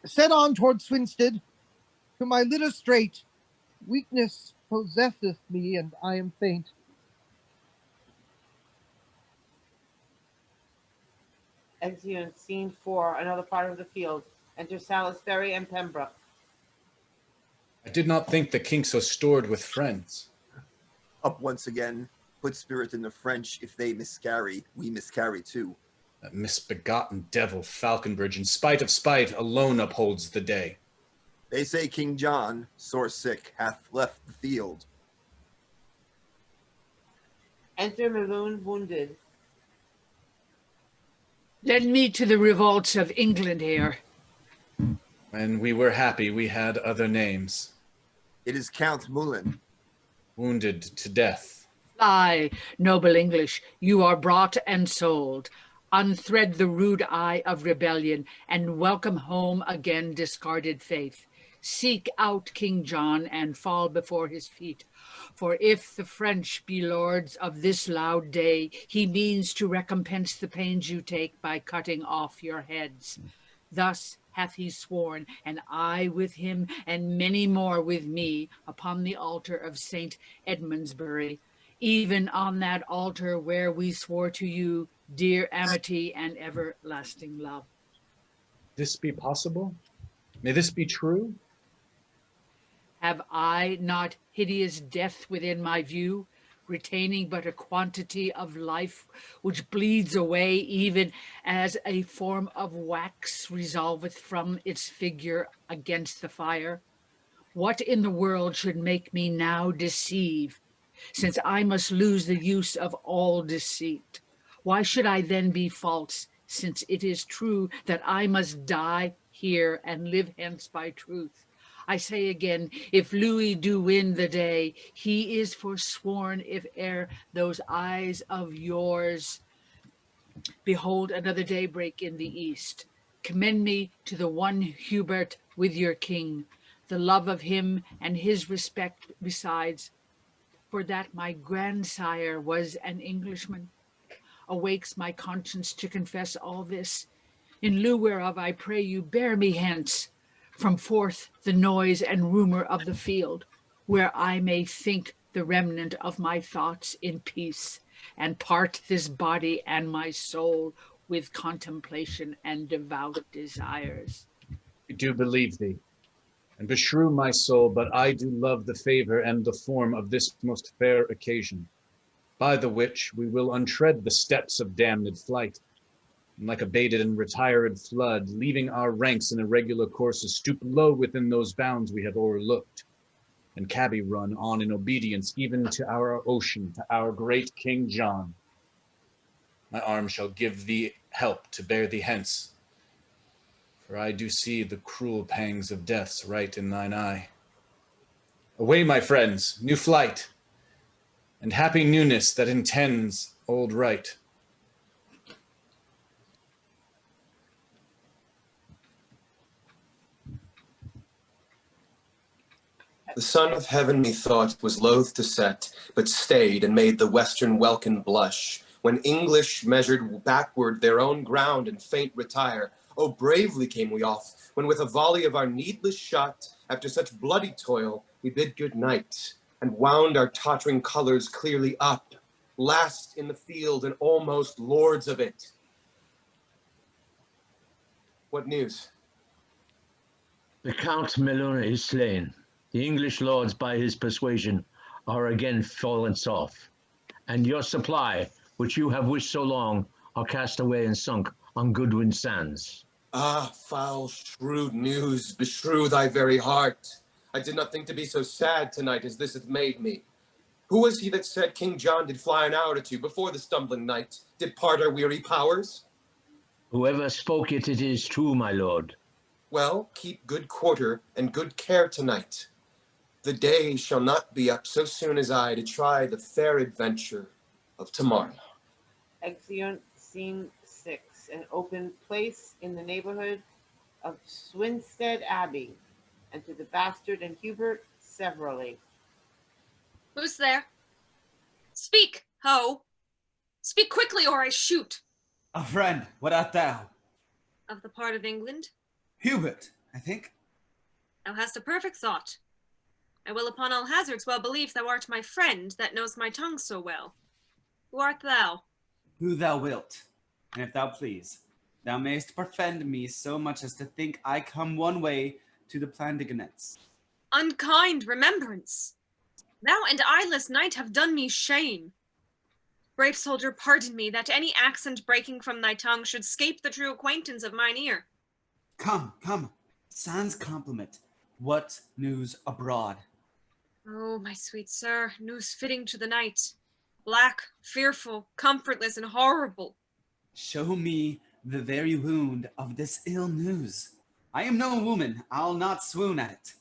Set on toward Swinstead, to my litter straight. Weakness possesseth me, and I am faint. Exeunt. Scene 4, another part of the field. Enter Salisbury and Pembroke. I did not think the king so stored with friends. Up once again, put spirit in the French. If they miscarry, we miscarry too. That misbegotten devil Falconbridge, in spite of spite, alone upholds the day. They say King John, sore sick, hath left the field. Enter MELUN wounded. Led me to the revolts of England here. When we were happy, we had other names. It is Count MELUN. Wounded to death. Fly, noble English, you are brought and sold. Unthread the rude eye of rebellion, and welcome home again discarded faith. Seek out King John and fall before his feet. For if the French be lords of this loud day, he means to recompense the pains you take by cutting off your heads. Thus hath he sworn, and I with him, and many more with me, upon the altar of St. Edmundsbury, even on that altar where we swore to you dear amity and everlasting love. This be possible? May this be true? Have I not hideous death within my view, retaining but a quantity of life which bleeds away even as a form of wax resolveth from its figure against the fire? What in the world should make me now deceive, since I must lose the use of all deceit? Why should I then be false, since it is true that I must die here and live hence by truth? I say again, if Louis do win the day, he is forsworn if e'er those eyes of yours Behold another daybreak in the east. Commend me to the one Hubert with your king, the love of him and his respect besides, for that my grandsire was an Englishman. Awakes my conscience to confess all this, in lieu whereof I pray you bear me hence, from forth the noise and rumour of the field, where I may think the remnant of my thoughts in peace, and part this body and my soul with contemplation and devout desires. I do believe thee, and beshrew my soul, but I do love the favour and the form of this most fair occasion, by the which we will untread the steps of damned flight, and like a baited and retired flood, leaving our ranks in irregular courses, stoop low within those bounds we have o'erlooked, and cabby run on in obedience even to our ocean, to our great King John. My arm shall give thee help to bear thee hence, for I do see the cruel pangs of death's right in thine eye. Away, my friends, new flight, and happy newness that intends old right. The sun of heaven, methought, was loath to set, but stayed and made the western welkin blush, when English measured backward their own ground and faint retire. Oh, bravely came we off, when with a volley of our needless shot, after such bloody toil, we bid good night, and wound our tottering colours clearly up, last in the field and almost lords of it. What news? The Count MELUN is slain. The English lords, by his persuasion, are again fallen off, and your supply, which you have wished so long, are cast away and sunk on Goodwin sands. Ah, foul, shrewd news, beshrew thy very heart. I did not think to be so sad tonight as this hath made me. Who was he that said King John did fly an hour or two before the stumbling night, did part our weary powers? Whoever spoke it, it is true, my lord. Well, keep good quarter and good care tonight. The day shall not be up so soon as I to try the fair adventure of tomorrow. Exeunt scene 6, an open place in the neighborhood of Swinstead Abbey. Enter the bastard and Hubert severally. Who's there? Speak, ho! Speak quickly, or I shoot. A friend, what art thou? Of the part of England? Hubert, I think. Thou hast a perfect thought. I will upon all hazards well believe thou art my friend that knows my tongue so well. Who art thou? Who thou wilt, and if thou please, thou mayst befriend me so much as to think I come one way to the Plantagenets. Unkind remembrance! Thou and eyeless knight have done me shame. Brave soldier, pardon me, that any accent breaking from thy tongue should scape the true acquaintance of mine ear. Come, come, sans compliment. What news abroad? Oh, my sweet sir, news fitting to the night. Black, fearful, comfortless, and horrible. Show me the very wound of this ill news. I am no woman, I'll not swoon at it.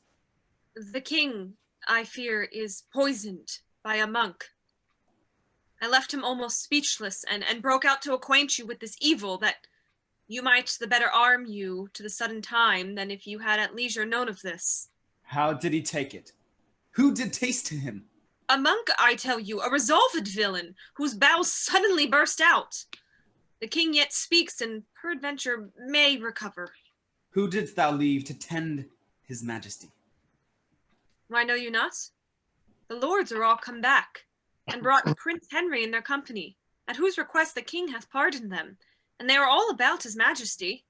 The king, I fear, is poisoned by a monk. I left him almost speechless and broke out to acquaint you with this evil, that you might the better arm you to the sudden time than if you had at leisure known of this. How did he take it? Who did taste to him? A monk, I tell you, a resolved villain, whose bowels suddenly burst out. The king yet speaks, and peradventure may recover. Who didst thou leave to tend his majesty? Why know you not? The lords are all come back, and brought Prince Henry in their company, at whose request the king hath pardoned them, and they are all about his majesty.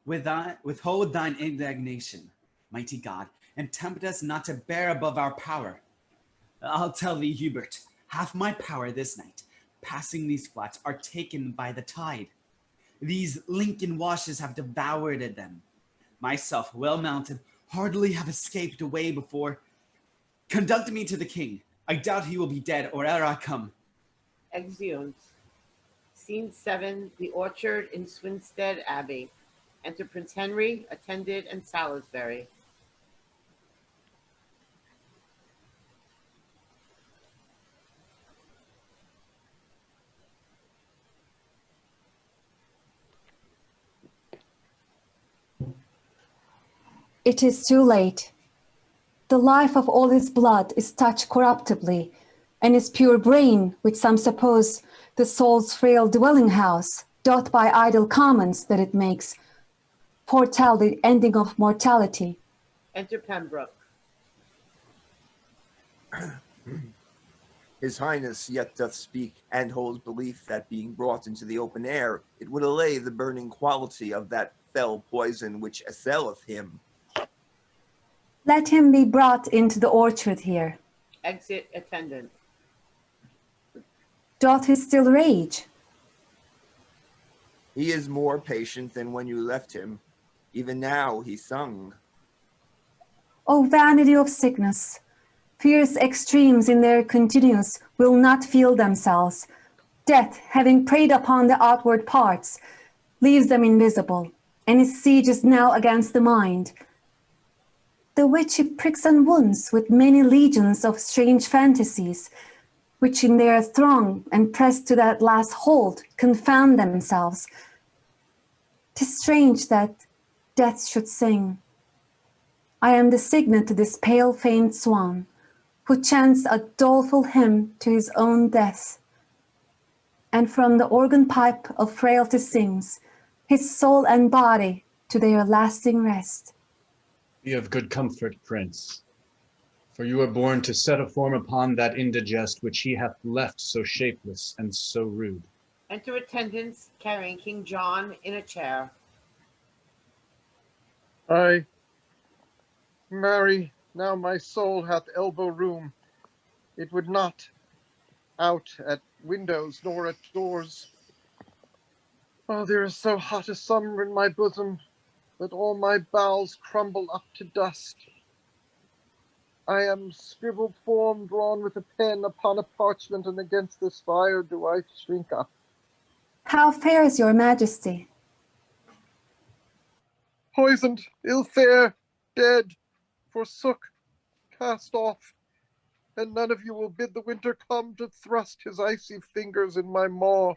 Withhold thine indignation, mighty God, and tempt us not to bear above our power. I'll tell thee, Hubert, half my power this night, passing these flats, are taken by the tide. These Lincoln washes have devoured them. Myself, well mounted, hardly have escaped away before. Conduct me to the king. I doubt he will be dead, or ere I come. Exeunt. Scene 7, the orchard in Swinstead Abbey. Enter Prince Henry, attended, and Salisbury. It is too late. The life of all his blood is touched corruptibly, and his pure brain, which some suppose the soul's frail dwelling house, doth by idle comments that it makes, foretell the ending of mortality. Enter Pembroke. His Highness yet doth speak, and holds belief that being brought into the open air, it would allay the burning quality of that fell poison which assaileth him. Let him be brought into the orchard here. Exit attendant. Doth he still rage? He is more patient than when you left him. Even now he sung. O vanity of sickness! Fierce extremes in their continuance will not feel themselves. Death, having preyed upon the outward parts, leaves them invisible, and his siege is now against the mind. The which he pricks and wounds with many legions of strange fantasies, which in their throng and pressed to that last hold confound themselves. 'Tis strange that death should sing. I am the signet to this pale faint swan, who chants a doleful hymn to his own death, and from the organ pipe of frailty sings his soul and body to their lasting rest. Be of good comfort, Prince, for you are born to set a form upon that indigest which he hath left so shapeless and so rude. Enter attendants carrying King John in a chair. Aye, marry, now my soul hath elbow room. It would not out at windows nor at doors. Oh, there is so hot a summer in my bosom that all my bowels crumble up to dust. I am scribbled form drawn with a pen upon a parchment, and against this fire do I shrink up. How fares your majesty? Poisoned, ill fare, dead, forsook, cast off, and none of you will bid the winter come to thrust his icy fingers in my maw,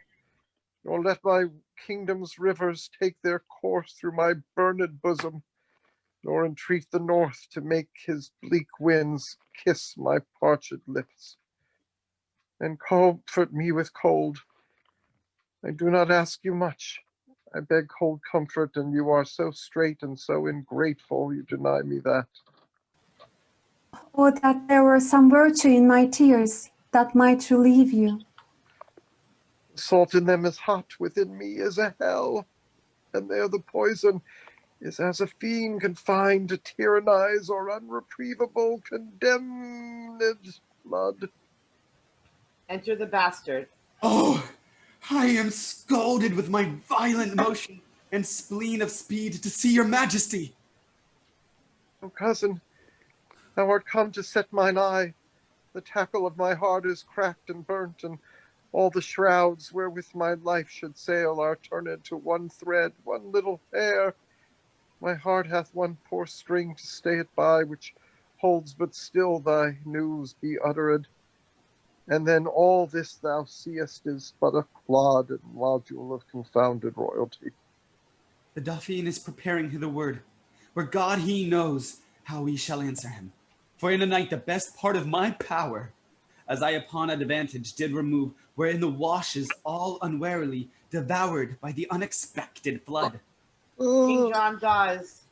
nor let my kingdom's rivers take their course through my burned bosom, nor entreat the north to make his bleak winds kiss my parched lips, and comfort me with cold. I do not ask you much. I beg cold comfort, and you are so straight and so ingrateful, you deny me that. Oh, that there were some virtue in my tears that might relieve you. The salt in them is hot, within me is a hell, and there the poison is as a fiend confined to tyrannize or unretrievable condemned blood. Enter the bastard. Oh, I am scalded with my violent motion and spleen of speed to see your majesty. O cousin, thou art come to set mine eye. The tackle of my heart is cracked and burnt, and all the shrouds wherewith my life should sail are turned to one thread, one little hair. My heart hath one poor string to stay it by, which holds but still thy news be uttered. And then all this thou seest is but a clod and module of confounded royalty. The Dauphin is preparing hitherward, where God he knows how we shall answer him. For in a night the best part of my power, as I upon advantage did remove, were in the washes all unwarily devoured by the unexpected flood. King John dies.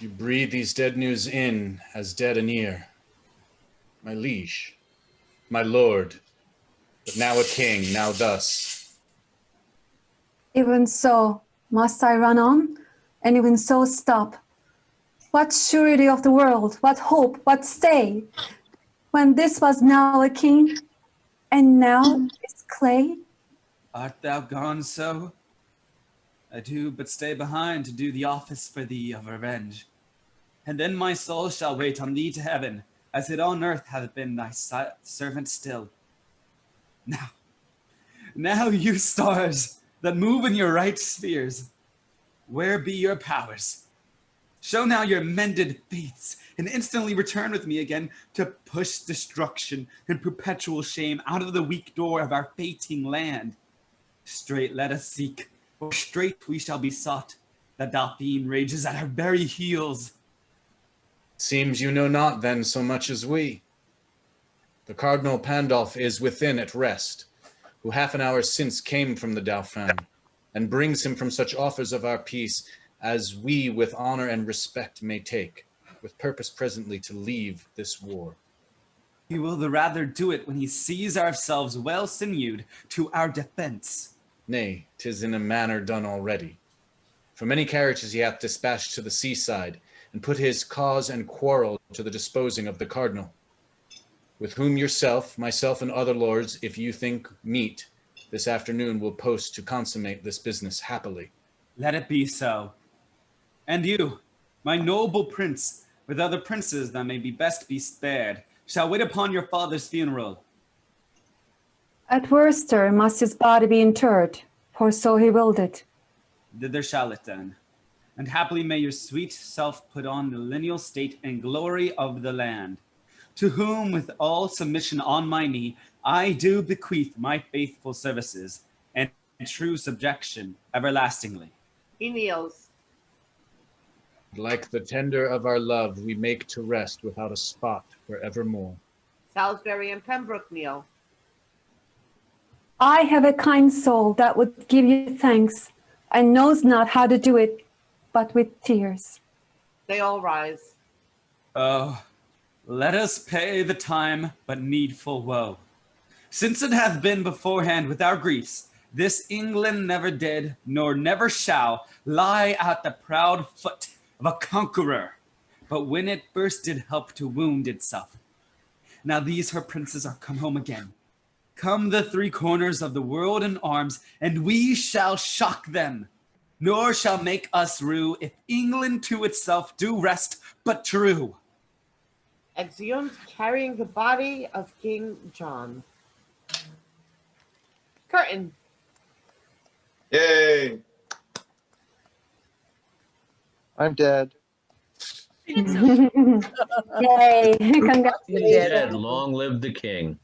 You breathe these dead news in as dead anear. My liege, my lord, but now a king, now thus. Even so, must I run on, and even so stop? What surety of the world, what hope, what stay, when this was now a king, and now is clay? Art thou gone so? I do but stay behind to do the office for thee of revenge. And then my soul shall wait on thee to heaven, as it on earth hath been thy servant still. Now, you stars that move in your right spheres, where be your powers? Show now your mended faiths, and instantly return with me again to push destruction and perpetual shame out of the weak door of our fating land. Straight let us seek, For straight we shall be sought. The Dauphin rages at our very heels. Seems you know not then so much as we. The Cardinal Pandulph is within at rest, who half an hour since came from the Dauphin, and brings him from such offers of our peace as we with honor and respect may take, with purpose presently to leave this war. He will the rather do it when he sees ourselves well sinewed to our defence. Nay, 'tis in a manner done already. For many carriages he hath dispatched to the seaside, and put his cause and quarrel to the disposing of the cardinal, with whom yourself, myself, and other lords, if you think meet, this afternoon will post to consummate this business happily. Let it be so. And you, my noble prince, with other princes that may be best be spared, shall wait upon your father's funeral. At Worcester must his body be interred, for so he willed it. Thither shall it then. And happily may your sweet self put on the lineal state and glory of the land, to whom with all submission on my knee I do bequeath my faithful services and true subjection everlastingly. He kneels. Like the tender of our love, we make to rest without a spot for evermore. Salisbury and Pembroke kneel. I have a kind soul that would give you thanks, and knows not how to do it, but with tears. They all rise. Oh, let us pay the time but needful woe. Since it hath been beforehand with our griefs, this England never did, nor never shall, lie at the proud foot of a conqueror, but when it first did help to wound itself. Now these her princes are come home again. Come the three corners of the world in arms, and we shall shock them, nor shall make us rue if England to itself do rest but true. Exeunt carrying the body of King John. Curtain. Yay! I'm dead. Yay! Dead, Congratulations. long live the king.